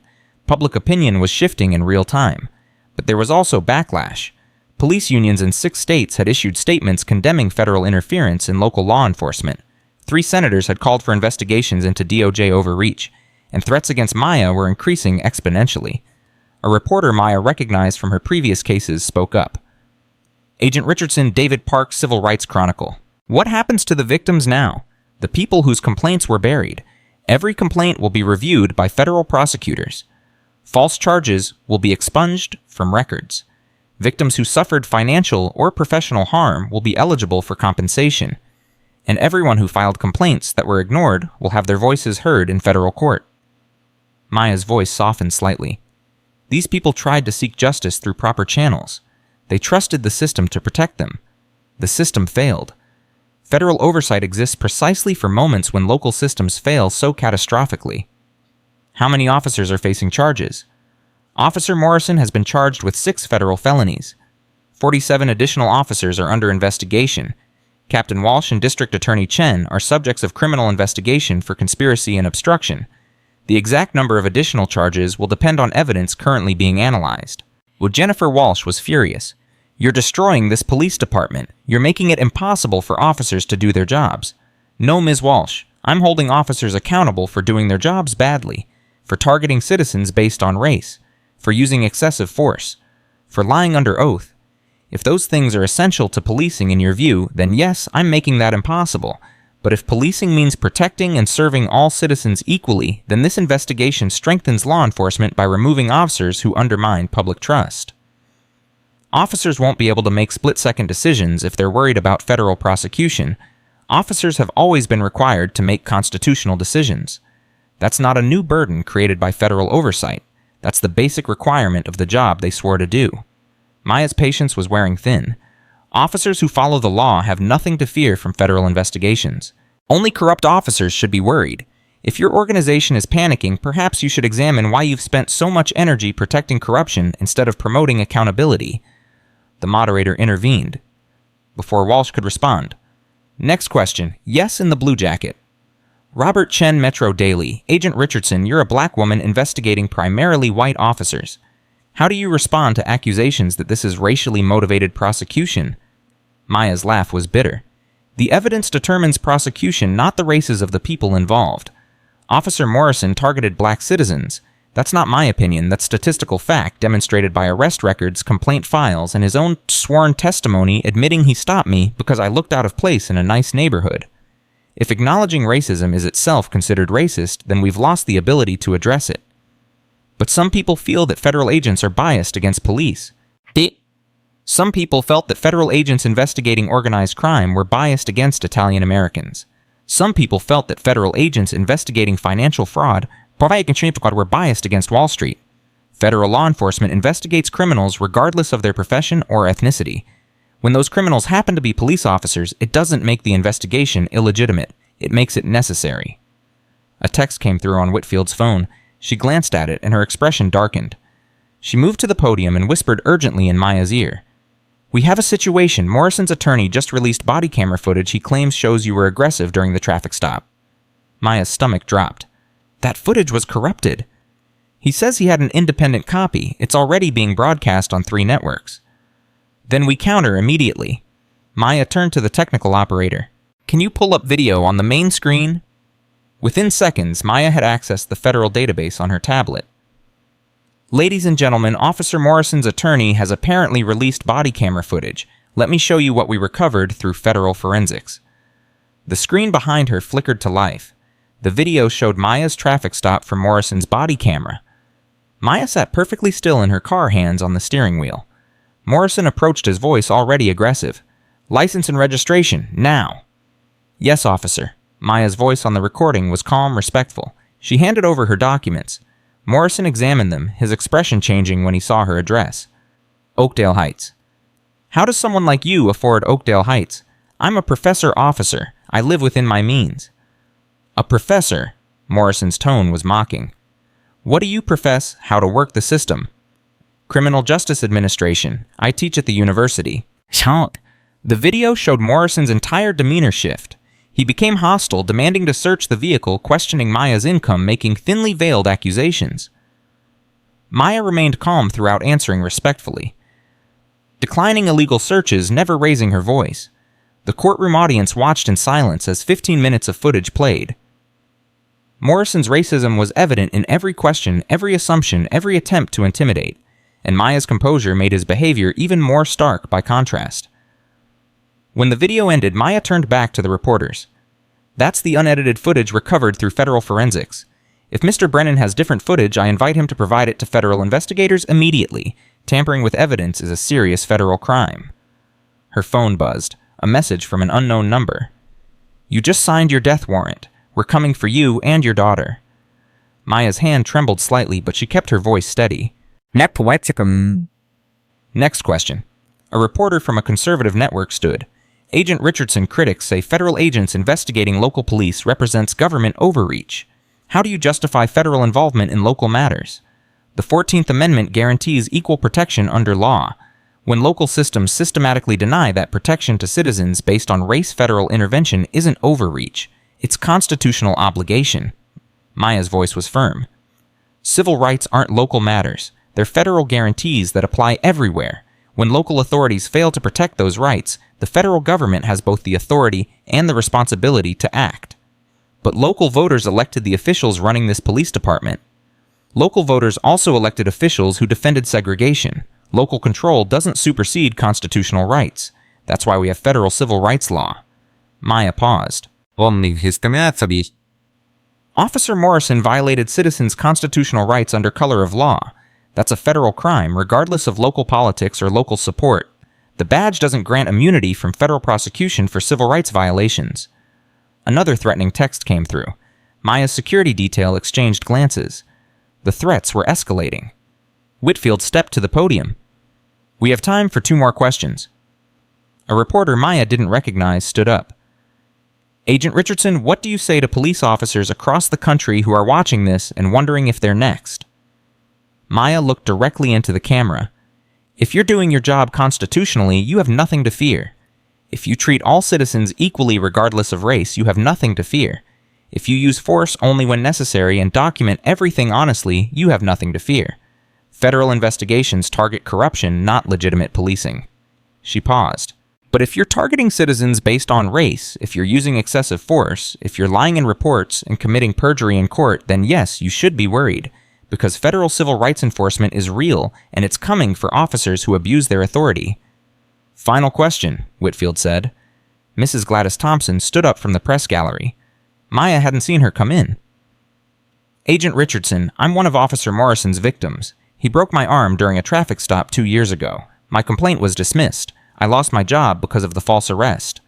Public opinion was shifting in real time. But there was also backlash. Police unions in 6 states had issued statements condemning federal interference in local law enforcement. 3 senators had called for investigations into DOJ overreach, and threats against Maya were increasing exponentially. A reporter Maya recognized from her previous cases spoke up. Agent Richardson, David Park, Civil Rights Chronicle. What happens to the victims now? The people whose complaints were buried. Every complaint will be reviewed by federal prosecutors. False charges will be expunged from records. Victims who suffered financial or professional harm will be eligible for compensation. And everyone who filed complaints that were ignored will have their voices heard in federal court. Maya's voice softened slightly. These people tried to seek justice through proper channels. They trusted the system to protect them. The system failed. Federal oversight exists precisely for moments when local systems fail so catastrophically. How many officers are facing charges? Officer Morrison has been charged with 6 federal felonies. 47 additional officers are under investigation. Captain Walsh and District Attorney Chen are subjects of criminal investigation for conspiracy and obstruction. The exact number of additional charges will depend on evidence currently being analyzed. Well, Jennifer Walsh was furious. You're destroying this police department. You're making it impossible for officers to do their jobs. No, Ms. Walsh, I'm holding officers accountable for doing their jobs badly, for targeting citizens based on race, for using excessive force, for lying under oath. If those things are essential to policing in your view, then yes, I'm making that impossible. But if policing means protecting and serving all citizens equally, then this investigation strengthens law enforcement by removing officers who undermine public trust. Officers won't be able to make split-second decisions if they're worried about federal prosecution. Officers have always been required to make constitutional decisions. That's not a new burden created by federal oversight. That's the basic requirement of the job they swore to do. Maya's patience was wearing thin. Officers who follow the law have nothing to fear from federal investigations. Only corrupt officers should be worried. If your organization is panicking, perhaps you should examine why you've spent so much energy protecting corruption instead of promoting accountability. The moderator intervened before Walsh could respond. Next question. Yes in the blue jacket. Robert Chen, Metro Daily. Agent Richardson, you're a black woman investigating primarily white officers. How do you respond to accusations that this is racially motivated prosecution? Maya's laugh was bitter. The evidence determines prosecution, not the races of the people involved. Officer Morrison targeted black citizens. That's not my opinion, that's statistical fact demonstrated by arrest records, complaint files, and his own sworn testimony admitting he stopped me because I looked out of place in a nice neighborhood. If acknowledging racism is itself considered racist, then we've lost the ability to address it. But some people feel that federal agents are biased against police. Some people felt that federal agents investigating organized crime were biased against Italian Americans. Some people felt that federal agents investigating financial fraud were biased against Wall Street. Federal law enforcement investigates criminals regardless of their profession or ethnicity. When those criminals happen to be police officers, it doesn't make the investigation illegitimate. It makes it necessary. A text came through on Whitfield's phone. She glanced at it and her expression darkened. She moved to the podium and whispered urgently in Maya's ear. We have a situation. Morrison's attorney just released body camera footage he claims shows you were aggressive during the traffic stop. Maya's stomach dropped. That footage was corrupted. He says he had an independent copy. It's already being broadcast on 3 networks. Then we counter immediately. Maya turned to the technical operator. Can you pull up video on the main screen? Within seconds, Maya had accessed the federal database on her tablet. Ladies and gentlemen, Officer Morrison's attorney has apparently released body camera footage. Let me show you what we recovered through federal forensics. The screen behind her flickered to life. The video showed Maya's traffic stop from Morrison's body camera. Maya sat perfectly still in her car, hands on the steering wheel. Morrison approached, his voice already aggressive. License and registration, now. Yes, officer. Maya's voice on the recording was calm, respectful. She handed over her documents. Morrison examined them, his expression changing when he saw her address. Oakdale Heights. How does someone like you afford Oakdale Heights? I'm a professor officer. I live within my means. A professor? Morrison's tone was mocking. What do you profess how to work the system? Criminal Justice Administration. I teach at the university. Shout. The video showed Morrison's entire demeanor shift. He became hostile, demanding to search the vehicle, questioning Maya's income, making thinly veiled accusations. Maya remained calm throughout, answering respectfully, declining illegal searches, never raising her voice. The courtroom audience watched in silence as 15 minutes of footage played. Morrison's racism was evident in every question, every assumption, every attempt to intimidate, and Maya's composure made his behavior even more stark by contrast. When the video ended, Maya turned back to the reporters. That's the unedited footage recovered through federal forensics. If Mr. Brennan has different footage, I invite him to provide it to federal investigators immediately. Tampering with evidence is a serious federal crime. Her phone buzzed, a message from an unknown number. You just signed your death warrant. We're coming for you and your daughter. Maya's hand trembled slightly, but she kept her voice steady. Next question. A reporter from a conservative network stood. Agent Richardson critics say federal agents investigating local police represents government overreach. How do you justify federal involvement in local matters? The 14th Amendment guarantees equal protection under law. When local systems systematically deny that protection to citizens based on race, federal intervention isn't overreach. It's constitutional obligation. Maya's voice was firm. Civil rights aren't local matters. They're federal guarantees that apply everywhere. When local authorities fail to protect those rights, the federal government has both the authority and the responsibility to act. But local voters elected the officials running this police department. Local voters also elected officials who defended segregation. Local control doesn't supersede constitutional rights. That's why we have federal civil rights law. Maya paused. Officer Morrison violated citizens' constitutional rights under color of law. That's a federal crime, regardless of local politics or local support. The badge doesn't grant immunity from federal prosecution for civil rights violations. Another threatening text came through. Maya's security detail exchanged glances. The threats were escalating. Whitfield stepped to the podium. We have time for 2 more questions. A reporter Maya didn't recognize stood up. Agent Richardson, what do you say to police officers across the country who are watching this and wondering if they're next? Maya looked directly into the camera. If you're doing your job constitutionally, you have nothing to fear. If you treat all citizens equally regardless of race, you have nothing to fear. If you use force only when necessary and document everything honestly, you have nothing to fear. Federal investigations target corruption, not legitimate policing. She paused. But if you're targeting citizens based on race, if you're using excessive force, if you're lying in reports and committing perjury in court, then yes, you should be worried. Because federal civil rights enforcement is real, and it's coming for officers who abuse their authority. Final question, Whitfield said. Mrs. Gladys Thompson stood up from the press gallery. Maya hadn't seen her come in. Agent Richardson, I'm one of Officer Morrison's victims. He broke my arm during a traffic stop 2 years ago. My complaint was dismissed. I lost my job because of the false arrest.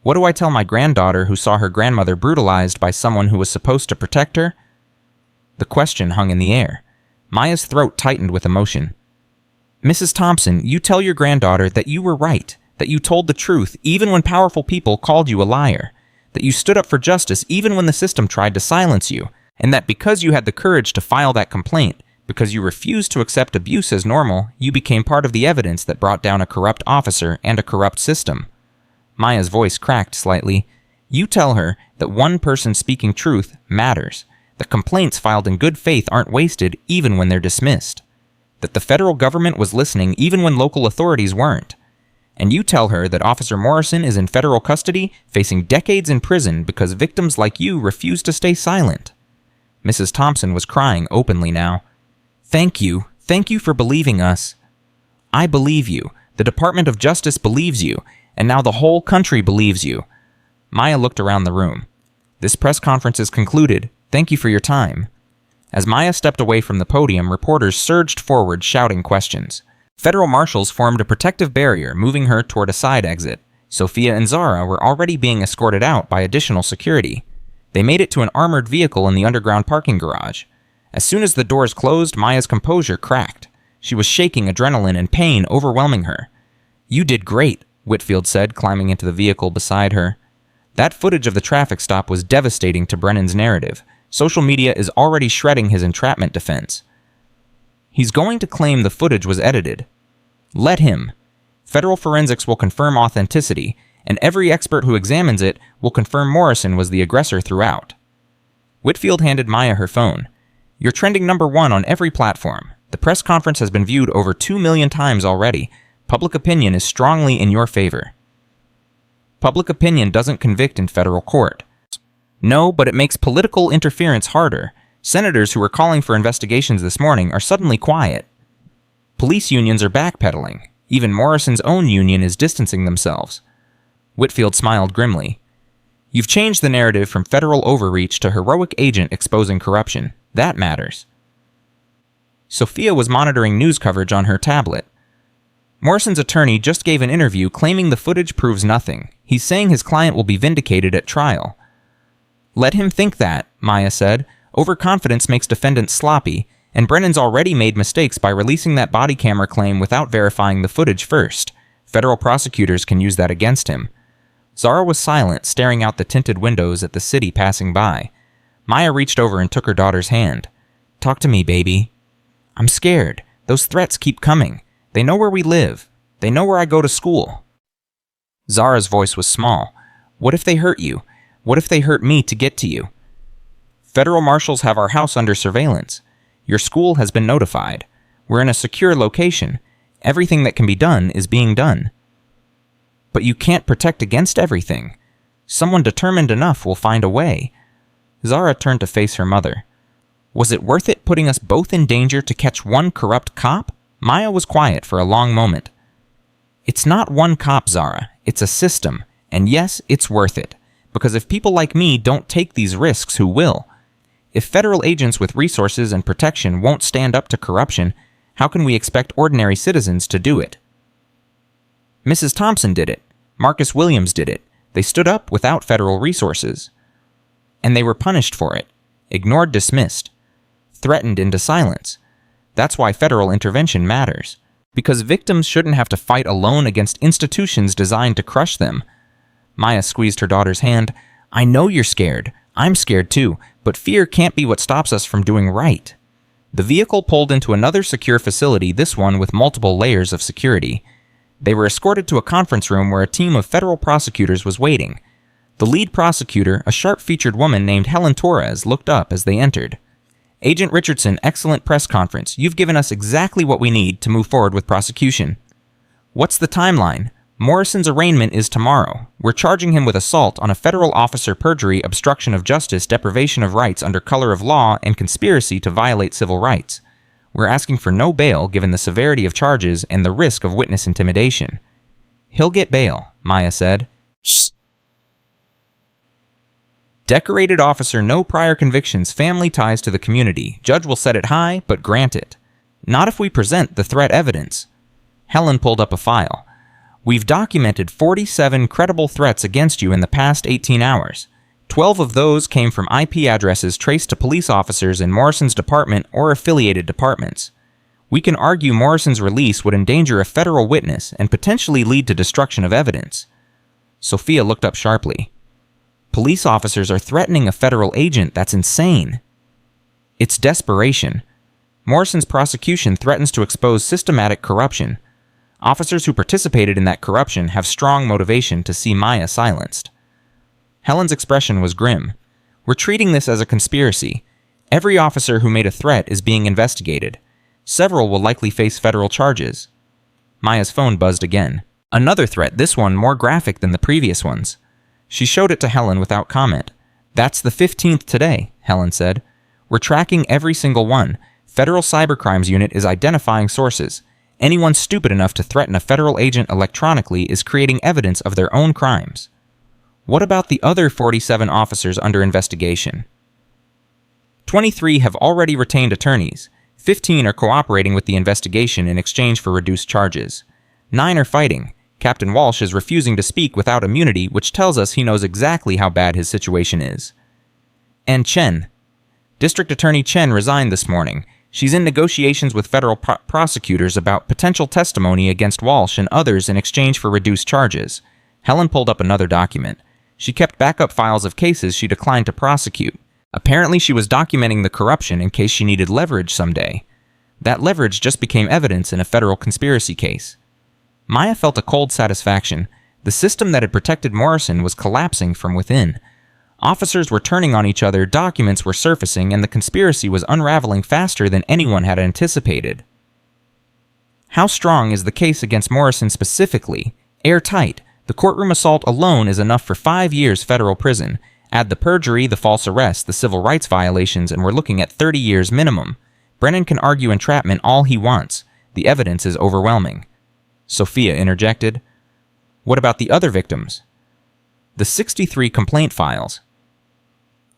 What do I tell my granddaughter who saw her grandmother brutalized by someone who was supposed to protect her? The question hung in the air. Maya's throat tightened with emotion. Mrs. Thompson, you tell your granddaughter that you were right, that you told the truth even when powerful people called you a liar, that you stood up for justice even when the system tried to silence you, and that because you had the courage to file that complaint, because you refused to accept abuse as normal, you became part of the evidence that brought down a corrupt officer and a corrupt system. Maya's voice cracked slightly. You tell her that one person speaking truth matters, that complaints filed in good faith aren't wasted even when they're dismissed, that the federal government was listening even when local authorities weren't. And you tell her that Officer Morrison is in federal custody, facing decades in prison because victims like you refuse to stay silent. Mrs. Thompson was crying openly now. Thank you for believing us. I believe you. The Department of Justice believes you, and now the whole country believes you. Maya looked around the room. This press conference is concluded. Thank you for your time. As Maya stepped away from the podium, reporters surged forward shouting questions. Federal marshals formed a protective barrier, moving her toward a side exit. Sophia and Zara were already being escorted out by additional security. They made it to an armored vehicle in the underground parking garage. As soon as the doors closed, Maya's composure cracked. She was shaking, adrenaline and pain overwhelming her. "You did great," Whitfield said, climbing into the vehicle beside her. That footage of the traffic stop was devastating to Brennan's narrative. Social media is already shredding his entrapment defense. He's going to claim the footage was edited. Let him. Federal forensics will confirm authenticity, and every expert who examines it will confirm Morrison was the aggressor throughout. Whitfield handed Maya her phone. "You're trending #1 on every platform. The press conference has been viewed over 2 million times already. Public opinion is strongly in your favor." Public opinion doesn't convict in federal court. No, but it makes political interference harder. Senators who were calling for investigations this morning are suddenly quiet. Police unions are backpedaling. Even Morrison's own union is distancing themselves. Whitfield smiled grimly. "You've changed the narrative from federal overreach to heroic agent exposing corruption. That matters." Sophia was monitoring news coverage on her tablet. Morrison's attorney just gave an interview claiming the footage proves nothing. He's saying his client will be vindicated at trial. "Let him think that," Maya said. "Overconfidence makes defendants sloppy, and Brennan's already made mistakes by releasing that body camera claim without verifying the footage first. Federal prosecutors can use that against him." Zara was silent, staring out the tinted windows at the city passing by. Maya reached over and took her daughter's hand. "Talk to me, baby." "I'm scared. Those threats keep coming. They know where we live. They know where I go to school." Zara's voice was small. "What if they hurt you? What if they hurt me to get to you?" "Federal marshals have our house under surveillance. Your school has been notified. We're in a secure location. Everything that can be done is being done." "But you can't protect against everything. Someone determined enough will find a way." Zara turned to face her mother. "Was it worth it putting us both in danger to catch one corrupt cop?" Maya was quiet for a long moment. "It's not one cop, Zara. It's a system. And yes, it's worth it. Because if people like me don't take these risks, who will? If federal agents with resources and protection won't stand up to corruption, how can we expect ordinary citizens to do it?" Mrs. Thompson did it. Marcus Williams did it. They stood up without federal resources. And they were punished for it. Ignored, dismissed. Threatened into silence. That's why federal intervention matters. Because victims shouldn't have to fight alone against institutions designed to crush them. Maya squeezed her daughter's hand. "I know you're scared. I'm scared too, but fear can't be what stops us from doing right." The vehicle pulled into another secure facility, this one with multiple layers of security. They were escorted to a conference room where a team of federal prosecutors was waiting. The lead prosecutor, a sharp-featured woman named Helen Torres, looked up as they entered. "Agent Richardson, excellent press conference. You've given us exactly what we need to move forward with prosecution." "What's the timeline?" "Morrison's arraignment is tomorrow. We're charging him with assault on a federal officer, perjury, obstruction of justice, deprivation of rights under color of law, and conspiracy to violate civil rights. We're asking for no bail given the severity of charges and the risk of witness intimidation." "He'll get bail," Maya said. "Shh." Decorated officer, no prior convictions, family ties to the community. Judge will set it high, but grant it. "Not if we present the threat evidence." Helen pulled up a file. "We've documented 47 credible threats against you in the past 18 hours. 12 of those came from IP addresses traced to police officers in Morrison's department or affiliated departments. We can argue Morrison's release would endanger a federal witness and potentially lead to destruction of evidence." Sophia looked up sharply. "Police officers are threatening a federal agent. That's insane." "It's desperation. Morrison's prosecution threatens to expose systematic corruption. Officers who participated in that corruption have strong motivation to see Maya silenced." Helen's expression was grim. "We're treating this as a conspiracy. Every officer who made a threat is being investigated. Several will likely face federal charges." Maya's phone buzzed again. Another threat, this one more graphic than the previous ones. She showed it to Helen without comment. "That's the 15th today," Helen said. "We're tracking every single one. Federal Cybercrimes Unit is identifying sources. Anyone stupid enough to threaten a federal agent electronically is creating evidence of their own crimes." "What about the other 47 officers under investigation?" 23 have already retained attorneys. 15 are cooperating with the investigation in exchange for reduced charges. 9 are fighting. Captain Walsh is refusing to speak without immunity, which tells us he knows exactly how bad his situation is. And Chen. District Attorney Chen resigned this morning. She's in negotiations with federal prosecutors about potential testimony against Walsh and others in exchange for reduced charges. Helen pulled up another document. She kept backup files of cases she declined to prosecute. Apparently, she was documenting the corruption in case she needed leverage someday. That leverage just became evidence in a federal conspiracy case. Maya felt a cold satisfaction. The system that had protected Morrison was collapsing from within. Officers were turning on each other, documents were surfacing, and the conspiracy was unraveling faster than anyone had anticipated. How strong is the case against Morrison specifically? Airtight. The courtroom assault alone is enough for 5 years federal prison. Add the perjury, the false arrest, the civil rights violations, and we're looking at 30 years minimum. Brennan can argue entrapment all he wants. The evidence is overwhelming. Sophia interjected. What about the other victims? The 63 complaint files.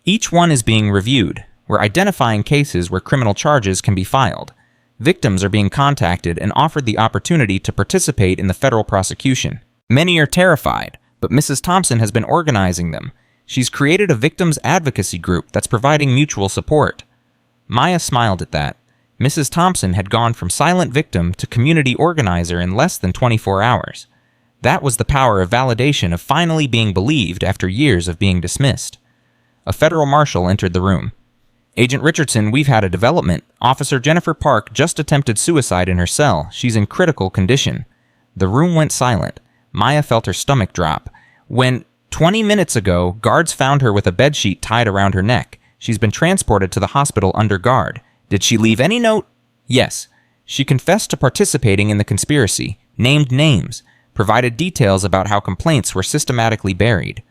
Each one is being reviewed. We're identifying cases where criminal charges can be filed. Victims are being contacted and offered the opportunity to participate in the federal prosecution. Many are terrified, but Mrs. Thompson has been organizing them. She's created a victims advocacy group that's providing mutual support. Maya smiled at that. Mrs. Thompson had gone from silent victim to community organizer in less than 24 hours. That was the power of validation of finally being believed after years of being dismissed. A federal marshal entered the room. Agent Richardson, we've had a development. Officer Jennifer Park just attempted suicide in her cell. She's in critical condition. The room went silent. Maya felt her stomach drop. When 20 minutes ago, guards found her with a bedsheet tied around her neck. She's been transported to the hospital under guard. Did she leave any note? Yes. She confessed to participating in the conspiracy, named names, provided details about how complaints were systematically buried.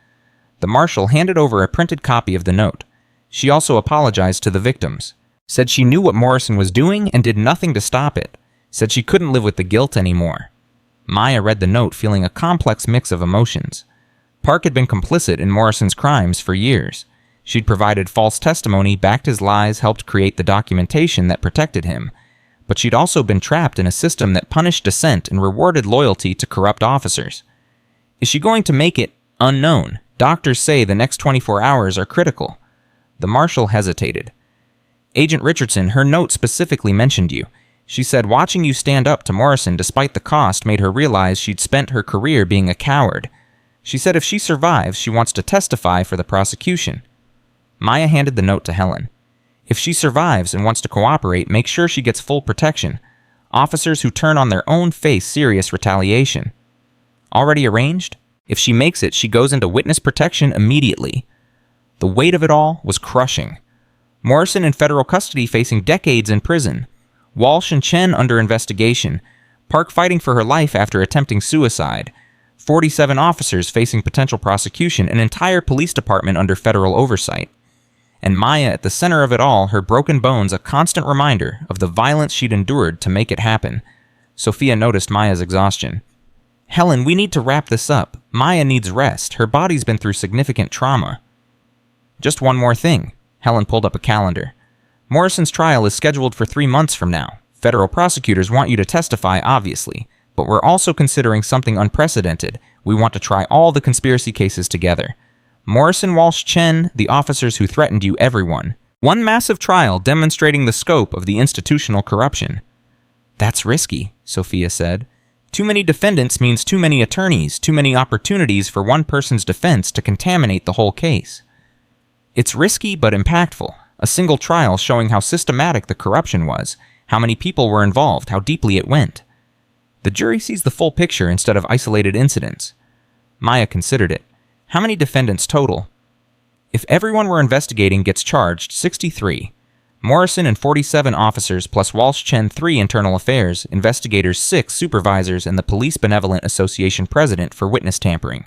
The marshal handed over a printed copy of the note. She also apologized to the victims, said she knew what Morrison was doing and did nothing to stop it, said she couldn't live with the guilt anymore. Maya read the note feeling a complex mix of emotions. Park had been complicit in Morrison's crimes for years. She'd provided false testimony, backed his lies, helped create the documentation that protected him. But she'd also been trapped in a system that punished dissent and rewarded loyalty to corrupt officers. Is she going to make it? Unknown. Doctors say the next 24 hours are critical. The marshal hesitated. Agent Richardson, her note specifically mentioned you. She said watching you stand up to Morrison despite the cost made her realize she'd spent her career being a coward. She said if she survives, she wants to testify for the prosecution. Maya handed the note to Helen. If she survives and wants to cooperate, make sure she gets full protection. Officers who turn on their own face serious retaliation. Already arranged? If she makes it, she goes into witness protection immediately. The weight of it all was crushing. Morrison in federal custody facing decades in prison. Walsh and Chen under investigation. Park fighting for her life after attempting suicide. 47 officers facing potential prosecution, an entire police department under federal oversight. And Maya at the center of it all, her broken bones a constant reminder of the violence she'd endured to make it happen. Sophia noticed Maya's exhaustion. Helen, we need to wrap this up. Maya needs rest. Her body's been through significant trauma. Just one more thing. Helen pulled up a calendar. Morrison's trial is scheduled for 3 months from now. Federal prosecutors want you to testify, obviously, but we're also considering something unprecedented. We want to try all the conspiracy cases together. Morrison, Walsh, Chen, the officers who threatened you, everyone. One massive trial demonstrating the scope of the institutional corruption. That's risky, Sophia said. Too many defendants means too many attorneys, too many opportunities for one person's defense to contaminate the whole case. It's risky but impactful. A single trial showing how systematic the corruption was, how many people were involved, how deeply it went. The jury sees the full picture instead of isolated incidents. Maya considered it. How many defendants total? If everyone we're investigating gets charged, 63. Morrison and 47 officers plus Walsh Chen 3 internal affairs, investigators 6 supervisors, and the Police Benevolent Association president for witness tampering.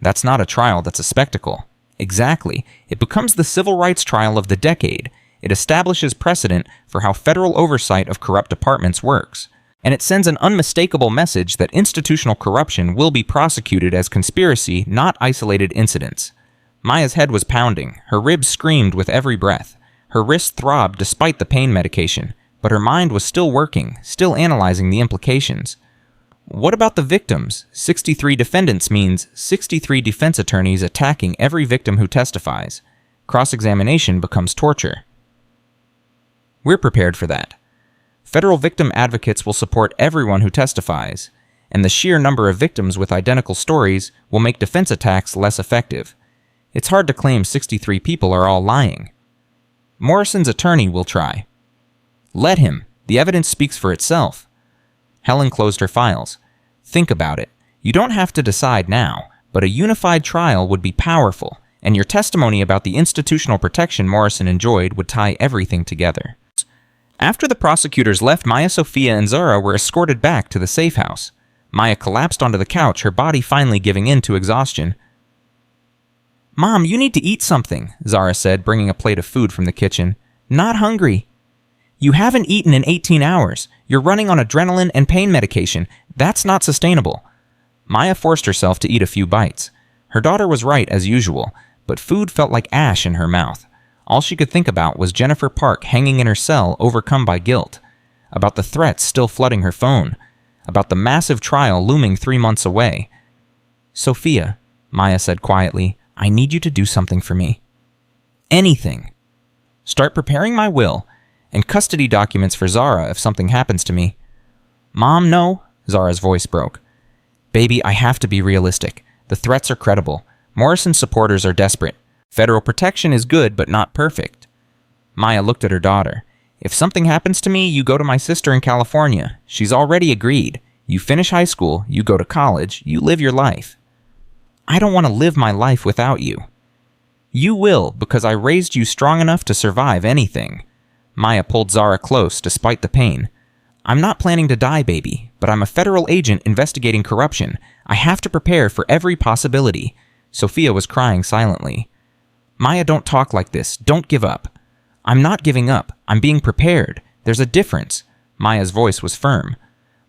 That's not a trial, that's a spectacle. Exactly. It becomes the civil rights trial of the decade. It establishes precedent for how federal oversight of corrupt departments works. And it sends an unmistakable message that institutional corruption will be prosecuted as conspiracy, not isolated incidents. Maya's head was pounding. Her ribs screamed with every breath. Her wrist throbbed despite the pain medication, but her mind was still working, still analyzing the implications. What about the victims? 63 defendants means 63 defense attorneys attacking every victim who testifies. Cross-examination becomes torture. We're prepared for that. Federal victim advocates will support everyone who testifies, and the sheer number of victims with identical stories will make defense attacks less effective. It's hard to claim 63 people are all lying. Morrison's attorney will try. Let him. The evidence speaks for itself. Helen closed her files. Think about it. You don't have to decide now, but a unified trial would be powerful, and your testimony about the institutional protection Morrison enjoyed would tie everything together. After the prosecutors left, Maya, Sophia, and Zara were escorted back to the safe house. Maya collapsed onto the couch, her body finally giving in to exhaustion. "Mom, you need to eat something," Zara said, bringing a plate of food from the kitchen. "Not hungry." "You haven't eaten in 18 hours. You're running on adrenaline and pain medication. That's not sustainable." Maya forced herself to eat a few bites. Her daughter was right, as usual, but food felt like ash in her mouth. All she could think about was Jennifer Park hanging in her cell, overcome by guilt, about the threats still flooding her phone, about the massive trial looming 3 months away. "Sophia," Maya said quietly, "I need you to do something for me. Anything. Start preparing my will and custody documents for Zara if something happens to me." "Mom, no," Zara's voice broke. "Baby, I have to be realistic. The threats are credible. Morrison's supporters are desperate. Federal protection is good, but not perfect." Maya looked at her daughter. "If something happens to me, you go to my sister in California. She's already agreed. You finish high school, you go to college, you live your life." "I don't want to live my life without you." "You will, because I raised you strong enough to survive anything." Maya pulled Zara close despite the pain. "I'm not planning to die, baby, but I'm a federal agent investigating corruption. I have to prepare for every possibility." Sophia was crying silently. "Maya, don't talk like this. Don't give up." "I'm not giving up. I'm being prepared. There's a difference." Maya's voice was firm.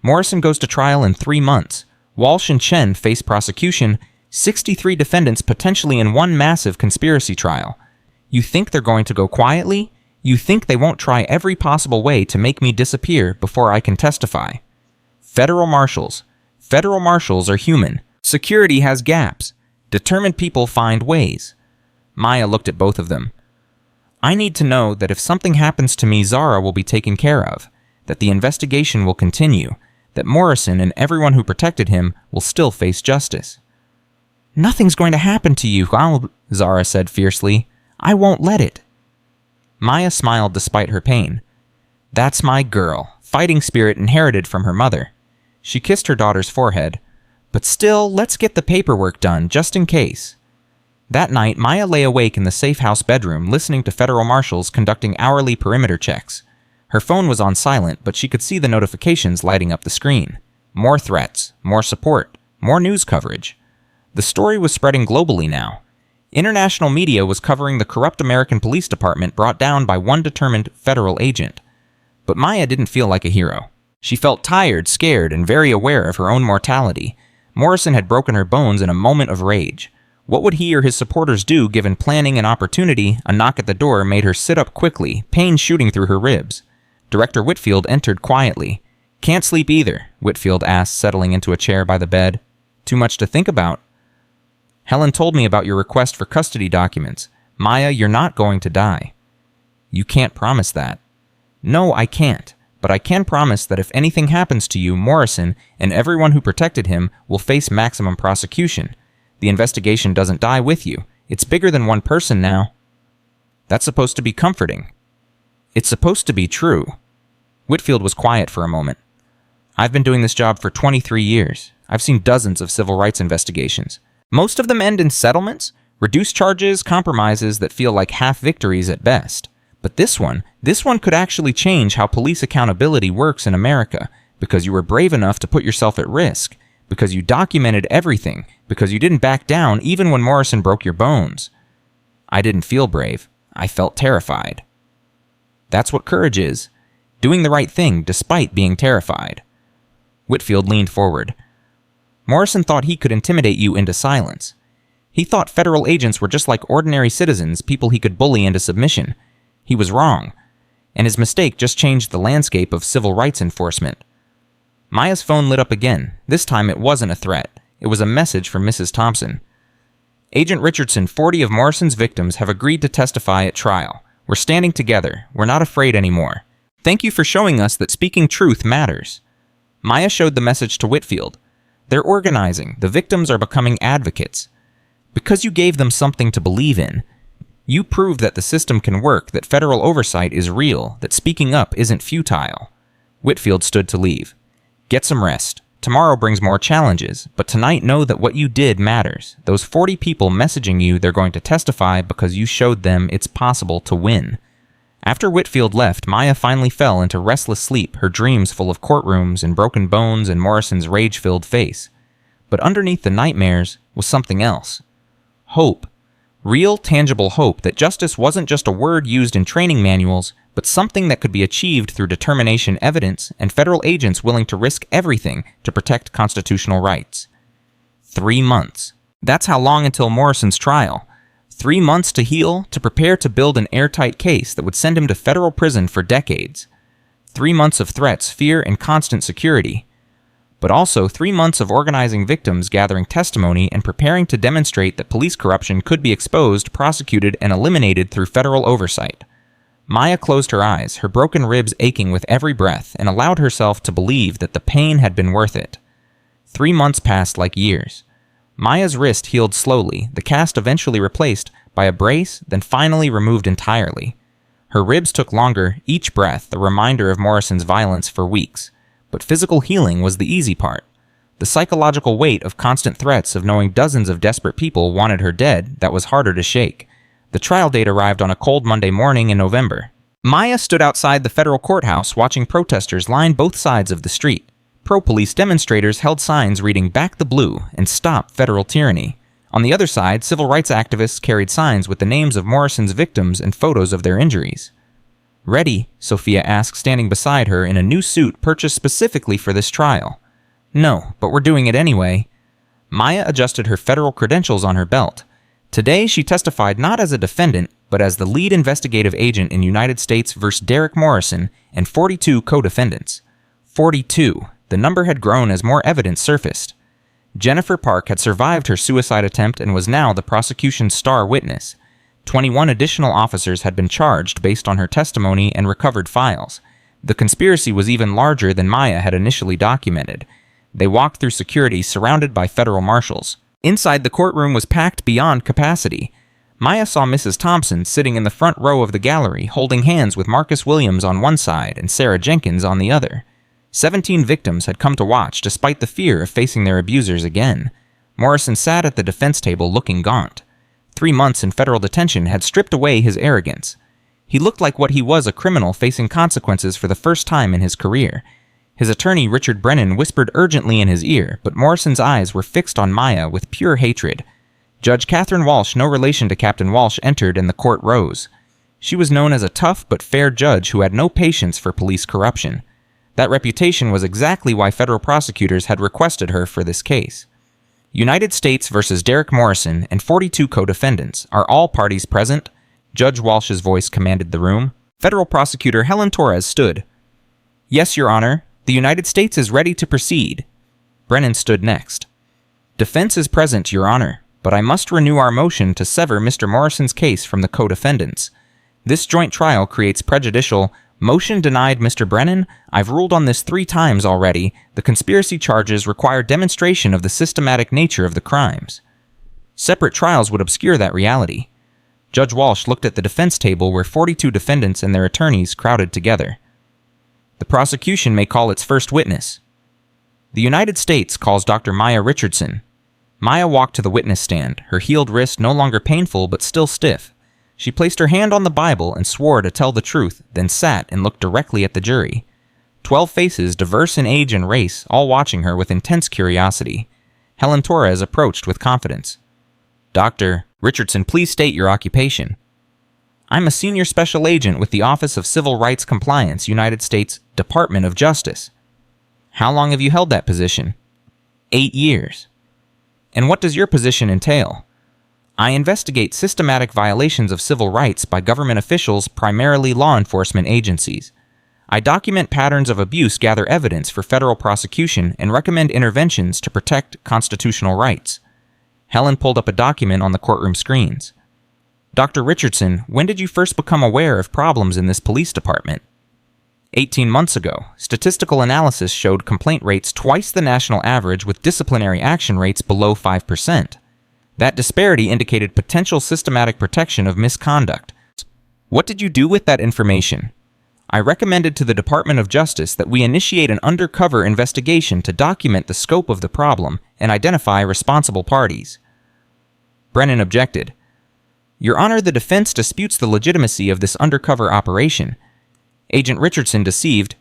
"Morrison goes to trial in 3 months. Walsh and Chen face prosecution. 63 defendants potentially in one massive conspiracy trial. You think they're going to go quietly? You think they won't try every possible way to make me disappear before I can testify? Federal marshals. Federal marshals are human. Security has gaps. Determined people find ways." Maya looked at both of them. "I need to know that if something happens to me, Zara will be taken care of, that the investigation will continue, that Morrison and everyone who protected him will still face justice." "Nothing's going to happen to you, Zara said fiercely. "I won't let it." Maya smiled despite her pain. "That's my girl, fighting spirit inherited from her mother." She kissed her daughter's forehead. "But still, let's get the paperwork done, just in case." That night, Maya lay awake in the safe house bedroom, listening to federal marshals conducting hourly perimeter checks. Her phone was on silent, but she could see the notifications lighting up the screen. More threats, more support, more news coverage. The story was spreading globally now. International media was covering the corrupt American police department brought down by one determined federal agent. But Maya didn't feel like a hero. She felt tired, scared, and very aware of her own mortality. Morrison had broken her bones in a moment of rage. What would he or his supporters do given planning and opportunity? A knock at the door made her sit up quickly, pain shooting through her ribs. Director Whitfield entered quietly. "Can't sleep either?" Whitfield asked, settling into a chair by the bed. "Too much to think about?" "Helen told me about your request for custody documents. Maya, you're not going to die." "You can't promise that." "No, I can't. But I can promise that if anything happens to you, Morrison and everyone who protected him will face maximum prosecution. The investigation doesn't die with you. It's bigger than one person now." "That's supposed to be comforting." "It's supposed to be true." Whitfield was quiet for a moment. "I've been doing this job for 23 years. I've seen dozens of civil rights investigations. Most of them end in settlements, reduced charges, compromises that feel like half victories at best. But this one could actually change how police accountability works in America, because you were brave enough to put yourself at risk, because you documented everything, because you didn't back down even when Morrison broke your bones." "I didn't feel brave. I felt terrified." "That's what courage is. Doing the right thing despite being terrified." Whitfield leaned forward. "Morrison thought he could intimidate you into silence. He thought federal agents were just like ordinary citizens, people he could bully into submission. He was wrong. And his mistake just changed the landscape of civil rights enforcement." Maya's phone lit up again. This time it wasn't a threat. It was a message from Mrs. Thompson. "Agent Richardson, 40 of Morrison's victims have agreed to testify at trial. We're standing together. We're not afraid anymore. Thank you for showing us that speaking truth matters. Maya showed the message to Whitfield. They're organizing. The victims are becoming advocates. Because you gave them something to believe in, you proved that the system can work, that federal oversight is real, that speaking up isn't futile. Whitfield stood to leave. Get some rest. Tomorrow brings more challenges, but tonight know that what you did matters. Those 40 people messaging you, they're going to testify because you showed them it's possible to win. After Whitfield left, Maya finally fell into restless sleep, her dreams full of courtrooms and broken bones and Morrison's rage-filled face. But underneath the nightmares was something else. Hope. Real, tangible hope that justice wasn't just a word used in training manuals, but something that could be achieved through determination evidence and federal agents willing to risk everything to protect constitutional rights. 3 months. That's how long until Morrison's trial. 3 months to heal, to prepare to build an airtight case that would send him to federal prison for decades. 3 months of threats, fear, and constant security. But also 3 months of organizing victims, gathering testimony, and preparing to demonstrate that police corruption could be exposed, prosecuted, and eliminated through federal oversight. Maya closed her eyes, her broken ribs aching with every breath, and allowed herself to believe that the pain had been worth it. 3 months passed like years. Maya's wrist healed slowly, the cast eventually replaced by a brace, then finally removed entirely. Her ribs took longer, each breath a reminder of Morrison's violence for weeks. But physical healing was the easy part. The psychological weight of constant threats of knowing dozens of desperate people wanted her dead, that was harder to shake. The trial date arrived on a cold Monday morning in November. Maya stood outside the federal courthouse watching protesters line both sides of the street. Pro-police demonstrators held signs reading "Back the Blue" and "Stop Federal Tyranny." On the other side, civil rights activists carried signs with the names of Morrison's victims and photos of their injuries. "Ready?" Sophia asked, standing beside her in a new suit purchased specifically for this trial. "No, but we're doing it anyway." Maya adjusted her federal credentials on her belt. Today, she testified not as a defendant, but as the lead investigative agent in United States vs. Derek Morrison and 42 co-defendants. 42. The number had grown as more evidence surfaced. Jennifer Park had survived her suicide attempt and was now the prosecution's star witness. 21 additional officers had been charged based on her testimony and recovered files. The conspiracy was even larger than Maya had initially documented. They walked through security surrounded by federal marshals. Inside, the courtroom was packed beyond capacity. Maya saw Mrs. Thompson sitting in the front row of the gallery, holding hands with Marcus Williams on one side and Sarah Jenkins on the other. 17 victims had come to watch despite the fear of facing their abusers again. Morrison sat at the defense table looking gaunt. 3 months in federal detention had stripped away his arrogance. He looked like what he was, a criminal facing consequences for the first time in his career. His attorney, Richard Brennan, whispered urgently in his ear, but Morrison's eyes were fixed on Maya with pure hatred. Judge Catherine Walsh, no relation to Captain Walsh, entered and the court rose. She was known as a tough but fair judge who had no patience for police corruption. That reputation was exactly why federal prosecutors had requested her for this case. United States vs. Derek Morrison and 42 co-defendants. Are all parties present? Judge Walsh's voice commanded the room. Federal prosecutor Helen Torres stood. Yes, Your Honor. The United States is ready to proceed. Brennan stood next. Defense is present, Your Honor, but I must renew our motion to sever Mr. Morrison's case from the co-defendants. This joint trial creates prejudicial. Motion denied, Mr. Brennan. I've ruled on this 3 times already. The conspiracy charges require demonstration of the systematic nature of the crimes. Separate trials would obscure that reality. Judge Walsh looked at the defense table where 42 defendants and their attorneys crowded together. The prosecution may call its first witness. The United States calls Dr. Maya Richardson. Maya walked to the witness stand, her healed wrist no longer painful but still stiff. She placed her hand on the Bible and swore to tell the truth, then sat and looked directly at the jury. 12 faces, diverse in age and race, all watching her with intense curiosity. Helen Torres approached with confidence. Dr. Richardson, please state your occupation. I'm a senior special agent with the Office of Civil Rights Compliance, United States Department of Justice. How long have you held that position? 8 years. And what does your position entail? I investigate systematic violations of civil rights by government officials, primarily law enforcement agencies. I document patterns of abuse, gather evidence for federal prosecution, and recommend interventions to protect constitutional rights. Helen pulled up a document on the courtroom screens. Dr. Richardson, when did you first become aware of problems in this police department? 18 months ago, statistical analysis showed complaint rates twice the national average with disciplinary action rates below 5%. That disparity indicated potential systematic protection of misconduct. What did you do with that information? I recommended to the Department of Justice that we initiate an undercover investigation to document the scope of the problem and identify responsible parties. Brennan objected. Your Honor, the defense disputes the legitimacy of this undercover operation. Agent Richardson deceived.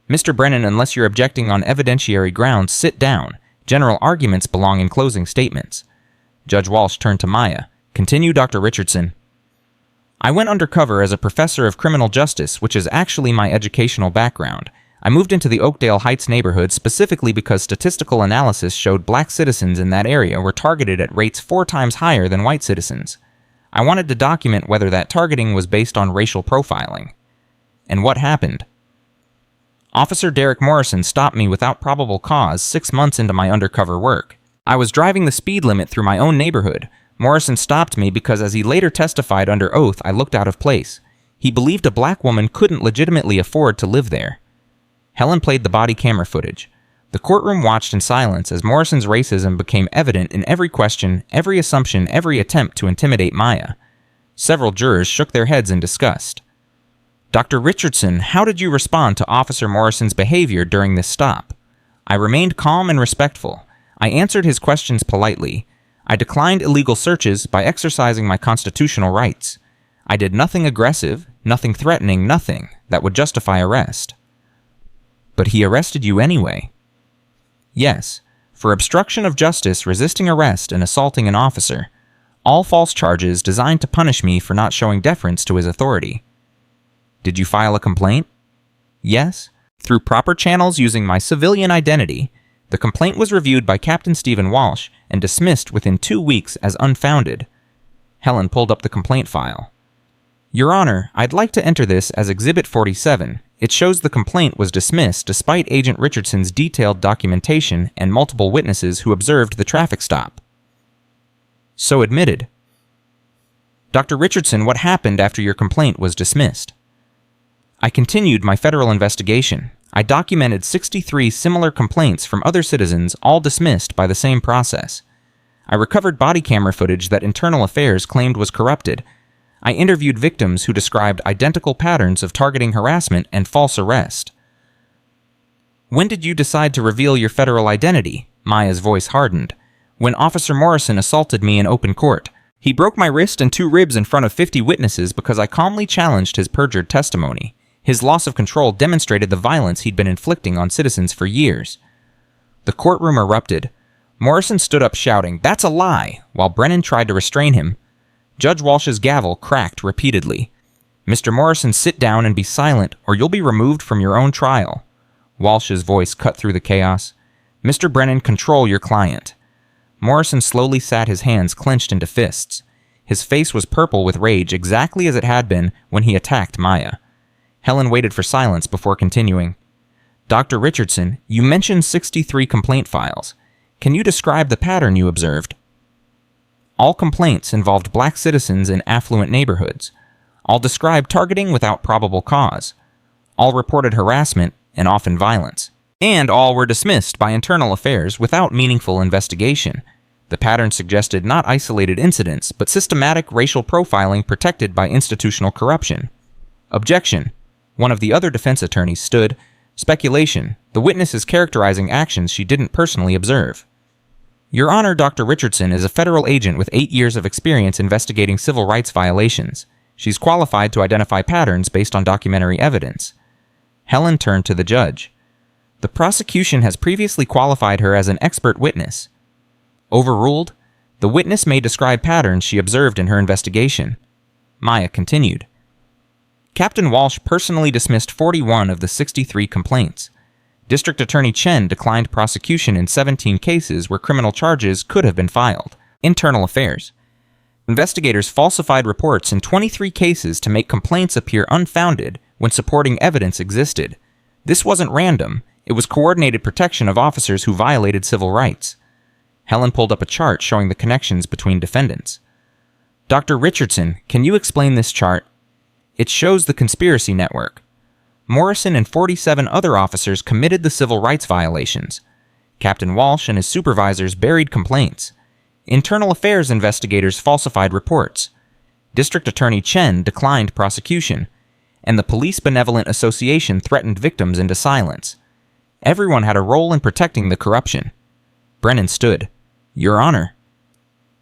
Mr. Brennan, unless you're objecting on evidentiary grounds, sit down. General arguments belong in closing statements. Judge Walsh turned to Maya. Continue, Dr. Richardson. I went undercover as a professor of criminal justice, which is actually my educational background. I moved into the Oakdale Heights neighborhood specifically because statistical analysis showed black citizens in that area were targeted at rates 4 times higher than white citizens. I wanted to document whether that targeting was based on racial profiling. And what happened? Officer Derek Morrison stopped me without probable cause 6 months into my undercover work. I was driving the speed limit through my own neighborhood. Morrison stopped me because, as he later testified under oath, I looked out of place. He believed a black woman couldn't legitimately afford to live there. Helen played the body camera footage. The courtroom watched in silence as Morrison's racism became evident in every question, every assumption, every attempt to intimidate Maya. Several jurors shook their heads in disgust. Dr. Richardson, how did you respond to Officer Morrison's behavior during this stop? I remained calm and respectful. I answered his questions politely. I declined illegal searches by exercising my constitutional rights. I did nothing aggressive, nothing threatening, nothing that would justify arrest. But he arrested you anyway. Yes, for obstruction of justice, resisting arrest, and assaulting an officer. All false charges designed to punish me for not showing deference to his authority. Did you file a complaint? Yes, through proper channels using my civilian identity. The complaint was reviewed by Captain Stephen Walsh and dismissed within 2 weeks as unfounded. Helen pulled up the complaint file. Your Honor, I'd like to enter this as Exhibit 47. It shows the complaint was dismissed despite Agent Richardson's detailed documentation and multiple witnesses who observed the traffic stop. So admitted. Dr. Richardson, what happened after your complaint was dismissed? I continued my federal investigation. I documented 63 similar complaints from other citizens, all dismissed by the same process. I recovered body camera footage that Internal Affairs claimed was corrupted. I interviewed victims who described identical patterns of targeting harassment and false arrest. When did you decide to reveal your federal identity? Maya's voice hardened. When Officer Morrison assaulted me in open court. He broke my wrist and 2 ribs in front of 50 witnesses because I calmly challenged his perjured testimony. His loss of control demonstrated the violence he'd been inflicting on citizens for years. The courtroom erupted. Morrison stood up shouting, "That's a lie," while Brennan tried to restrain him. Judge Walsh's gavel cracked repeatedly. "Mr. Morrison, sit down and be silent, or you'll be removed from your own trial." Walsh's voice cut through the chaos. "Mr. Brennan, control your client." Morrison slowly sat, his hands clenched into fists. His face was purple with rage, exactly as it had been when he attacked Maya. Helen waited for silence before continuing. Dr. Richardson, you mentioned 63 complaint files. Can you describe the pattern you observed? All complaints involved black citizens in affluent neighborhoods. All described targeting without probable cause. All reported harassment and often violence. And all were dismissed by Internal Affairs without meaningful investigation. The pattern suggested not isolated incidents, but systematic racial profiling protected by institutional corruption. Objection. One of the other defense attorneys stood. Speculation. The witness is characterizing actions she didn't personally observe. Your Honor, Dr. Richardson is a federal agent with 8 years of experience investigating civil rights violations. She's qualified to identify patterns based on documentary evidence. Helen turned to the judge. The prosecution has previously qualified her as an expert witness. Overruled. The witness may describe patterns she observed in her investigation. Maya continued. Captain Walsh personally dismissed 41 of the 63 complaints. District Attorney Chen declined prosecution in 17 cases where criminal charges could have been filed. Internal Affairs. Investigators falsified reports in 23 cases to make complaints appear unfounded when supporting evidence existed. This wasn't random. It was coordinated protection of officers who violated civil rights. Helen pulled up a chart showing the connections between defendants. Dr. Richardson, can you explain this chart? It shows the conspiracy network. Morrison and 47 other officers committed the civil rights violations. Captain Walsh and his supervisors buried complaints. Internal affairs investigators falsified reports. District Attorney Chen declined prosecution. And the Police Benevolent Association threatened victims into silence. Everyone had a role in protecting the corruption. Brennan stood. Your Honor.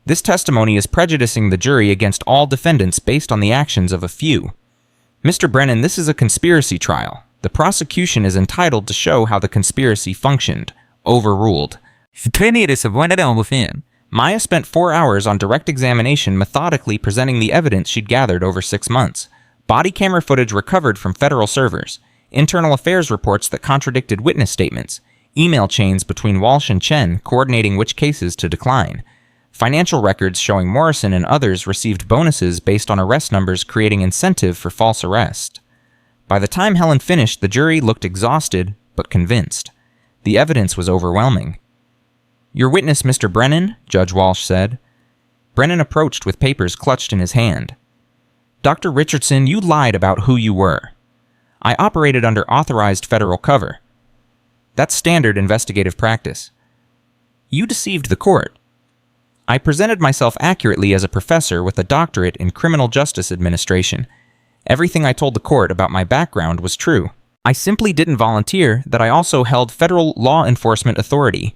This testimony is prejudicing the jury against all defendants based on the actions of a few. Mr. Brennan, this is a conspiracy trial. The prosecution is entitled to show how the conspiracy functioned. Overruled. Maya spent 4 hours on direct examination methodically presenting the evidence she'd gathered over 6 months. Body camera footage recovered from federal servers. Internal affairs reports that contradicted witness statements. Email chains between Walsh and Chen coordinating which cases to decline. Financial records showing Morrison and others received bonuses based on arrest numbers creating incentive for false arrest. By the time Helen finished, the jury looked exhausted, but convinced. The evidence was overwhelming. Your witness, Mr. Brennan, Judge Walsh said. Brennan approached with papers clutched in his hand. Dr. Richardson, you lied about who you were. I operated under authorized federal cover. That's standard investigative practice. You deceived the court. I presented myself accurately as a professor with a doctorate in criminal justice administration. Everything I told the court about my background was true. I simply didn't volunteer that I also held federal law enforcement authority.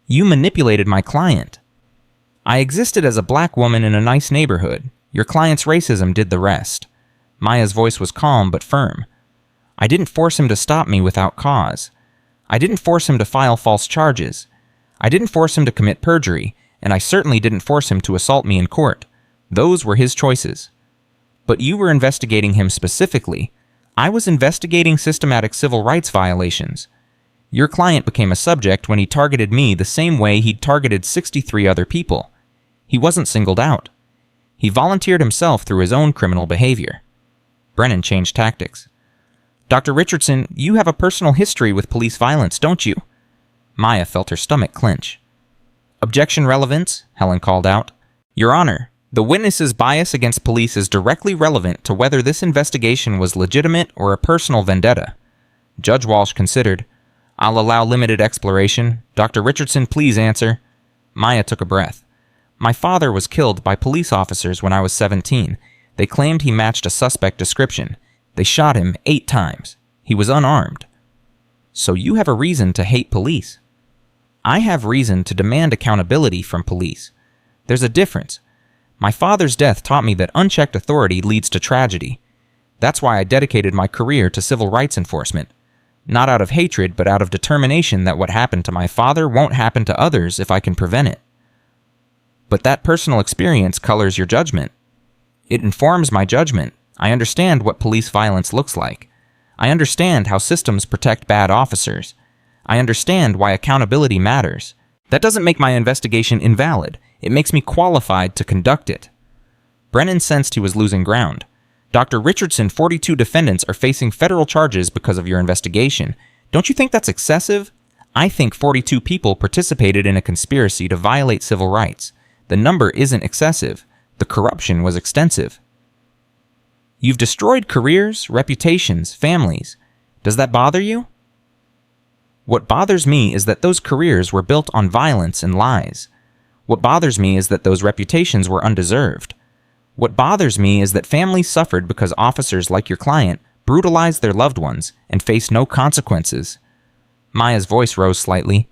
You manipulated my client. I existed as a black woman in a nice neighborhood. Your client's racism did the rest. Maya's voice was calm but firm. I didn't force him to stop me without cause. I didn't force him to file false charges. I didn't force him to commit perjury, and I certainly didn't force him to assault me in court. Those were his choices. But you were investigating him specifically. I was investigating systematic civil rights violations. Your client became a subject when he targeted me the same way he'd targeted 63 other people. He wasn't singled out. He volunteered himself through his own criminal behavior. Brennan changed tactics. Dr. Richardson, you have a personal history with police violence, don't you? Maya felt her stomach clench. Objection relevance, Helen called out. Your Honor, the witness's bias against police is directly relevant to whether this investigation was legitimate or a personal vendetta. Judge Walsh considered. I'll allow limited exploration. Dr. Richardson, please answer. Maya took a breath. My father was killed by police officers when I was 17. They claimed he matched a suspect description. They shot him 8 times. He was unarmed. So you have a reason to hate police. I have reason to demand accountability from police. There's a difference. My father's death taught me that unchecked authority leads to tragedy. That's why I dedicated my career to civil rights enforcement. Not out of hatred, but out of determination that what happened to my father won't happen to others if I can prevent it. But that personal experience colors your judgment. It informs my judgment. I understand what police violence looks like. I understand how systems protect bad officers. I understand why accountability matters. That doesn't make my investigation invalid. It makes me qualified to conduct it. Brennan sensed he was losing ground. Dr. Richardson, 42 defendants are facing federal charges because of your investigation. Don't you think that's excessive? I think 42 people participated in a conspiracy to violate civil rights. The number isn't excessive. The corruption was extensive. You've destroyed careers, reputations, families. Does that bother you? What bothers me is that those careers were built on violence and lies. What bothers me is that those reputations were undeserved. What bothers me is that families suffered because officers like your client brutalized their loved ones and faced no consequences. Maya's voice rose slightly.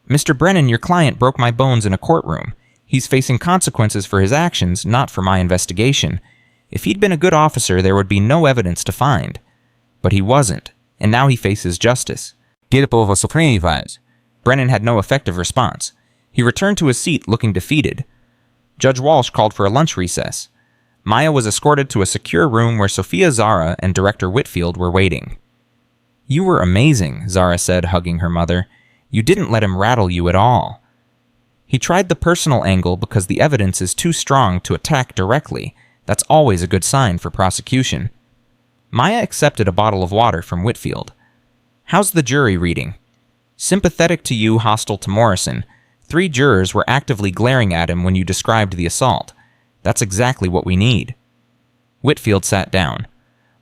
Mr. Brennan, your client broke my bones in a courtroom. He's facing consequences for his actions, not for my investigation. If he'd been a good officer, there would be no evidence to find. But he wasn't, and now he faces justice. Brennan had no effective response. He returned to his seat looking defeated. Judge Walsh called for a lunch recess. Maya was escorted to a secure room where Sophia Zara and Director Whitfield were waiting. You were amazing, Zara said, hugging her mother. You didn't let him rattle you at all. He tried the personal angle because the evidence is too strong to attack directly. That's always a good sign for prosecution. Maya accepted a bottle of water from Whitfield. How's the jury reading? Sympathetic to you, hostile to Morrison. 3 jurors were actively glaring at him when you described the assault. That's exactly what we need. Whitfield sat down.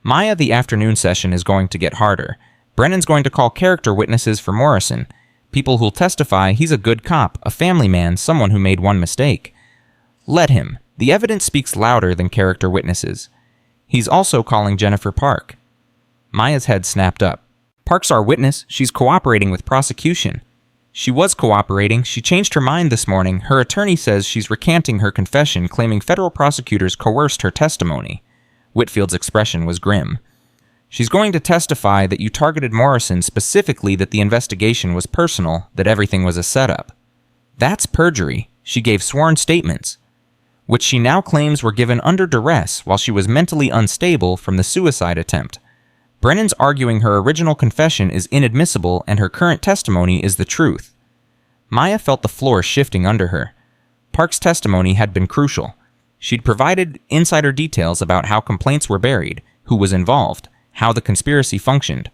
Maya, the afternoon session is going to get harder. Brennan's going to call character witnesses for Morrison, people who'll testify he's a good cop, a family man, someone who made one mistake. Let him. The evidence speaks louder than character witnesses. He's also calling Jennifer Park. Maya's head snapped up. Park's our witness. She's cooperating with prosecution. She was cooperating. She changed her mind this morning. Her attorney says she's recanting her confession, claiming federal prosecutors coerced her testimony. Whitfield's expression was grim. She's going to testify that you targeted Morrison, specifically that the investigation was personal, that everything was a setup. That's perjury. She gave sworn statements, which she now claims were given under duress while she was mentally unstable from the suicide attempt. Brennan's arguing her original confession is inadmissible and her current testimony is the truth. Maya felt the floor shifting under her. Park's testimony had been crucial. She'd provided insider details about how complaints were buried, who was involved, how the conspiracy functioned.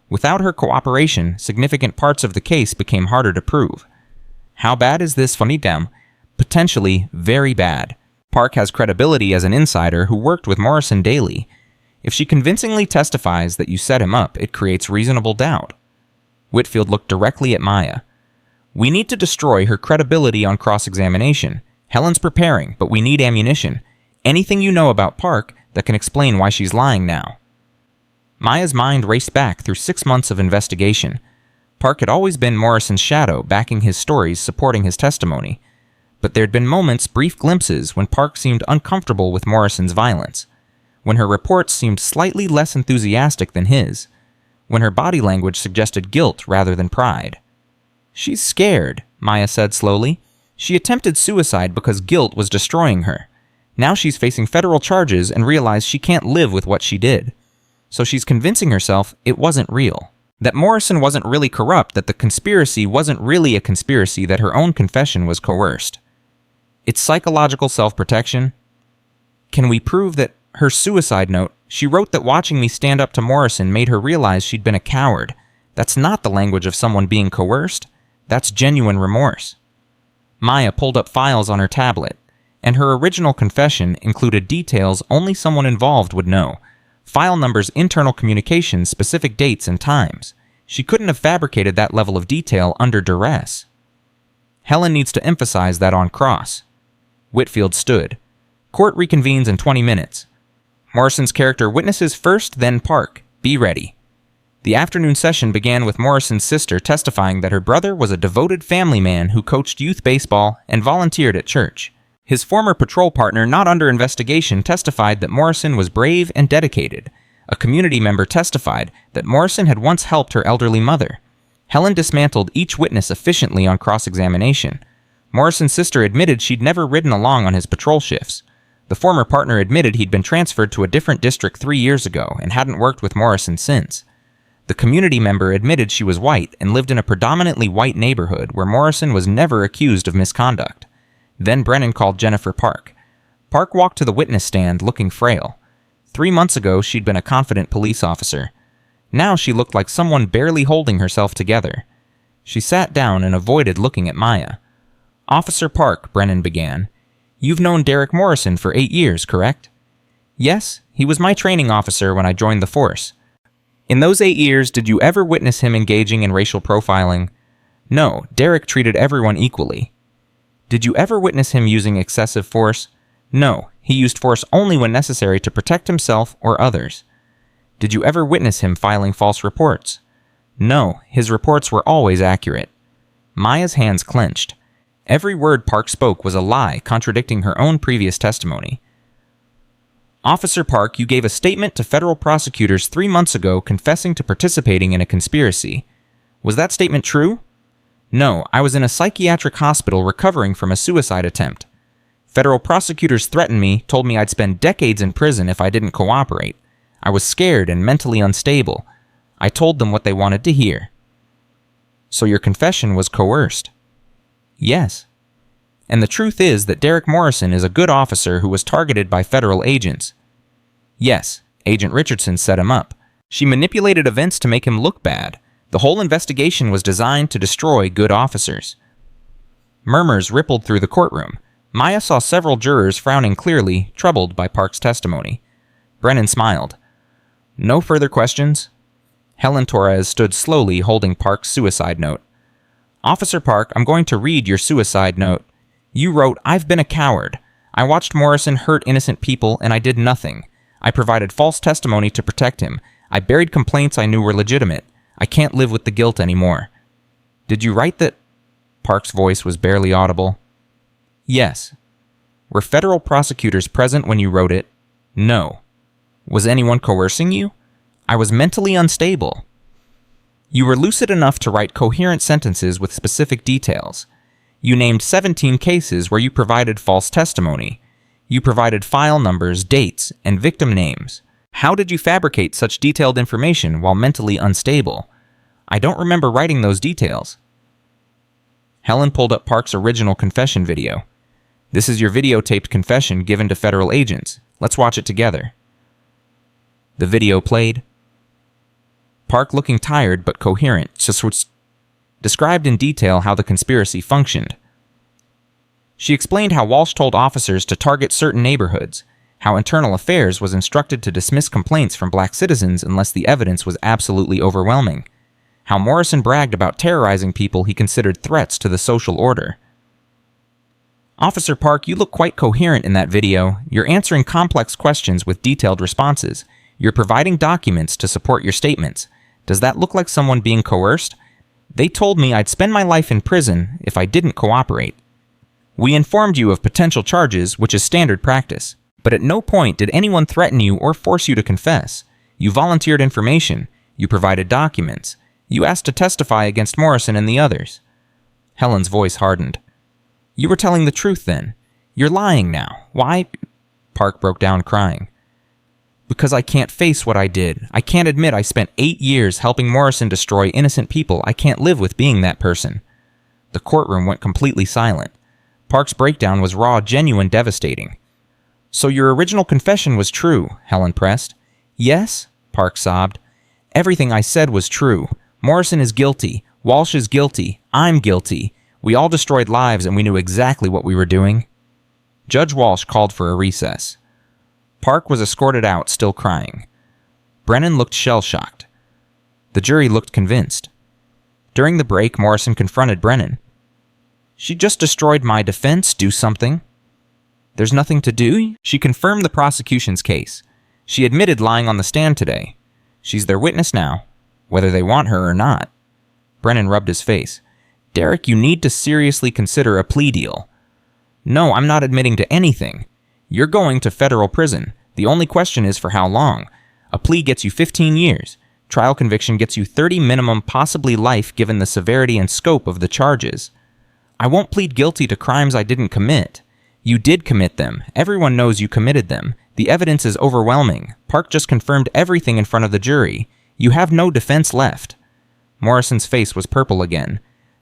Without her cooperation, significant parts of the case became harder to prove. How bad is this, Funidam? Potentially very bad. Park has credibility as an insider who worked with Morrison daily. If she convincingly testifies that you set him up, it creates reasonable doubt. Whitfield looked directly at Maya. We need to destroy her credibility on cross-examination. Helen's preparing, but we need ammunition. Anything you know about Park that can explain why she's lying now. Maya's mind raced back through 6 months of investigation. Park had always been Morrison's shadow, backing his stories, supporting his testimony. But there'd been moments, brief glimpses, when Park seemed uncomfortable with Morrison's violence, when her reports seemed slightly less enthusiastic than his, when her body language suggested guilt rather than pride. She's scared, Maya said slowly. She attempted suicide because guilt was destroying her. Now she's facing federal charges and realized she can't live with what she did. So she's convincing herself it wasn't real, that Morrison wasn't really corrupt, that the conspiracy wasn't really a conspiracy, that her own confession was coerced. It's psychological self-protection. Can we prove that her suicide note, she wrote that watching me stand up to Morrison made her realize she'd been a coward? That's not the language of someone being coerced. That's genuine remorse. Maya pulled up files on her tablet, and her original confession included details only someone involved would know. File numbers, internal communications, specific dates and times. She couldn't have fabricated that level of detail under duress. Helen needs to emphasize that on cross. Whitfield stood. Court reconvenes in 20 minutes. Morrison's character witnesses first, then Park. Be ready. The afternoon session began with Morrison's sister testifying that her brother was a devoted family man who coached youth baseball and volunteered at church. His former patrol partner, not under investigation, testified that Morrison was brave and dedicated. A community member testified that Morrison had once helped her elderly mother. Helen dismantled each witness efficiently on cross-examination. Morrison's sister admitted she'd never ridden along on his patrol shifts. The former partner admitted he'd been transferred to a different district 3 years ago and hadn't worked with Morrison since. The community member admitted she was white and lived in a predominantly white neighborhood where Morrison was never accused of misconduct. Then Brennan called Jennifer Park. Park walked to the witness stand looking frail. 3 months ago, she'd been a confident police officer. Now she looked like someone barely holding herself together. She sat down and avoided looking at Maya. Officer Park, Brennan began. You've known Derek Morrison for 8 years, correct? Yes, he was my training officer when I joined the force. In those 8 years, did you ever witness him engaging in racial profiling? No, Derek treated everyone equally. Did you ever witness him using excessive force? No, he used force only when necessary to protect himself or others. Did you ever witness him filing false reports? No, his reports were always accurate. Maya's hands clenched. Every word Park spoke was a lie, contradicting her own previous testimony. Officer Park, you gave a statement to federal prosecutors 3 months ago confessing to participating in a conspiracy. Was that statement true? No, I was in a psychiatric hospital recovering from a suicide attempt. Federal prosecutors threatened me, told me I'd spend decades in prison if I didn't cooperate. I was scared and mentally unstable. I told them what they wanted to hear. So your confession was coerced? Yes. And the truth is that Derek Morrison is a good officer who was targeted by federal agents. Yes, Agent Richardson set him up. She manipulated events to make him look bad. The whole investigation was designed to destroy good officers. Murmurs rippled through the courtroom. Maya saw several jurors frowning clearly, troubled by Park's testimony. Brennan smiled. No further questions? Helen Torres stood slowly, holding Park's suicide note. Officer Park, I'm going to read your suicide note. You wrote, "I've been a coward. I watched Morrison hurt innocent people and I did nothing. I provided false testimony to protect him. I buried complaints I knew were legitimate. I can't live with the guilt anymore." Did you write that? Park's voice was barely audible. Yes. Were federal prosecutors present when you wrote it? No. Was anyone coercing you? I was mentally unstable. You were lucid enough to write coherent sentences with specific details. You named 17 cases where you provided false testimony. You provided file numbers, dates, and victim names. How did you fabricate such detailed information while mentally unstable? I don't remember writing those details. Helen pulled up Park's original confession video. This is your videotaped confession given to federal agents. Let's watch it together. The video played. Park, looking tired but coherent, described in detail how the conspiracy functioned. She explained how Walsh told officers to target certain neighborhoods, how Internal Affairs was instructed to dismiss complaints from black citizens unless the evidence was absolutely overwhelming, how Morrison bragged about terrorizing people he considered threats to the social order. Officer Park, you look quite coherent in that video. You're answering complex questions with detailed responses. You're providing documents to support your statements. Does that look like someone being coerced? They told me I'd spend my life in prison if I didn't cooperate. We informed you of potential charges, which is standard practice. But at no point did anyone threaten you or force you to confess. You volunteered information. You provided documents. You asked to testify against Morrison and the others. Helen's voice hardened. You were telling the truth then. You're lying now. Why? Park broke down crying. Because I can't face what I did. I can't admit I spent 8 years helping Morrison destroy innocent people. I can't live with being that person. The courtroom went completely silent. Park's breakdown was raw, genuine, devastating. So your original confession was true, Helen pressed. Yes, Park sobbed. Everything I said was true. Morrison is guilty. Walsh is guilty. I'm guilty. We all destroyed lives and we knew exactly what we were doing. Judge Walsh called for a recess. Park was escorted out, still crying. Brennan looked shell-shocked. The jury looked convinced. During the break, Morrison confronted Brennan. She just destroyed my defense. Do something. There's nothing to do? She confirmed the prosecution's case. She admitted lying on the stand today. She's their witness now, whether they want her or not. Brennan rubbed his face. Derek, you need to seriously consider a plea deal. No, I'm not admitting to anything. You're going to federal prison. The only question is for how long. A plea gets you 15 years. Trial conviction gets you 30 minimum, possibly life given the severity and scope of the charges. I won't plead guilty to crimes I didn't commit. You did commit them. Everyone knows you committed them. The evidence is overwhelming. Park just confirmed everything in front of the jury. You have no defense left. Morrison's face was purple again.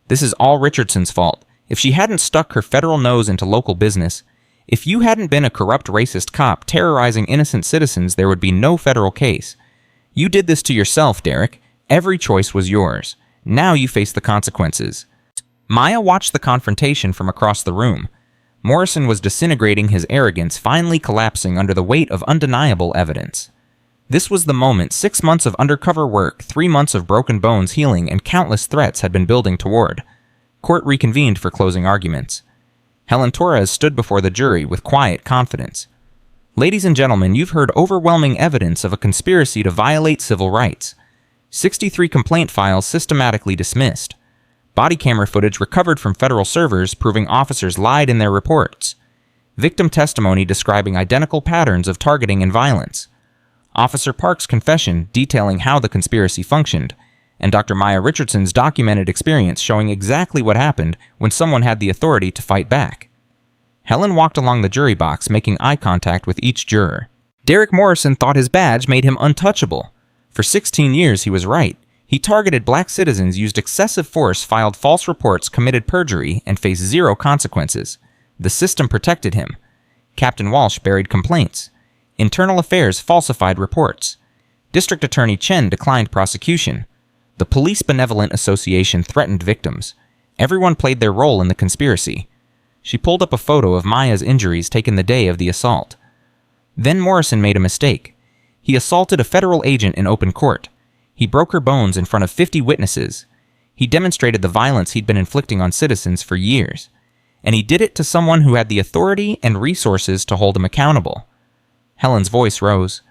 This is all Richardson's fault. If she hadn't stuck her federal nose into local business, if you hadn't been a corrupt racist cop terrorizing innocent citizens, there would be no federal case. You did this to yourself, Derek. Every choice was yours. Now you face the consequences. Maya watched the confrontation from across the room. Morrison was disintegrating, his arrogance finally collapsing under the weight of undeniable evidence. This was the moment 6 months of undercover work, 3 months of broken bones healing, and countless threats had been building toward. Court reconvened for closing arguments. Helen Torres stood before the jury with quiet confidence. Ladies and gentlemen, you've heard overwhelming evidence of a conspiracy to violate civil rights. 63 complaint files systematically dismissed. Body camera footage recovered from federal servers proving officers lied in their reports. Victim testimony describing identical patterns of targeting and violence. Officer Park's confession detailing how the conspiracy functioned, and Dr. Maya Richardson's documented experience showing exactly what happened when someone had the authority to fight back. Helen walked along the jury box, making eye contact with each juror. Derek Morrison thought his badge made him untouchable. For 16 years, he was right. He targeted black citizens, used excessive force, filed false reports, committed perjury, and faced zero consequences. The system protected him. Captain Walsh buried complaints. Internal Affairs falsified reports. District Attorney Chen declined prosecution. The Police Benevolent Association threatened victims. Everyone played their role in the conspiracy. She pulled up a photo of Maya's injuries taken the day of the assault. Then Morrison made a mistake. He assaulted a federal agent in open court. He broke her bones in front of 50 witnesses. He demonstrated the violence he'd been inflicting on citizens for years. And he did it to someone who had the authority and resources to hold him accountable. Helen's voice rose.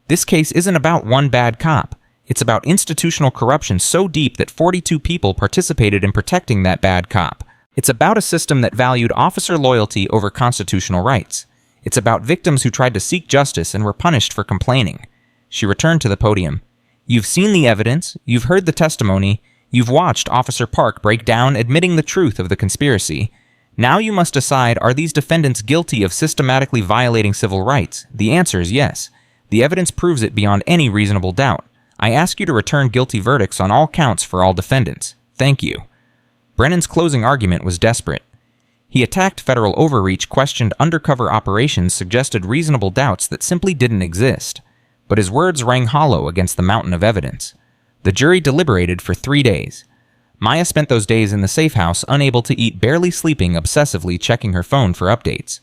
This case isn't about one bad cop. It's about institutional corruption so deep that 42 people participated in protecting that bad cop. It's about a system that valued officer loyalty over constitutional rights. It's about victims who tried to seek justice and were punished for complaining. She returned to the podium. You've seen the evidence, you've heard the testimony, you've watched Officer Park break down admitting the truth of the conspiracy. Now you must decide, are these defendants guilty of systematically violating civil rights? The answer is yes. The evidence proves it beyond any reasonable doubt. I ask you to return guilty verdicts on all counts for all defendants. Thank you. Brennan's closing argument was desperate. He attacked federal overreach, questioned undercover operations, suggested reasonable doubts that simply didn't exist. But his words rang hollow against the mountain of evidence. The jury deliberated for 3 days. Maya spent those days in the safe house, unable to eat, barely sleeping, obsessively checking her phone for updates.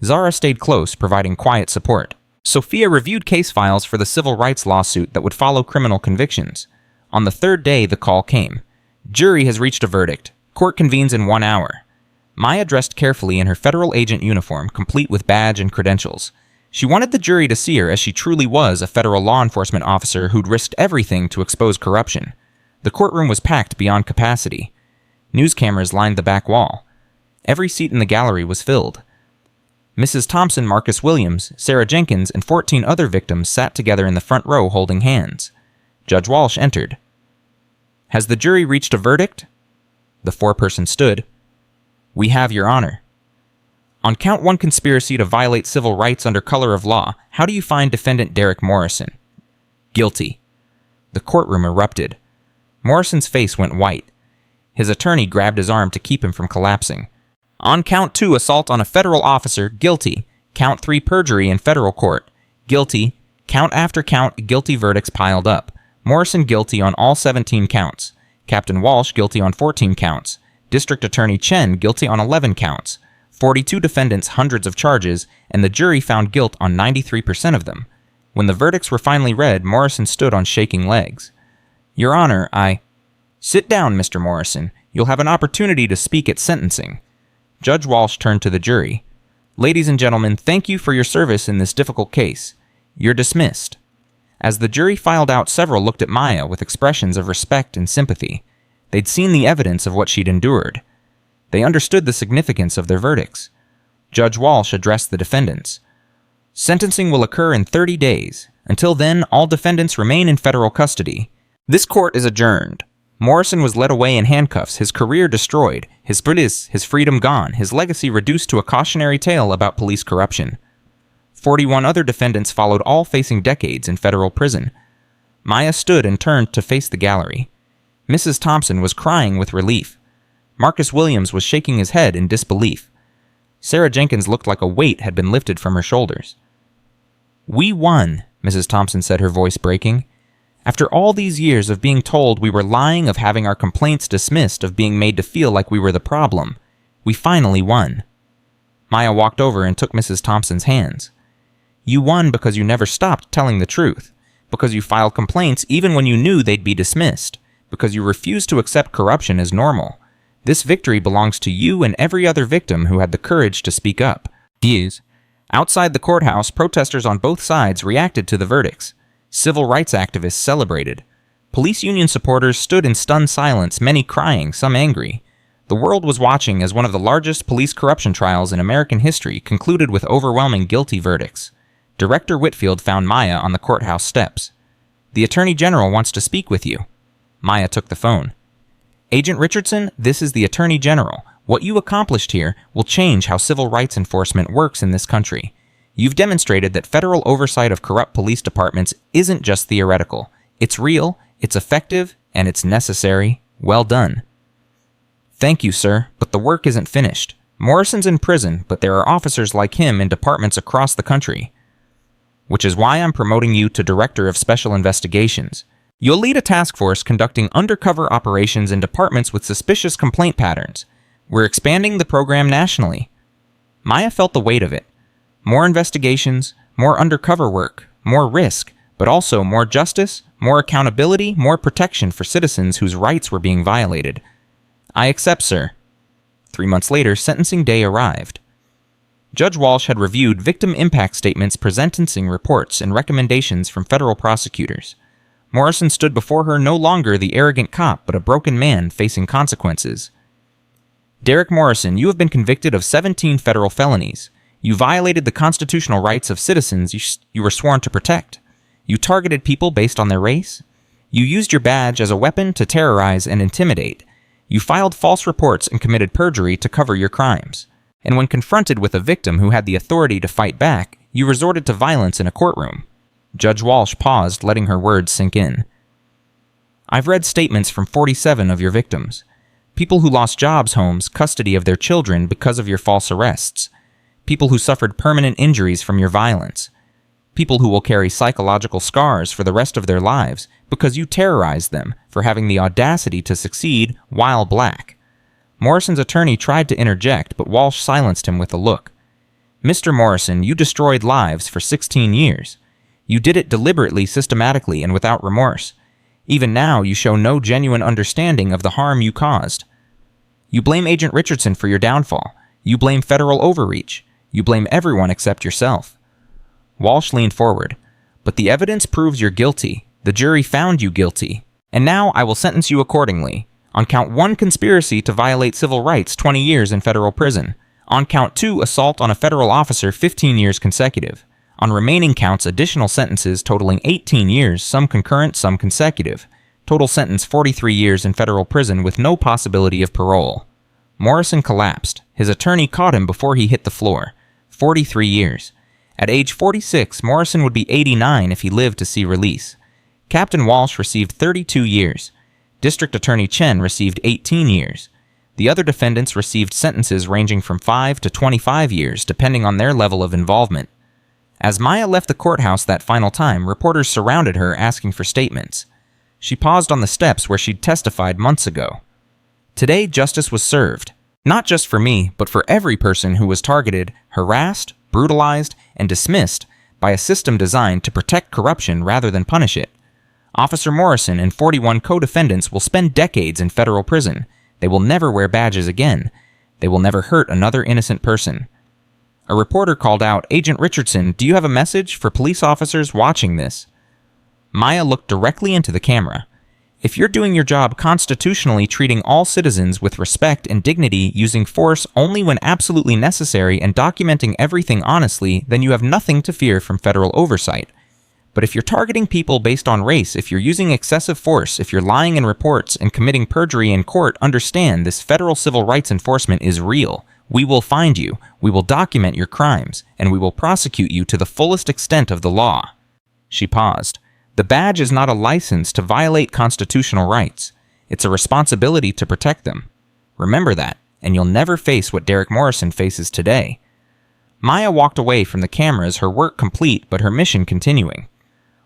Zara stayed close, providing quiet support. Sophia reviewed case files for the civil rights lawsuit that would follow criminal convictions. On the 3rd day, the call came. Jury has reached a verdict. Court convenes in 1 hour. Maya dressed carefully in her federal agent uniform, complete with badge and credentials. She wanted the jury to see her as she truly was, a federal law enforcement officer who'd risked everything to expose corruption. The courtroom was packed beyond capacity. News cameras lined the back wall. Every seat in the gallery was filled. Mrs. Thompson, Marcus Williams, Sarah Jenkins, and 14 other victims sat together in the front row holding hands. Judge Walsh entered. Has the jury reached a verdict? The foreperson stood. We have, Your Honor. On count 1 conspiracy to violate civil rights under color of law, how do you find defendant Derek Morrison? Guilty. The courtroom erupted. Morrison's face went white. His attorney grabbed his arm to keep him from collapsing. On count 2 assault on a federal officer, guilty. Count 3 perjury in federal court, guilty. Count after count, guilty verdicts piled up. Morrison guilty on all 17 counts. Captain Walsh guilty on 14 counts. District Attorney Chen guilty on 11 counts. 42 defendants, hundreds of charges, and the jury found guilt on 93% of them. When the verdicts were finally read, Morrison stood on shaking legs. Your Honor, Sit down, Mr. Morrison. You'll have an opportunity to speak at sentencing. Judge Walsh turned to the jury. Ladies and gentlemen, thank you for your service in this difficult case. You're dismissed. As the jury filed out, several looked at Maya with expressions of respect and sympathy. They'd seen the evidence of what she'd endured. They understood the significance of their verdicts. Judge Walsh addressed the defendants. Sentencing will occur in 30 days. Until then, all defendants remain in federal custody. This court is adjourned. Morrison was led away in handcuffs, his career destroyed, his freedom gone, his legacy reduced to a cautionary tale about police corruption. 41 other defendants followed, all facing decades in federal prison. Maya stood and turned to face the gallery. Mrs. Thompson was crying with relief. Marcus Williams was shaking his head in disbelief. Sarah Jenkins looked like a weight had been lifted from her shoulders. We won, Mrs. Thompson said, her voice breaking. After all these years of being told we were lying, of having our complaints dismissed, of being made to feel like we were the problem, we finally won. Maya walked over and took Mrs. Thompson's hands. You won because you never stopped telling the truth, because you filed complaints even when you knew they'd be dismissed, because you refused to accept corruption as normal. This victory belongs to you and every other victim who had the courage to speak up. Outside the courthouse, protesters on both sides reacted to the verdicts. Civil rights activists celebrated. Police union supporters stood in stunned silence, many crying, some angry. The world was watching as one of the largest police corruption trials in American history concluded with overwhelming guilty verdicts. Director Whitfield found Maya on the courthouse steps. The Attorney General wants to speak with you. Maya took the phone. Agent Richardson, this is the Attorney General. What you accomplished here will change how civil rights enforcement works in this country. You've demonstrated that federal oversight of corrupt police departments isn't just theoretical. It's real, it's effective, and it's necessary. Well done. Thank you, sir, but the work isn't finished. Morrison's in prison, but there are officers like him in departments across the country. Which is why I'm promoting you to Director of Special Investigations. You'll lead a task force conducting undercover operations in departments with suspicious complaint patterns. We're expanding the program nationally. Maya felt the weight of it. More investigations, more undercover work, more risk, but also more justice, more accountability, more protection for citizens whose rights were being violated. I accept, sir. 3 months later, sentencing day arrived. Judge Walsh had reviewed victim impact statements, sentencing reports, and recommendations from federal prosecutors. Morrison stood before her no longer the arrogant cop, but a broken man facing consequences. Derek Morrison, you have been convicted of 17 federal felonies. You violated the constitutional rights of citizens you were sworn to protect. You targeted people based on their race. You used your badge as a weapon to terrorize and intimidate. You filed false reports and committed perjury to cover your crimes. And when confronted with a victim who had the authority to fight back, you resorted to violence in a courtroom. Judge Walsh paused, letting her words sink in. I've read statements from 47 of your victims. People who lost jobs, homes, custody of their children because of your false arrests. People who suffered permanent injuries from your violence. People who will carry psychological scars for the rest of their lives because you terrorized them for having the audacity to succeed while black. Morrison's attorney tried to interject, but Walsh silenced him with a look. Mr. Morrison, you destroyed lives for 16 years. You did it deliberately, systematically, and without remorse. Even now, you show no genuine understanding of the harm you caused. You blame Agent Richardson for your downfall. You blame federal overreach. You blame everyone except yourself. Walsh leaned forward. But the evidence proves you're guilty. The jury found you guilty. And now I will sentence you accordingly. On count 1, conspiracy to violate civil rights, 20 years in federal prison. On count 2, assault on a federal officer, 15 years consecutive. On remaining counts, additional sentences totaling 18 years, some concurrent, some consecutive. Total sentence 43 years in federal prison with no possibility of parole. Morrison collapsed. His attorney caught him before he hit the floor. 43 years. At age 46, Morrison would be 89 if he lived to see release. Captain Walsh received 32 years. District Attorney Chen received 18 years. The other defendants received sentences ranging from 5 to 25 years, depending on their level of involvement. As Maya left the courthouse that final time, reporters surrounded her asking for statements. She paused on the steps where she'd testified months ago. Today, justice was served. Not just for me, but for every person who was targeted, harassed, brutalized, and dismissed by a system designed to protect corruption rather than punish it. Officer Morrison and 41 co-defendants will spend decades in federal prison. They will never wear badges again. They will never hurt another innocent person. A reporter called out, Agent Richardson, do you have a message for police officers watching this? Maya looked directly into the camera. If you're doing your job constitutionally, treating all citizens with respect and dignity, using force only when absolutely necessary, and documenting everything honestly, then you have nothing to fear from federal oversight. But if you're targeting people based on race, if you're using excessive force, if you're lying in reports and committing perjury in court, understand this federal civil rights enforcement is real. We will find you, we will document your crimes, and we will prosecute you to the fullest extent of the law. She paused. The badge is not a license to violate constitutional rights. It's a responsibility to protect them. Remember that, and you'll never face what Derek Morrison faces today. Maya walked away from the cameras, her work complete, but her mission continuing.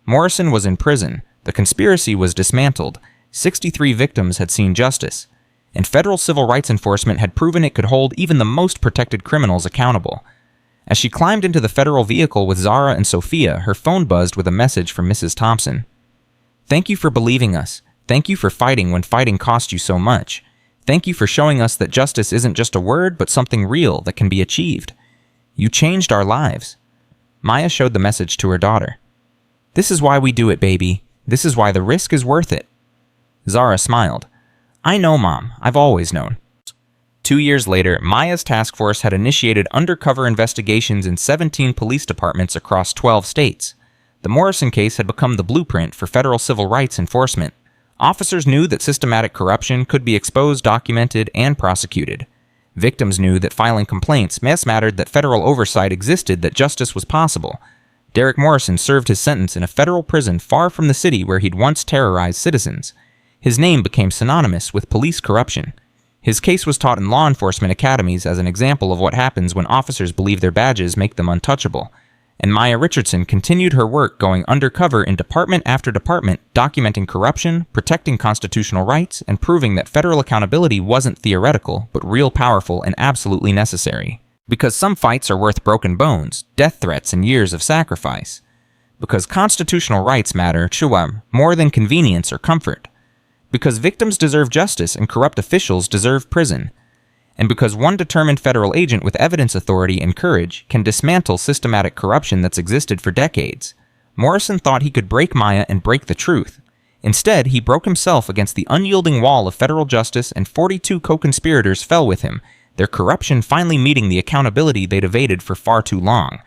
Morrison was in prison, the conspiracy was dismantled, 63 victims had seen justice, and federal civil rights enforcement had proven it could hold even the most protected criminals accountable. As she climbed into the federal vehicle with Zara and Sophia, her phone buzzed with a message from Mrs. Thompson. Thank you for believing us. Thank you for fighting when fighting cost you so much. Thank you for showing us that justice isn't just a word, but something real that can be achieved. You changed our lives. Maya showed the message to her daughter. This is why we do it, baby. This is why the risk is worth it. Zara smiled. I know, Mom. I've always known. 2 years later, Maya's task force had initiated undercover investigations in 17 police departments across 12 states. The Morrison case had become the blueprint for federal civil rights enforcement. Officers knew that systematic corruption could be exposed, documented, and prosecuted. Victims knew that filing complaints mattered, that federal oversight existed, that justice was possible. Derek Morrison served his sentence in a federal prison far from the city where he'd once terrorized citizens. His name became synonymous with police corruption. His case was taught in law enforcement academies as an example of what happens when officers believe their badges make them untouchable. And Maya Richardson continued her work going undercover in department after department, documenting corruption, protecting constitutional rights, and proving that federal accountability wasn't theoretical, but real, powerful, and absolutely necessary. Because some fights are worth broken bones, death threats, and years of sacrifice. Because constitutional rights matter to him more than convenience or comfort. Because victims deserve justice and corrupt officials deserve prison. And because one determined federal agent with evidence authority and courage can dismantle systematic corruption that's existed for decades, Morrison thought he could break Maya and break the truth. Instead, he broke himself against the unyielding wall of federal justice, and 42 co-conspirators fell with him, their corruption finally meeting the accountability they'd evaded for far too long.